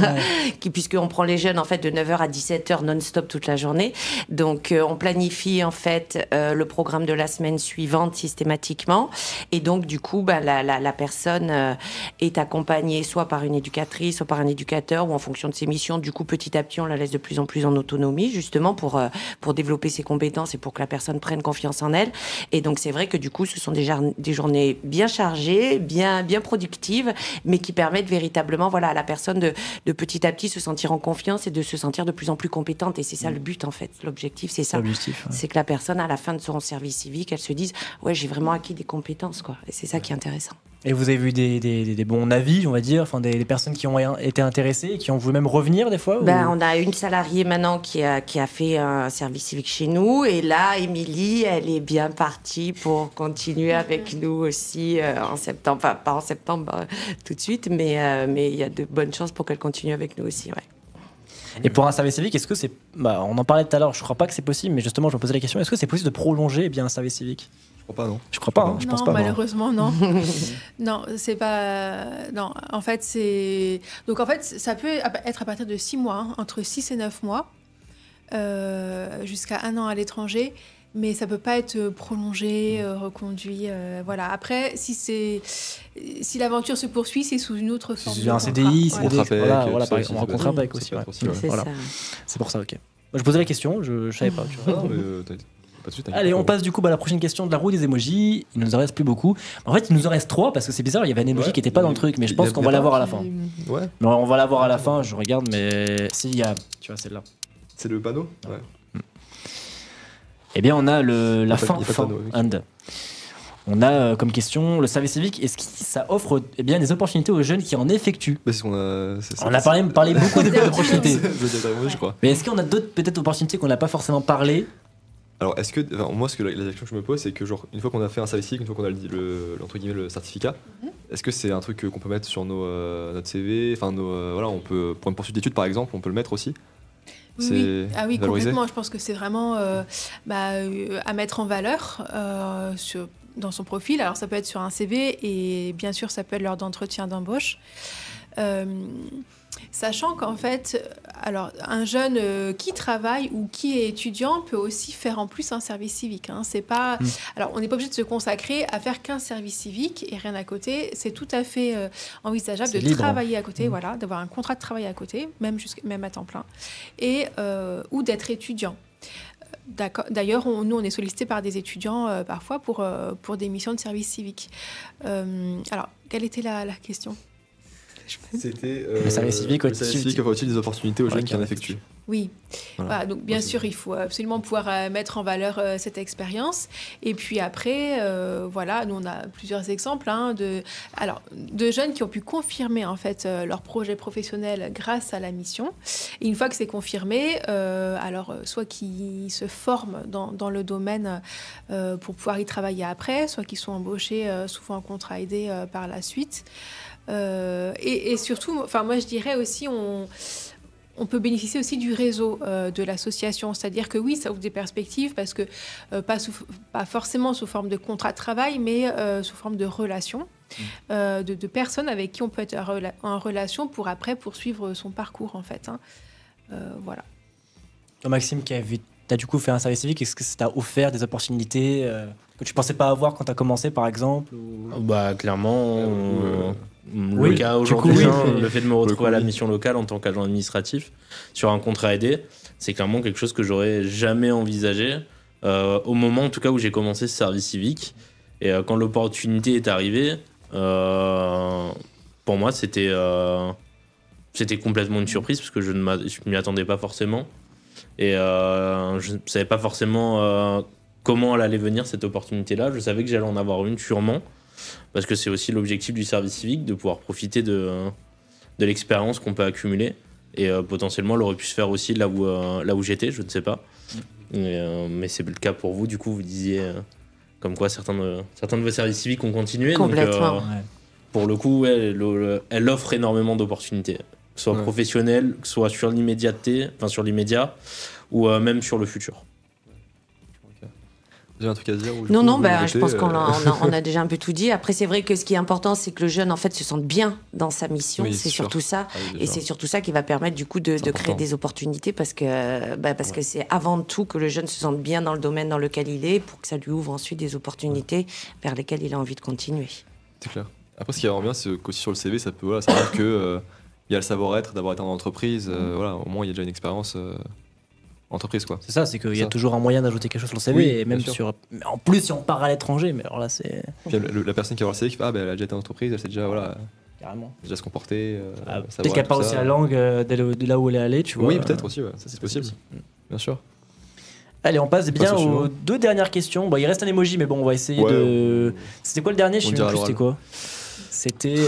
puisqu'on prend les jeunes en fait de 9h à 17h non-stop toute la journée. Donc on planifie en fait le programme de la semaine suivante systématiquement. Et donc du coup, la personne est accompagnée soit par une éducatrice, soit par un éducateur, ou en fonction de ses missions. Du coup, petit à petit, on la laisse de plus en plus en autonomie, justement, pour développer ses compétences et pour que la personne prenne confiance en elle. Et donc, c'est vrai que du coup, ce sont des journées bien chargées, bien productives, mais qui permettent véritablement à la personne de petit à petit se sentir en confiance et de se sentir de plus en plus compétente. Et c'est ça le but, en fait. L'objectif, c'est ça. C'est que la personne, à la fin de son service civique, elle se dise « Ouais, j'ai vraiment acquis des compétences, quoi. » Et c'est ça qui est intéressant. Et vous avez vu des bons avis, on va dire, enfin des personnes qui ont été intéressées et qui ont voulu même revenir des fois On a une salariée maintenant qui a fait un service civique chez nous. Et là, Émilie, elle est bien partie pour continuer avec nous aussi en septembre. Enfin, pas en septembre tout de suite, mais il y a de bonnes chances pour qu'elle continue avec nous aussi, ouais. Et pour un service civique, est-ce que c'est... on en parlait tout à l'heure, je crois pas que c'est possible, mais justement, je me posais la question, est-ce que c'est possible de prolonger un service civique ? Je crois pas, non. Je crois pas, hein, je pense pas. Malheureusement, non. Non, c'est pas... Non, en fait, c'est... Donc, en fait, ça peut être à partir de 6 mois, entre 6 et 9 mois, jusqu'à 1 an à l'étranger, mais ça peut pas être prolongé, reconduit, voilà. Après, si l'aventure se poursuit, c'est sous une autre forme. C'est un CDI, c'est on rencontre un bec aussi. C'est pour ça, ok. Je posais la question, je savais pas. Tu vois. Allez, on passe du coup à la prochaine question de la roue des emojis. Il nous en reste plus beaucoup. En fait, il nous en reste 3 parce que c'est bizarre, il y avait un emoji qui était pas dans le truc, mais je pense qu'on va l'avoir à la fin. Ouais. Non, on va l'avoir à la fin, je regarde, mais s'il y a, tu vois, celle-là. C'est le panneau. Ouais. Eh bien, on a la fin. On a comme question le service civique. Est-ce que ça offre bien des opportunités aux jeunes qui en effectuent ? On a parlé beaucoup d'opportunités. Je crois. Mais est-ce qu'on a d'autres peut-être opportunités qu'on n'a pas forcément parlé ? Alors, est-ce que, moi, la question que je me pose, c'est que genre une fois qu'on a fait un service civique, une fois qu'on a entre guillemets le certificat, est-ce que c'est un truc qu'on peut mettre sur notre CV, enfin voilà, on peut pour une poursuite d'études par exemple, on peut le mettre aussi. Oui, complètement. Je pense que c'est vraiment à mettre en valeur dans son profil. Alors ça peut être sur un CV et bien sûr ça peut être lors d'entretien d'embauche. Sachant qu'en fait, alors un jeune qui travaille ou qui est étudiant peut aussi faire en plus un service civique. Hein. C'est pas, alors on n'est pas obligé de se consacrer à faire qu'un service civique et rien à côté. C'est tout à fait envisageable de travailler à côté, voilà, d'avoir un contrat de travail à côté, même à temps plein, et ou d'être étudiant. D'ailleurs, nous, on est sollicité par des étudiants parfois pour des missions de service civique. Alors, quelle était la question ? C'était le service civique offre-t-il des opportunités aux jeunes qui en effectuent. Oui, Voilà. donc bien sûr, il faut absolument pouvoir mettre en valeur cette expérience. Et puis après, voilà, nous on a plusieurs exemples de jeunes qui ont pu confirmer en fait leur projet professionnel grâce à la mission. Et une fois que c'est confirmé, soit qu'ils se forment dans le domaine pour pouvoir y travailler après, soit qu'ils sont embauchés souvent en contrat aidé par la suite. Et surtout, moi je dirais aussi, on peut bénéficier aussi du réseau de l'association. C'est-à-dire que oui, ça ouvre des perspectives parce que pas forcément sous forme de contrat de travail, mais sous forme de relations, de personnes avec qui on peut être en relation pour après poursuivre son parcours en fait. Voilà. Toi, Maxime, tu as du coup fait un service civique, est-ce que ça t'a offert des opportunités que tu pensais pas avoir quand tu as commencé par exemple Bah clairement, oui, le cas aujourd'hui, le fait de me retrouver à la mission locale en tant qu'agent administratif sur un contrat aidé, c'est clairement quelque chose que j'aurais jamais envisagé au moment en tout cas où j'ai commencé ce service civique. Et quand l'opportunité est arrivée, pour moi c'était complètement une surprise parce que je ne m'y attendais pas forcément. Et je ne savais pas forcément comment elle allait venir cette opportunité-là. Je savais que j'allais en avoir une sûrement, parce que c'est aussi l'objectif du service civique, de pouvoir profiter de l'expérience qu'on peut accumuler. Et potentiellement, elle aurait pu se faire aussi là où j'étais, je ne sais pas. Mais c'est le cas pour vous, du coup, vous disiez comme quoi certains de vos services civiques ont continué. Complètement. Donc, pour le coup, elle offre énormément d'opportunités, que ce soit professionnelles, que ce soit sur l'immédiat, ou même sur le futur. J'ai un truc à dire Non, je pense qu'on a déjà un peu tout dit. Après, c'est vrai que ce qui est important, c'est que le jeune, en fait, se sente bien dans sa mission. Oui, c'est surtout ça. Et c'est surtout ça qui va permettre, du coup, de créer des opportunités parce que c'est avant tout que le jeune se sente bien dans le domaine dans lequel il est pour que ça lui ouvre ensuite des opportunités vers lesquelles il a envie de continuer. C'est clair. Après, ce qui est vraiment bien, c'est qu'aussi sur le CV, ça peut, ça montre que il y a le savoir-être d'avoir été en entreprise. Au moins, il y a déjà une expérience. Entreprise quoi. C'est ça, c'est qu'il y a toujours un moyen d'ajouter quelque chose sur le CV et même en plus si on part à l'étranger, mais alors là c'est. Puis la personne qui va voir le CV qui fait elle a déjà été en entreprise, elle sait déjà carrément. Déjà se comporter. Peut-être qu'elle parle aussi la langue de là où elle est allée, tu vois. Oui, peut-être aussi, ça c'est possible. Bien sûr. Allez, on passe bien aux deux dernières questions. Bon, il reste un emoji, mais bon, on va essayer de. C'était quoi le dernier? Je sais même plus c'était quoi. C'était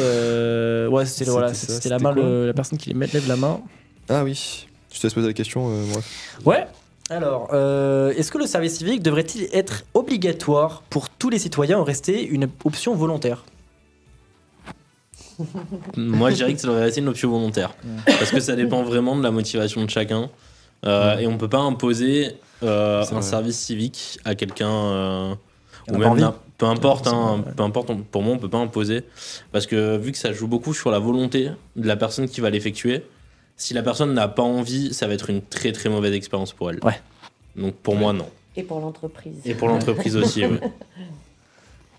c'était la main, la personne qui lève la main. Ah oui. Je te laisse poser la question, moi. Ouais. Alors, est-ce que le service civique devrait-il être obligatoire pour tous les citoyens ou rester une option volontaire? Moi, je dirais que ça devrait rester une option volontaire. Parce que ça dépend vraiment de la motivation de chacun. Et on ne peut pas imposer un service civique à quelqu'un. Ou même peu importe, pour moi, on ne peut pas imposer. Parce que vu que ça joue beaucoup sur la volonté de la personne qui va l'effectuer, si la personne n'a pas envie, ça va être une très très mauvaise expérience pour elle. Ouais. Donc pour moi, non. Et pour l'entreprise. Et pour l'entreprise aussi, oui.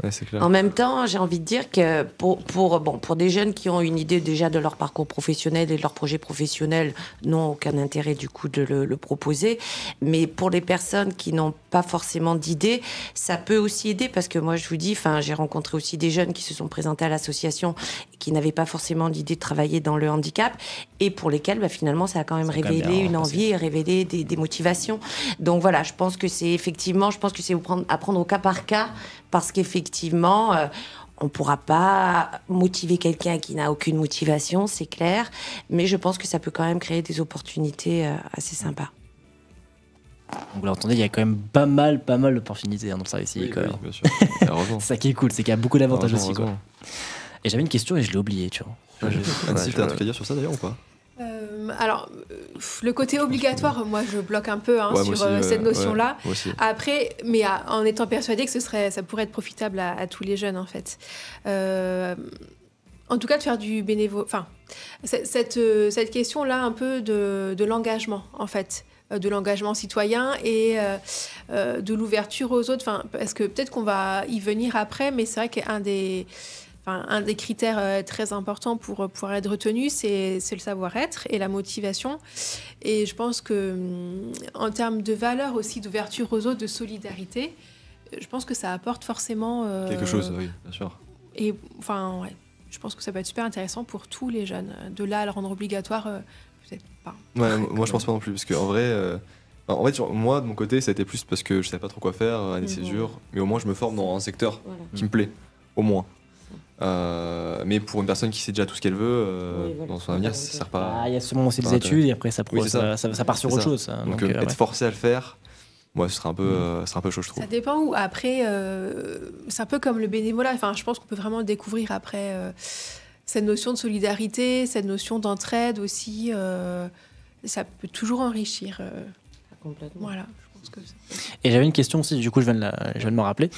Ouais, c'est clair. En même temps, j'ai envie de dire que pour des jeunes qui ont une idée déjà de leur parcours professionnel et de leur projet professionnel, n'ont aucun intérêt du coup de le proposer. Mais pour les personnes qui n'ont pas forcément d'idée, ça peut aussi aider parce que moi je vous dis, j'ai rencontré aussi des jeunes qui se sont présentés à l'association et qui n'avaient pas forcément d'idée de travailler dans le handicap et pour lesquels finalement ça a quand même révélé une envie et révélé des motivations. Donc voilà, je pense que c'est à prendre au cas par cas parce qu'effectivement, on ne pourra pas motiver quelqu'un qui n'a aucune motivation, c'est clair, mais je pense que ça peut quand même créer des opportunités assez sympas. Donc vous l'entendez, il y a quand même pas mal d'opportunités dans le service civique. Oui, bien sûr. C'est ça qui est cool, c'est qu'il y a beaucoup d'avantages aussi. Quoi. Et j'avais une question et je l'ai oubliée, tu vois. Anne-Cyle, t'as un truc à dire sur ça d'ailleurs ou pas? Alors, le côté obligatoire, moi, je bloque un peu sur cette notion-là. Après, mais en étant persuadée que ça pourrait être profitable à tous les jeunes, en fait. En tout cas, de faire du bénévolat. Enfin, cette question-là, un peu de l'engagement, en fait. De l'engagement citoyen et de l'ouverture aux autres. Parce que peut-être qu'on va y venir après, mais c'est vrai qu'un des critères très importants pour pouvoir être retenu, c'est le savoir-être et la motivation. Et je pense que en termes de valeur aussi, d'ouverture aux autres, de solidarité, je pense que ça apporte forcément... quelque chose, oui, bien sûr. Et je pense que ça peut être super intéressant pour tous les jeunes. De là à le rendre obligatoire, peut-être pas. Ouais, moi je pense pas non plus, parce qu'en vrai, en fait, moi de mon côté, ça a été plus parce que je savais pas trop quoi faire, année de césure, mais au moins je me forme dans un secteur qui me plaît, au moins. Mais pour une personne qui sait déjà tout ce qu'elle veut dans son avenir, ça sert pas. Il y a seulement aussi des études et après ça part sur autre chose. Ça. Donc être forcé à le faire, moi, ce serait un peu chaud, je trouve. Ça dépend où. Après, c'est un peu comme le bénévolat. Enfin, je pense qu'on peut vraiment découvrir après cette notion de solidarité, cette notion d'entraide aussi. Ça peut toujours enrichir. Complètement. Voilà. Et j'avais une question aussi, du coup je viens de me rappeler.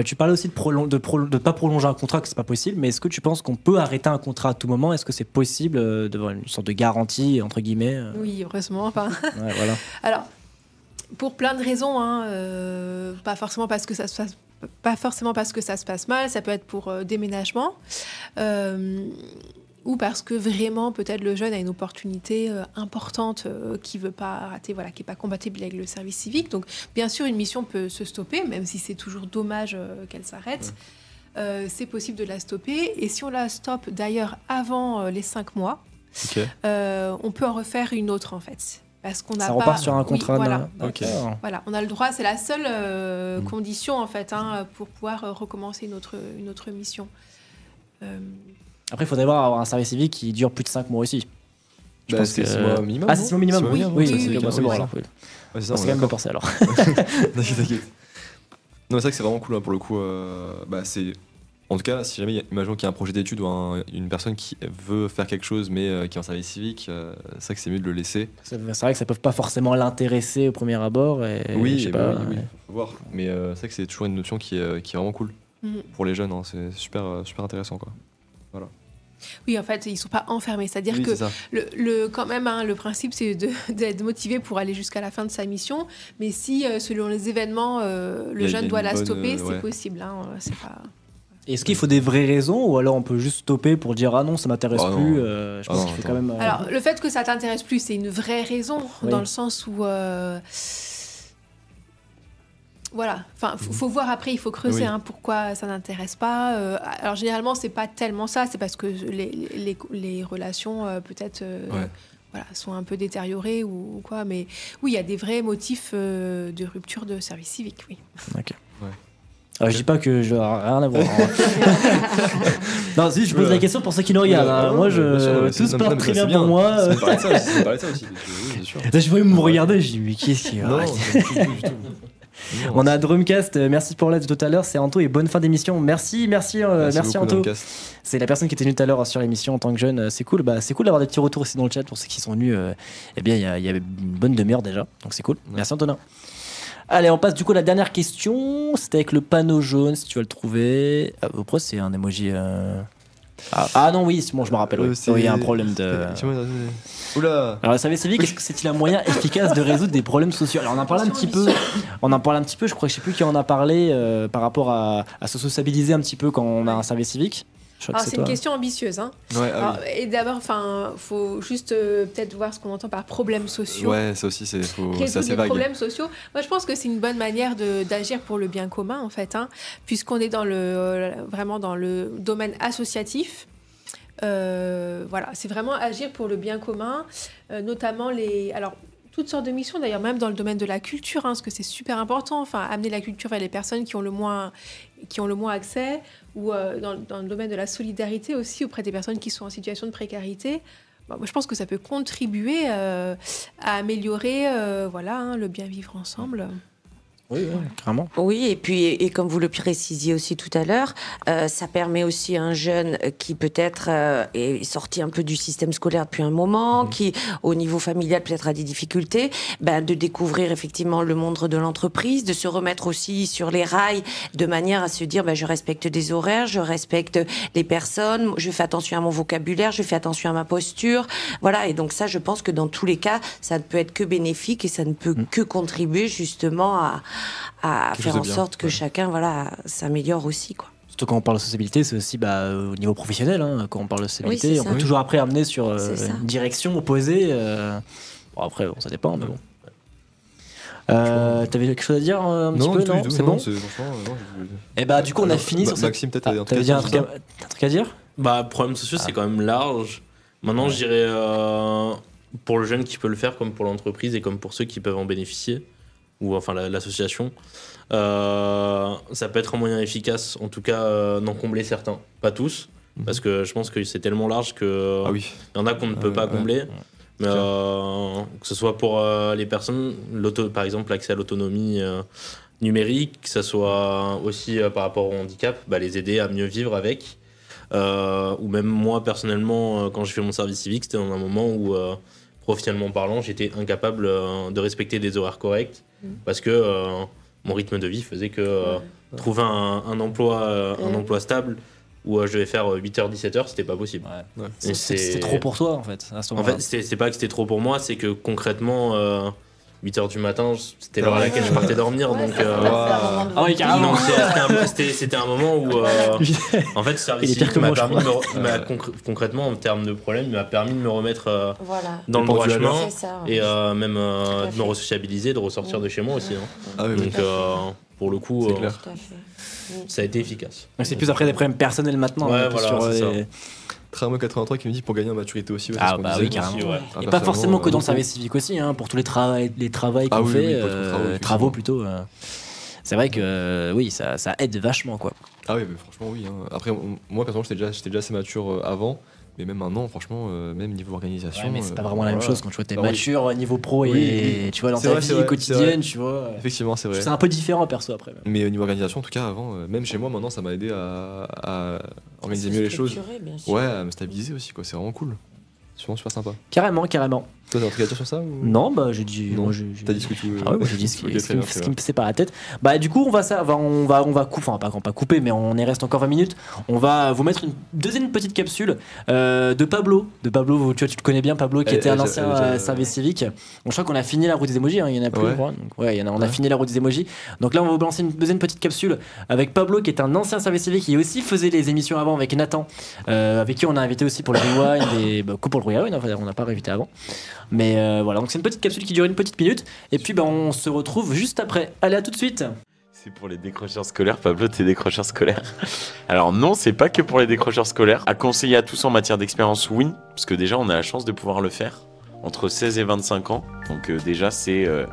Tu parlais aussi de pas prolonger un contrat, que c'est pas possible, mais est-ce que tu penses qu'on peut arrêter un contrat à tout moment? Est-ce que c'est possible d'avoir une sorte de garantie, entre guillemets Oui, heureusement. Enfin... Ouais, voilà. Alors, pour plein de raisons, hein, pas forcément parce que ça se passe mal, ça peut être pour déménagement. Ou parce que vraiment, peut-être le jeune a une opportunité importante qu'il ne veut pas rater, voilà, qui n'est pas compatible avec le service civique. Donc, bien sûr, une mission peut se stopper, même si c'est toujours dommage qu'elle s'arrête. C'est possible de la stopper. Et si on la stoppe, d'ailleurs, avant les 5 mois, on peut en refaire une autre, en fait. Parce qu'on a ça repart sur un contrat. Oui, voilà, on a le droit, c'est la seule condition, en fait, hein, pour pouvoir recommencer une autre mission. Après, il faudrait avoir un service civique qui dure plus de 5 mois aussi. C'est 6 mois minimum. Ah, c'est 6 mois minimum, oui. C'est bon alors. C'est quand même pas pensé alors. T'inquiète. Non, c'est vrai que c'est vraiment cool, hein, pour le coup. En tout cas, si jamais, imaginons qu'il y a un projet d'étude ou une personne qui veut faire quelque chose mais qui est en service civique, c'est vrai que c'est mieux de le laisser. C'est vrai que ça peut pas forcément l'intéresser au premier abord. Oui, faut voir. Mais c'est vrai que c'est toujours une notion qui est vraiment cool pour les jeunes. Hein. C'est super intéressant, quoi. Voilà. Oui, en fait, ils ne sont pas enfermés. C'est-à-dire que quand même, hein, le principe, c'est d'être motivé pour aller jusqu'à la fin de sa mission. Mais si, selon les événements, le jeune doit la stopper, c'est possible. Hein, c'est pas... Est-ce qu'il faut des vraies raisons ou alors on peut juste stopper pour dire ah non, ça m'intéresse plus je pense qu'il faut quand même. Alors, le fait que ça t'intéresse plus, c'est une vraie raison, dans le sens où. Voilà, enfin, faut voir après, il faut creuser pourquoi ça n'intéresse pas. Alors généralement, c'est pas tellement ça, c'est parce que les relations peut-être sont un peu détériorées ou quoi. Mais oui, il y a des vrais motifs de rupture de service civique, oui. Ok. Alors, je dis pas que je n'ai rien à voir. Non, si, je pose la question pour ceux qui nous regardent. Moi, tout se passe très bien pour moi. C'est parler de ça aussi. Bien sûr. Là, je voyais me regarder, je dis mais qui est-ce qui est du tout. On a Drumcast, merci pour l'aide de tout à l'heure, c'est Anto et bonne fin d'émission. Merci Anto. C'est la personne qui était venue tout à l'heure sur l'émission en tant que jeune, c'est cool. C'est cool d'avoir des petits retours aussi dans le chat pour ceux qui sont venus. Eh bien, il y avait une bonne demi-heure déjà, donc c'est cool. Merci Antonin. Allez, on passe du coup à la dernière question. C'était avec le panneau jaune, si tu veux le trouver. Pourquoi c'est un emoji Ah non, oui, c'est bon, je me rappelle. Il y a un problème de. Oula. Alors, le service civique, est-ce que c'est-il un moyen efficace de résoudre des problèmes sociaux? Alors, on en parle un petit peu. Je crois que je sais plus qui en a parlé par rapport à se sociabiliser un petit peu quand on a un service civique. C'est une question ambitieuse. Hein. Et d'abord, faut juste peut-être voir ce qu'on entend par problèmes sociaux. Ouais, ça aussi, c'est assez vague. Problèmes sociaux. Moi, je pense que c'est une bonne manière d'agir pour le bien commun, en fait, hein, puisqu'on est vraiment dans le domaine associatif. C'est vraiment agir pour le bien commun, notamment toutes sortes de missions, d'ailleurs, même dans le domaine de la culture, parce que c'est super important. Enfin, amener la culture vers les personnes qui ont le moins accès, ou dans le domaine de la solidarité aussi, auprès des personnes qui sont en situation de précarité. Moi, je pense que ça peut contribuer à améliorer le bien vivre ensemble. Oui, carrément. Oui, et puis, et comme vous le précisiez aussi tout à l'heure, ça permet aussi à un jeune qui peut-être est sorti un peu du système scolaire depuis un moment, qui, au niveau familial, peut-être a des difficultés, de découvrir effectivement le monde de l'entreprise, de se remettre aussi sur les rails, de manière à se dire, je respecte des horaires, je respecte les personnes, je fais attention à mon vocabulaire, je fais attention à ma posture. Voilà, et donc ça, je pense que dans tous les cas, ça ne peut être que bénéfique et ça ne peut que contribuer justement à faire en sorte que chacun s'améliore aussi, quoi. Surtout quand on parle de sociabilité, c'est aussi au niveau professionnel. Hein, quand on parle de sociabilité, on peut toujours après amener sur une direction opposée. Après, ça dépend, mais bon. T'avais quelque chose à dire un petit peu? Non, c'est bon. Non, du coup, on a fini sur Maxime, peut-être t'avais dit un truc à dire? Bah, problèmes sociaux, c'est quand même large. Maintenant, je dirais pour le jeune qui peut le faire, comme pour l'entreprise et comme pour ceux qui peuvent en bénéficier, ou enfin l'association, ça peut être un moyen efficace, en tout cas d'en combler certains, pas tous, parce que je pense que c'est tellement large que y en a qu'on ne peut pas combler. Mais, que ce soit pour les personnes, par exemple l'accès à l'autonomie numérique, que ce soit aussi par rapport au handicap, les aider à mieux vivre avec. Ou même moi personnellement, quand j'ai fait mon service civique, c'était dans un moment où, professionnellement parlant, j'étais incapable de respecter des horaires corrects parce que mon rythme de vie faisait que trouver un emploi stable où je devais faire 8h, 17h, c'était pas possible. C'était trop pour toi en fait, à ce moment-là. En fait, c'est pas que c'était trop pour moi, c'est que concrement, 8h du matin, c'était l'heure à laquelle je partais dormir. Donc, ah oui, carrément. C'était un moment où, en fait, le service civique m'a permis concrètement, en termes de problème, il m'a permis de me remettre dans le droit chemin et même de me resociabiliser, de ressortir de chez moi aussi. Donc, pour le coup, ça a été efficace. C'est plus après des problèmes personnels maintenant. Ouais, voilà, c'est ça. Tramway 83 qui me dit pour gagner en maturité aussi. Oui, carrément. Et pas forcément que dans le service civique aussi, pour tous les travaux qu'on fait, travaux plutôt. C'est vrai que oui, ça aide vachement quoi. Ah oui, mais franchement oui. Après, moi personnellement, j'étais déjà assez mature avant. Mais même maintenant, franchement, même niveau organisation. Mais c'est pas vraiment la même chose quand tu vois t'es mature niveau pro et tu vois dans ta vie quotidienne, tu vois. Effectivement, c'est vrai. C'est un peu différent perso après. Mais au niveau organisation, en tout cas, avant, même chez moi, maintenant, ça m'a aidé à organiser mieux les choses. Ouais, à me stabiliser aussi, quoi. C'est vraiment cool. C'est vraiment super sympa. Carrément. Toi, t'as un truc à dire sur ça ou... Non, j'ai dit. T'as dit ce que tu veux. Ah ouais, moi j'ai dit ce qui me passait par la tête. Du coup, on va couper, enfin pas couper, mais on y reste encore 20 minutes. On va vous mettre une deuxième petite capsule de Pablo. Tu le connais bien, Pablo, qui était un ancien service civique. Je crois qu'on a fini la roue des émojis, il y en a plus, je crois. Donc, on a fini la roue des émojis. Donc là, on va vous lancer une deuxième petite capsule avec Pablo, qui est un ancien service civique, qui aussi faisait les émissions avant avec Nathan, avec qui on a invité aussi pour le Rewind et pour le Rewind, on n'a pas réinvité avant. Mais voilà, donc c'est une petite capsule qui dure une petite minute. Et puis on se retrouve juste après. Allez, à tout de suite. C'est pour les décrocheurs scolaires. Pablo, t'es décrocheur scolaire. Alors non, c'est pas que pour les décrocheurs scolaires. À conseiller à tous en matière d'expérience, oui. Parce que déjà, on a la chance de pouvoir le faire entre 16 et 25 ans. Donc déjà,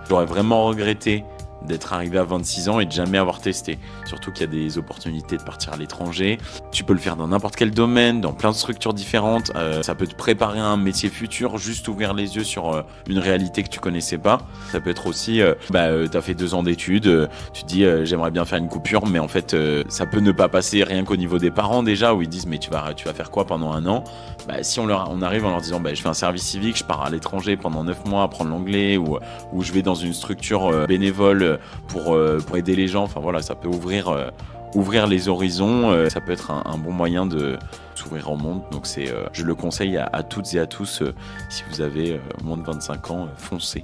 j'aurais vraiment regretté d'être arrivé à 26 ans et de jamais avoir testé. Surtout qu'il y a des opportunités de partir à l'étranger. Tu peux le faire dans n'importe quel domaine, dans plein de structures différentes. Ça peut te préparer à un métier futur, juste ouvrir les yeux sur une réalité que tu connaissais pas. Ça peut être aussi, t'as fait 2 ans d'études, tu te dis j'aimerais bien faire une coupure, mais en fait ça peut ne pas passer rien qu'au niveau des parents déjà, où ils disent mais tu vas faire quoi pendant 1 an? Si on arrive en leur disant je fais un service civique, je pars à l'étranger pendant 9 mois apprendre l'anglais, ou je vais dans une structure bénévole pour aider les gens, enfin voilà, ça peut ouvrir les horizons, ça peut être un bon moyen de s'ouvrir au monde. Donc je le conseille à toutes et à tous, si vous avez moins de 25 ans, foncez.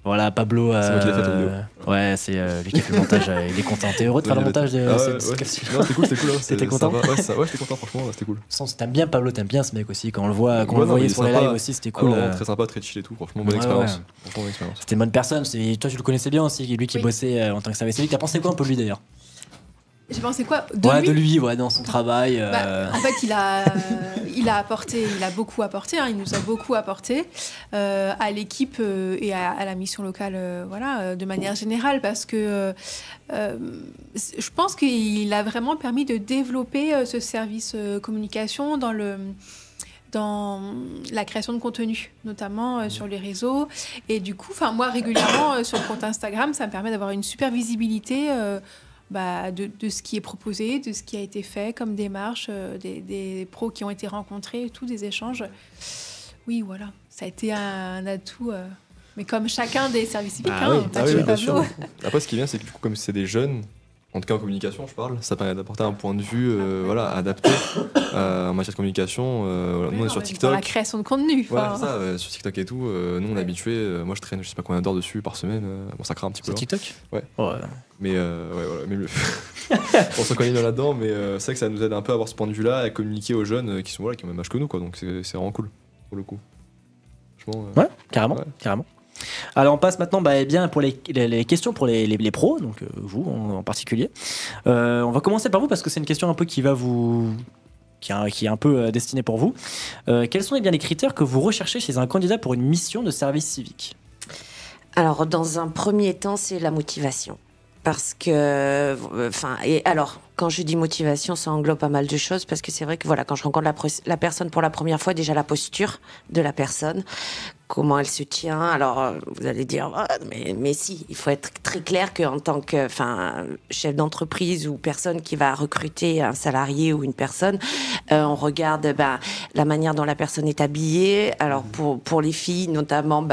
Voilà, Pablo. C'est moi qui l'ai fait, ta vidéo. Ouais, c'est lui qui a fait le montage. Il est content. T'es heureux de faire le montage de cette capsule? Non, c'était cool. T'étais content? Ouais, j'étais content, franchement, c'était cool. T'aimes bien Pablo, t'aimes bien ce mec aussi. Quand on le voit, quand on le voyait sur les lives aussi, c'était cool. Très sympa, très chill et tout, franchement, bonne expérience. C'était une bonne personne. Toi, tu le connaissais bien aussi, lui qui bossait en tant que service civique. T'as pensé quoi un peu de lui d'ailleurs? J'ai pensé quoi de lui, dans son travail. En fait, il a apporté, il a beaucoup apporté. Il nous a beaucoup apporté à l'équipe et à la mission locale, de manière générale, parce que je pense qu'il a vraiment permis de développer ce service communication dans la création de contenu, notamment sur les réseaux. Et du coup, moi, régulièrement, sur le compte Instagram, ça me permet d'avoir une super visibilité de ce qui est proposé, de ce qui a été fait comme démarche, des pros qui ont été rencontrés, tous des échanges. Oui, voilà, ça a été un atout, mais comme chacun des services civiques. Bien sûr. Après, ce qui est bien, c'est que du coup, comme c'est des jeunes, en tout cas en communication, je parle, ça permet d'apporter un point de vue adapté en matière de communication. Nous, on est sur TikTok. Dans la création de contenu. Ouais, c'est ça, sur TikTok et tout. Nous, on est habitués. Moi, je traîne, je sais pas combien d'heures dessus par semaine. Ça craint un petit peu. Sur TikTok? Ouais. Mais voilà. Mais on se connaît bien là-dedans, mais c'est vrai que ça nous aide un peu à avoir ce point de vue-là, à communiquer aux jeunes qui ont le même âge que nous, quoi. Donc c'est vraiment cool, pour le coup. Franchement. Ouais, carrément. Alors on passe maintenant pour les questions pour les pros, donc vous en particulier. On va commencer par vous parce que c'est une question un peu qui est un peu destinée pour vous. Quels sont les critères que vous recherchez chez un candidat pour une mission de service civique ? Alors dans un premier temps, c'est la motivation. Parce que, quand je dis motivation, ça englobe pas mal de choses, parce que c'est vrai que voilà, quand je rencontre la personne pour la première fois, déjà la posture de la personne, comment elle se tient. Alors, vous allez dire, mais si, il faut être très clair qu'en tant que chef d'entreprise ou personne qui va recruter un salarié ou une personne, on regarde la manière dont la personne est habillée. Alors, pour les filles, notamment,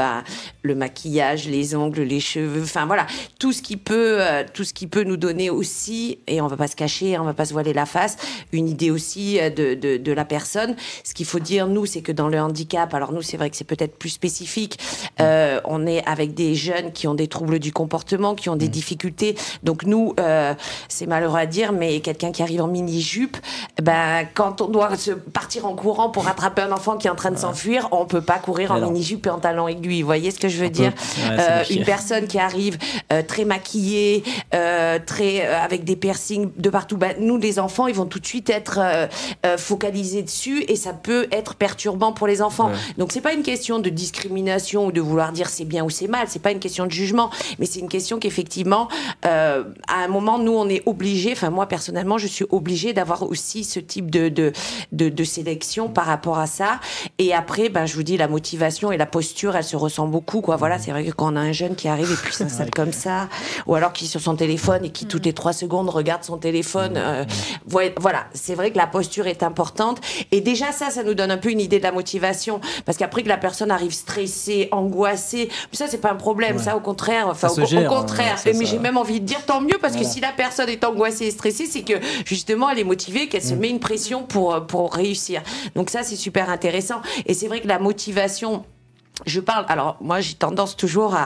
le maquillage, les ongles, les cheveux, voilà, tout ce qui peut nous donner aussi, et on va pas se cacher, on va pas se voiler la face, une idée aussi de la personne. Ce qu'il faut dire, nous, c'est que dans le handicap, alors nous, c'est vrai que c'est peut-être plus spécifique, on est avec des jeunes qui ont des troubles du comportement, qui ont des difficultés. Donc nous, c'est malheureux à dire, mais quelqu'un qui arrive en mini-jupe, quand on doit partir en courant pour rattraper un enfant qui est en train de s'enfuir, on peut pas courir en mini-jupe et en talons aiguilles. Vous voyez ce que je veux dire ? Une personne qui arrive très maquillée, avec des piercings de partout, nous, les enfants, ils vont tout de suite être focalisés dessus et ça peut être perturbant pour les enfants. Donc c'est pas une question de discrimination ou de vouloir dire c'est bien ou c'est mal, c'est pas une question de jugement, mais c'est une question qu'effectivement, à un moment, nous, on est obligés, moi personnellement, je suis obligée d'avoir aussi ce type de sélection par rapport à ça. Et après, je vous dis, la motivation et la posture, elles se ressemblent beaucoup, quoi. Voilà, c'est vrai que quand on a un jeune qui arrive et puis s'installe comme ça, ou alors qui est sur son téléphone et qui toutes les 3 secondes regarde son téléphone, voilà, c'est vrai que la posture est importante. Et déjà ça nous donne un peu une idée de la motivation, parce qu'après que la personne arrive stressée, angoissée, ça c'est pas un problème, ça au contraire, au contraire. Mais j'ai même envie de dire tant mieux, parce que si la personne est angoissée et stressée, c'est que justement elle est motivée, qu'elle se met une pression pour réussir. Donc ça c'est super intéressant. Et c'est vrai que la motivation, alors moi j'ai tendance toujours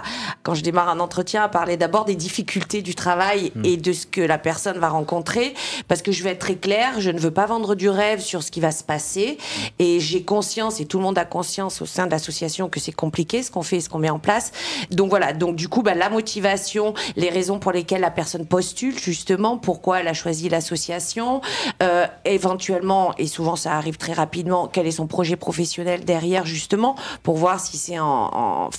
quand je démarre un entretien, à parler d'abord des difficultés du travail et de ce que la personne va rencontrer, parce que je vais être très claire, je ne veux pas vendre du rêve sur ce qui va se passer, et j'ai conscience, et tout le monde a conscience au sein de l'association, que c'est compliqué ce qu'on fait et ce qu'on met en place. Donc voilà, donc du coup la motivation, les raisons pour lesquelles la personne postule, justement, pourquoi elle a choisi l'association, éventuellement, et souvent ça arrive très rapidement, quel est son projet professionnel derrière, justement, pour voir si c'est en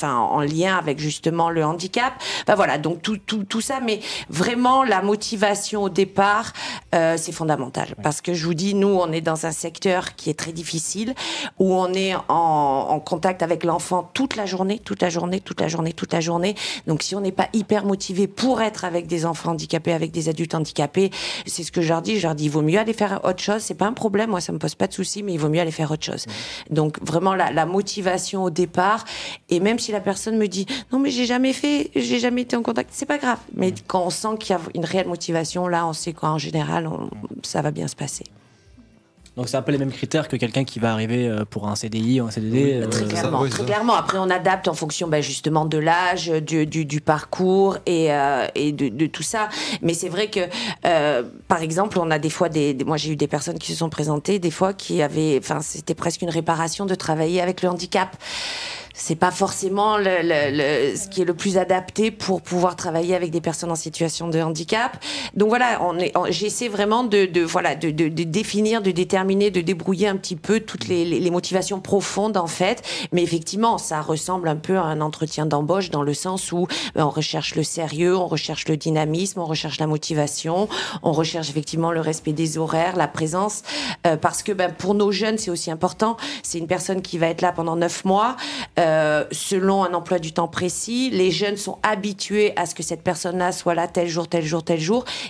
lien avec justement le handicap. Voilà, donc tout ça, mais vraiment la motivation au départ, c'est fondamental. Parce que je vous dis, nous, on est dans un secteur qui est très difficile, où on est en contact avec l'enfant toute la journée. Donc si on n'est pas hyper motivé pour être avec des enfants handicapés, avec des adultes handicapés, c'est ce que je leur dis, il vaut mieux aller faire autre chose, c'est pas un problème, moi ça me pose pas de soucis, mais il vaut mieux aller faire autre chose. Donc vraiment la motivation au départ. Et même si la personne me dit non mais j'ai jamais été en contact, c'est pas grave. Mais quand on sent qu'il y a une réelle motivation, là on sait qu'en général ça va bien se passer. Donc c'est un peu les mêmes critères que quelqu'un qui va arriver pour un CDI ou un CDD. Très clairement. Après on adapte en fonction justement de l'âge, du parcours et de tout ça. Mais c'est vrai que par exemple on a des fois moi j'ai eu des personnes qui se sont présentées des fois qui avaient, c'était presque une réparation de travailler avec le handicap. C'est pas forcément ce qui est le plus adapté pour pouvoir travailler avec des personnes en situation de handicap. Donc voilà, j'essaie vraiment de définir, de déterminer, de débrouiller un petit peu toutes les motivations profondes en fait. Mais effectivement, ça ressemble un peu à un entretien d'embauche dans le sens où on recherche le sérieux, on recherche le dynamisme, on recherche la motivation, on recherche effectivement le respect des horaires, la présence, parce que pour nos jeunes c'est aussi important. C'est une personne qui va être là pendant 9 mois. Selon un emploi du temps précis, les jeunes sont habitués à ce que cette personne-là soit là tel jour.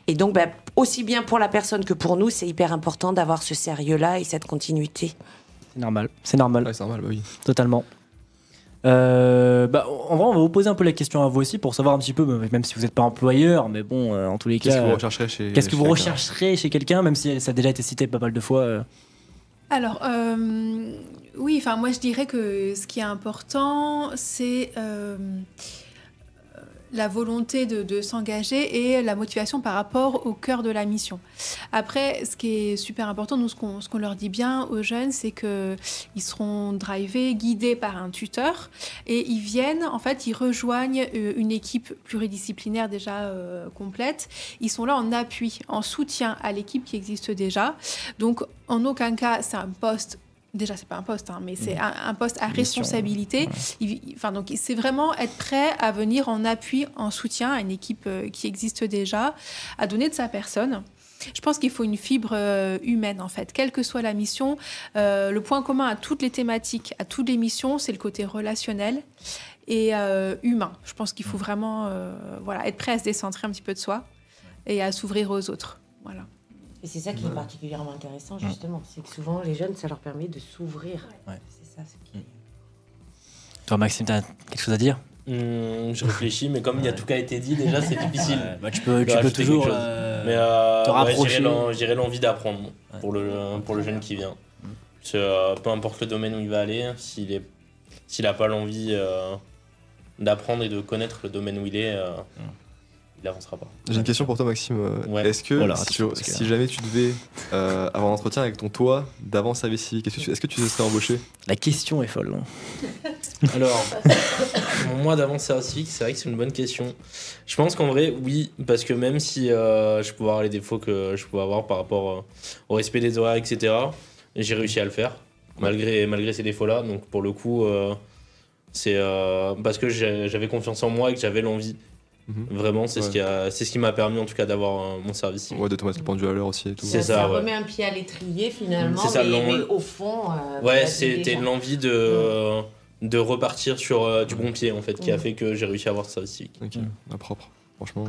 Et donc, aussi bien pour la personne que pour nous, c'est hyper important d'avoir ce sérieux-là et cette continuité. C'est normal. C'est normal, oui. Totalement. En vrai, on va vous poser un peu la question à vous aussi pour savoir un petit peu, même si vous n'êtes pas employeur, mais bon, en tous les cas, qu'est-ce que vous rechercherez chez quelqu'un, même si ça a déjà été cité pas mal de fois. Alors, oui, moi je dirais que ce qui est important, c'est la volonté de s'engager et la motivation par rapport au cœur de la mission. Après, ce qui est super important, nous, ce qu'on leur dit bien aux jeunes, c'est qu'ils seront drivés, guidés par un tuteur et ils viennent, en fait, ils rejoignent une équipe pluridisciplinaire déjà complète. Ils sont là en appui, en soutien à l'équipe qui existe déjà. Donc, en aucun cas, c'est un poste. Déjà, c'est pas un poste, mais c'est un poste à responsabilité. Enfin, donc, c'est vraiment être prêt à venir en appui, en soutien à une équipe qui existe déjà, à donner de sa personne. Je pense qu'il faut une fibre humaine, en fait. Quelle que soit la mission, le point commun à toutes les thématiques, à toutes les missions, c'est le côté relationnel et humain. Je pense qu'il faut vraiment être prêt à se décentrer un petit peu de soi et à s'ouvrir aux autres. Voilà. Et c'est ça qui est particulièrement intéressant, justement. C'est que souvent, les jeunes, ça leur permet de s'ouvrir. Ouais. C'est ça. Toi, Maxime, t'as quelque chose à dire? Je réfléchis, mais comme il y a tout qui a été dit, déjà, c'est difficile. Tu peux toujours te rapprocher. J'irai l'envie d'apprendre pour le jeune qui vient. Parce que, peu importe le domaine où il va aller, s'il n'a pas l'envie d'apprendre et de connaître le domaine où il est, il n'avancera pas. J'ai une question pour toi, Maxime. Est-ce que si jamais tu devais avoir un entretien avec ton toi d'avant service civique, est-ce que tu te serais embauché? La question est folle. Alors, mon mois d'avant service civique, c'est vrai que c'est une bonne question. Je pense qu'en vrai, oui, parce que même si je pouvais avoir les défauts que je pouvais avoir par rapport au respect des horaires, etc., j'ai réussi à le faire, malgré ces défauts-là. Donc pour le coup, c'est parce que j'avais confiance en moi et que j'avais l'envie. Vraiment, c'est ce qui m'a permis en tout cas d'avoir mon service civique. Ouais, de te mettre le pendu à l'heure aussi et tout. C'est ça, remet un pied à l'étrier finalement, mais au fond... c'était l'envie de repartir sur du bon pied en fait, qui a fait que j'ai réussi à avoir ce service civique. Ok, propre, franchement.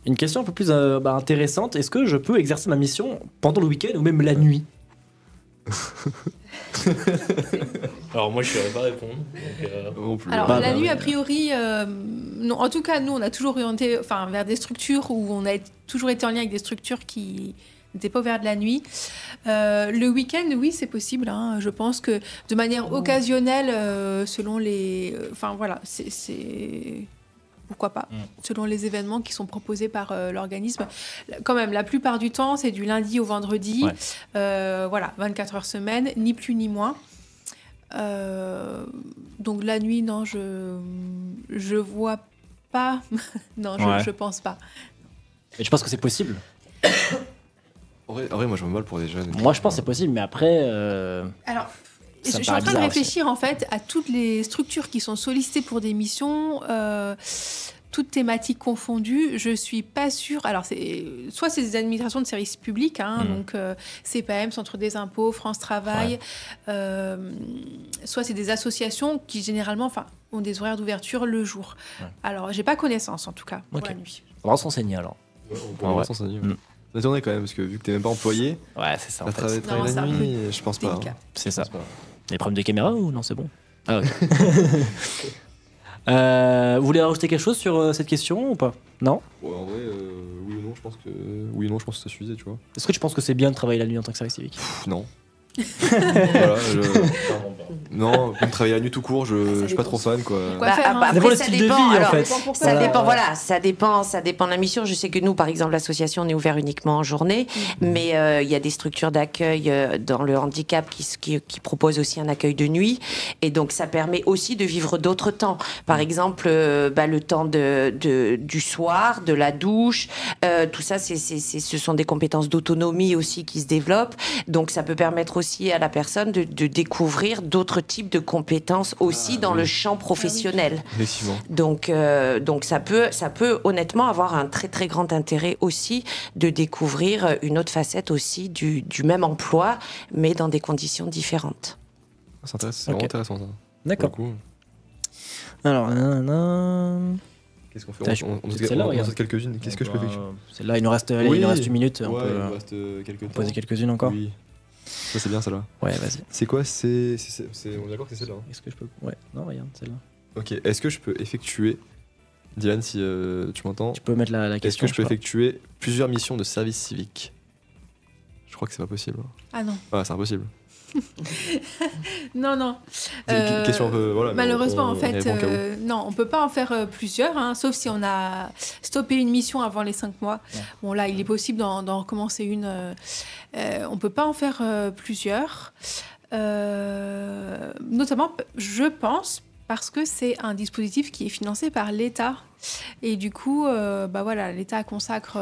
Une question un peu plus intéressante, est-ce que je peux exercer ma mission pendant le week-end ou même la nuit? Alors moi je ne saurais pas répondre. Alors la nuit a priori, non, en tout cas nous on a toujours orienté vers des structures où on a toujours été en lien avec des structures qui n'étaient pas ouvertes la nuit. Le week-end, oui c'est possible. Je pense que de manière occasionnelle, selon les, c'est pourquoi pas, selon les événements qui sont proposés par l'organisme. Quand même, la plupart du temps, c'est du lundi au vendredi. 24 heures semaine, ni plus ni moins. Donc la nuit, non, je vois pas. Non, je pense pas. Et je pense que c'est possible. En vrai, moi je me mal pour les jeunes. Moi je pense que c'est possible, mais après... Alors... Je suis en train de réfléchir en fait à toutes les structures qui sont sollicitées pour des missions, toutes thématiques confondues. Je suis pas sûre. Alors soit c'est des administrations de services publics, donc CPM, Centre des impôts, France Travail, soit c'est des associations qui généralement, ont des horaires d'ouverture le jour. Alors j'ai pas connaissance en tout cas pour la nuit. On va s'enseigner alors. On va s'enseigner. La journée quand même, parce que vu que t'es même pas employé, c'est ça. Travailler la nuit, je pense pas. C'est ça. Des problèmes de caméra ou non, c'est bon? Ah, ok. Vous voulez rajouter quelque chose sur cette question ou pas? Non? En vrai, oui ou non, je pense que ça suffisait, tu vois. Est-ce que tu penses que c'est bien de travailler la nuit en tant que service civique? Non. Non, comme travailler la nuit tout court, je suis pas trop fan quoi. Après, ça dépend. Ça dépend. Voilà, ça dépend de la mission. Je sais que nous, par exemple, l'association, on est ouvert uniquement en journée, mais il y a des structures d'accueil dans le handicap qui proposent aussi un accueil de nuit, et donc ça permet aussi de vivre d'autres temps. Par exemple, le temps du soir, de la douche, tout ça, ce sont des compétences d'autonomie aussi qui se développent. Donc ça peut permettre aussi à la personne de découvrir d'autres types de compétences aussi dans le champ professionnel. Donc ça peut honnêtement avoir un très très grand intérêt aussi de découvrir une autre facette aussi du même emploi, mais dans des conditions différentes. C'est vraiment intéressant ça. D'accord. Alors, qu'est-ce qu'on fait? On saute quelques-unes. Qu'est-ce que je peux effectuer? Celle-là, il nous reste une minute. Il nous reste quelques poser quelques-unes encore. Oui. Ça c'est bien celle-là. Ouais, vas-y. C'est quoi? On est d'accord que c'est celle-là. Est-ce que je peux? Ouais, non, regarde, celle-là. Ok, est-ce que je peux effectuer, Dylan, si tu m'entends, tu peux mettre la question. Est-ce que je peux effectuer plusieurs missions de service civique? Je crois que c'est pas possible. Ah non. Ah, c'est impossible. Non. C'est une question un peu. Voilà, Malheureusement, en fait, bon non, on peut pas en faire plusieurs, hein, sauf si on a stoppé une mission avant les 5 mois. Ouais. Bon, là, il est possible d'en recommencer une. On peut pas en faire plusieurs. Notamment, je pense, parce que c'est un dispositif qui est financé par l'État. Et du coup, voilà, l'État consacre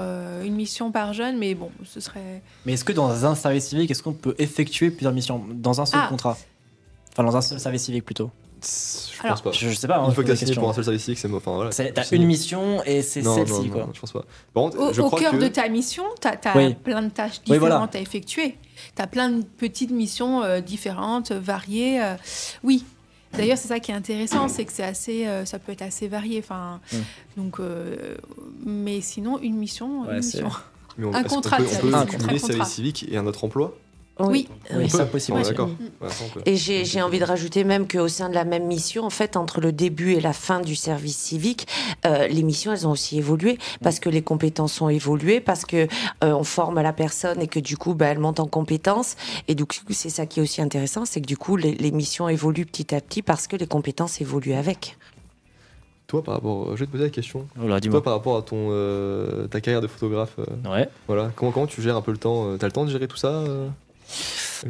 une mission par jeune, mais bon, ce serait... Mais est-ce que dans un service civique, est-ce qu'on peut effectuer plusieurs missions dans un seul contrat? Enfin, dans un seul service civique plutôt. Je pense pas. Je sais pas. Une fois que t'as signé pour un seul service civique, c'est mort. Enfin, voilà, t'as une mission et c'est celle-ci, quoi. Non, je pense pas. Par contre, au cœur de ta mission, t'as plein de tâches différentes à effectuer. T'as plein de petites missions différentes, variées. Oui. D'ailleurs, c'est ça qui est intéressant, c'est que c'est assez, ça peut être assez varié. Enfin, donc, mais sinon, une mission. Mais un contrat. On peut cumuler service civique et un autre emploi. Oui, c'est possible. Ouais, d'accord. Et j'ai envie de rajouter même qu'au sein de la même mission, en fait, entre le début et la fin du service civique, les missions, elles ont aussi évolué parce que les compétences ont évolué, parce que on forme la personne et que du coup, elle monte en compétences. Et du coup, c'est ça qui est aussi intéressant, c'est que du coup, les missions évoluent petit à petit parce que les compétences évoluent avec. Toi, par rapport, je vais te poser la question. Voilà, toi, par rapport à ta carrière de photographe, voilà, comment tu gères un peu le temps? T'as le temps de gérer tout ça?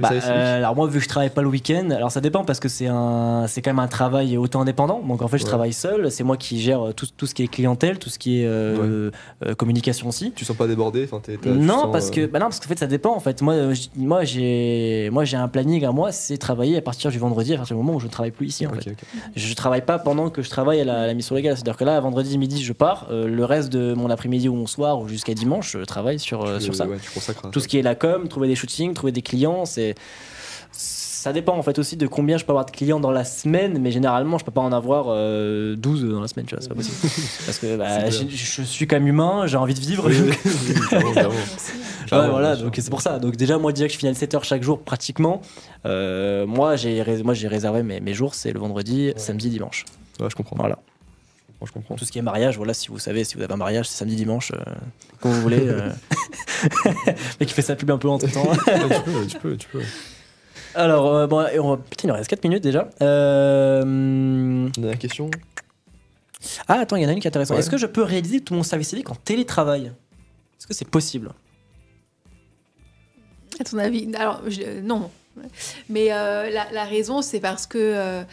Alors moi, vu que je travaille pas le week-end, alors ça dépend parce que c'est quand même un travail auto-indépendant. Donc en fait, je travaille seul. C'est moi qui gère tout ce qui est clientèle, tout ce qui est communication aussi. Tu sens pas débordé? Non, parce que en fait, ça dépend. En fait, moi j'ai un planning à moi, c'est travailler à partir du vendredi, à partir du moment où je ne travaille plus ici. En fait. Je travaille pas pendant que je travaille à la mission légale. C'est-à-dire que là, vendredi midi, je pars. Le reste de mon après-midi ou mon soir ou jusqu'à dimanche, je travaille sur ça. Tu consacres tout ce qui est la com, trouver des shootings, trouver des clients, ça dépend en fait aussi de combien je peux avoir de clients dans la semaine, mais généralement je peux pas en avoir 12 dans la semaine, tu vois, c'est pas possible. Parce que je suis quand même humain, j'ai envie de vivre. Voilà, donc c'est pour ça. Donc déjà moi déjà que je finis à 7h chaque jour pratiquement, moi j'ai réservé mes jours, c'est le vendredi, samedi, dimanche. Ouais, je comprends. Voilà. Je comprends. Tout ce qui est mariage, voilà, si vous avez un mariage, c'est samedi, dimanche, quand vous voulez. Mais qui fait sa pub un peu entre temps. Tu peux. Alors, putain, il nous reste 4 minutes déjà. Dernière question. Ah, attends, il y en a une qui est intéressante. Ouais. Est-ce que je peux réaliser tout mon service civique en télétravail? Est-ce que c'est possible? À ton avis? Alors, non. Mais la raison, c'est parce que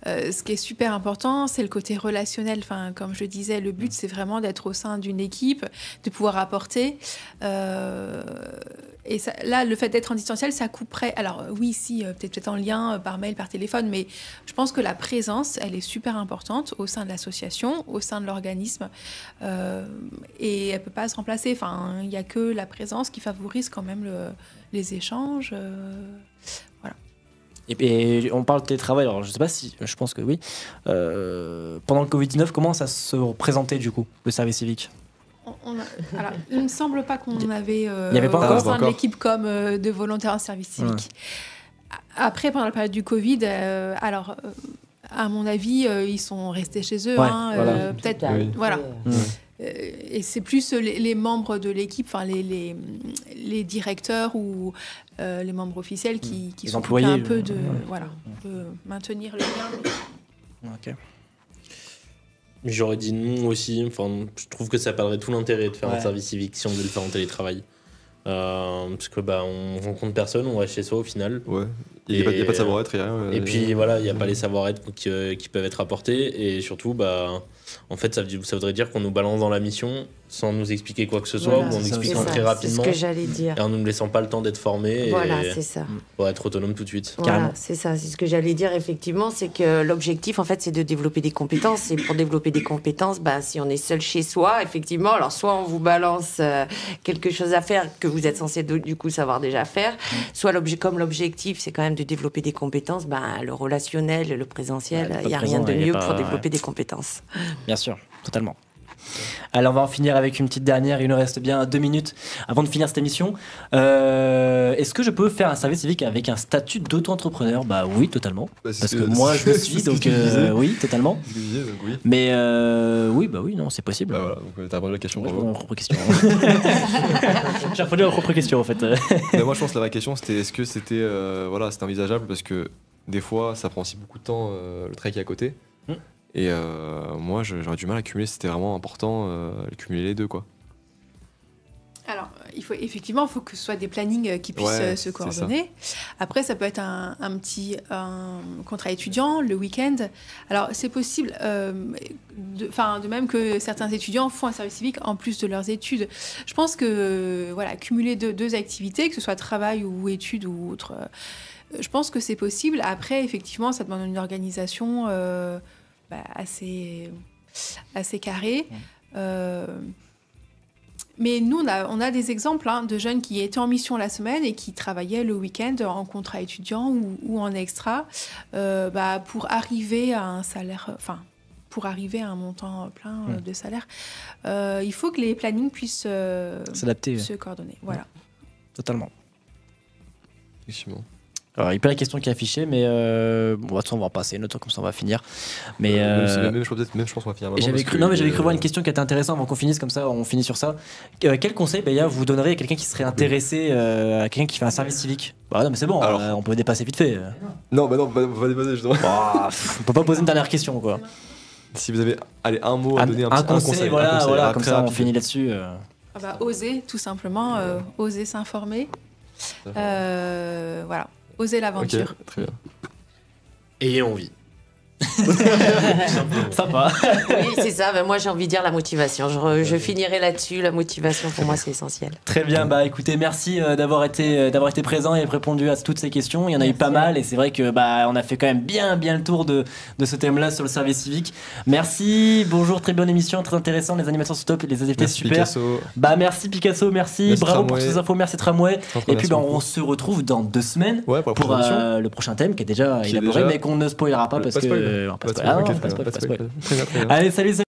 ce qui est super important, c'est le côté relationnel. Enfin, comme je disais, le but, c'est vraiment d'être au sein d'une équipe, de pouvoir apporter. Et ça, là, le fait d'être en distanciel, ça couperait. Alors oui, si, peut-être en lien par mail, par téléphone, mais je pense que la présence, elle est super importante au sein de l'association, au sein de l'organisme. Et elle ne peut pas se remplacer. Enfin, il n'y a que la présence qui favorise quand même les échanges. Voilà. Et on parle de télétravail, alors je sais pas si, je pense que oui. Pendant le Covid-19, comment ça se représentait du coup, le service civique? Alors, il ne me semble pas qu'on avait, il y avait pas au sein de l'équipe comme de volontaires en service civique. Après, pendant la période du Covid, à mon avis, ils sont restés chez eux. Voilà. Peut-être, voilà. Et c'est plus les membres de l'équipe, enfin les directeurs ou les membres officiels qui sont employés, un peu de maintenir le lien. Ok. J'aurais dit non aussi. Enfin, je trouve que ça perdrait tout l'intérêt de faire un service civique si on devait le faire en télétravail. Parce que on rencontre personne, on reste chez soi au final. Ouais. Il n'y a pas de savoir-être, il n'y a rien. Et puis voilà, il n'y a pas les savoir-être qui peuvent être apportés. Et surtout, en fait, ça voudrait dire qu'on nous balance dans la mission sans nous expliquer quoi que ce soit, ou en expliquant très rapidement. C'est ce que j'allais dire. Et en ne nous laissant pas le temps d'être formés. Voilà, c'est ça. Pour être autonome tout de suite. Voilà, c'est ça. C'est ce que j'allais dire, effectivement. C'est que l'objectif, en fait, c'est de développer des compétences. Et pour développer des compétences, si on est seul chez soi, effectivement, alors soit on vous balance quelque chose à faire que vous êtes censé du coup savoir déjà faire, soit comme l'objectif, c'est quand même de développer des compétences, le relationnel, le présentiel, il n'y a rien de mieux pour développer des compétences. Bien sûr, totalement. Alors on va en finir avec une petite dernière, il nous reste bien 2 minutes avant de finir cette émission. Est-ce que je peux faire un service civique avec un statut d'auto-entrepreneur? Bah oui, totalement. Parce que moi je le suis, donc oui, totalement. Oui. Mais oui, non, c'est possible. Bah voilà, donc t'as répondu à la question. J'ai répondu à ma propre question. J'ai répondu à ma propre question en fait. Mais moi je pense que la vraie question c'était est-ce que c'était c'était envisageable, parce que des fois ça prend aussi beaucoup de temps le travail qui est à côté. Et moi j'aurais du mal à cumuler, c'était vraiment important de cumuler les deux quoi. Alors, il faut que ce soit des plannings qui puissent se coordonner. Après, ça peut être un petit contrat étudiant, le week-end. Alors, c'est possible, de même que certains étudiants font un service civique en plus de leurs études. Je pense que cumuler deux activités, que ce soit travail ou études ou autre, je pense que c'est possible. Après, effectivement, ça demande une organisation assez carrée. Mais nous, on a des exemples de jeunes qui étaient en mission la semaine et qui travaillaient le week-end en contrat étudiant ou en extra pour arriver à un salaire, pour arriver à un montant plein de salaire. Il faut que les plannings puissent s'adapter, se coordonner. Voilà. Totalement. Effectivement. Alors, il y a pas la question qui est affichée, mais de toute façon, on va en passer une autre, comme ça on va finir. Mais je pense qu'on va finir. J'avais cru voir une question qui était intéressante avant qu'on finisse, comme ça on finit sur ça. Quel conseil, Béa, vous donneriez à quelqu'un qui serait intéressé, à quelqu'un qui fait un service civique? Bah non, mais c'est bon, on peut dépasser vite fait. Non, on va dépasser justement. On peut pas poser une dernière question, quoi. Si vous avez un mot à donner, un conseil, voilà, comme ça on finit là-dessus. Oser, tout simplement, oser s'informer. Voilà. Oser l'aventure. Okay, très bien. Ayez envie. Sympa. Oui, c'est ça. Ben moi, j'ai envie de dire la motivation. Je finirai là-dessus. La motivation, pour moi, c'est essentiel. Très bien. Bah, écoutez, merci d'avoir été présent et répondu à toutes ces questions. Il y en a eu pas mal, et c'est vrai que on a fait quand même bien le tour de ce thème-là sur le service civique. Merci. Bonjour, très bonne émission, très intéressant. Les animations sont top, les invités super. Picasso. Merci Picasso, merci. Bravo Tramway. pour ces infos, merci Tramway. Et puis on se retrouve dans 2 semaines pour le prochain thème qui est déjà élaboré, mais qu'on ne spoilera pas parce que. Allez, salut.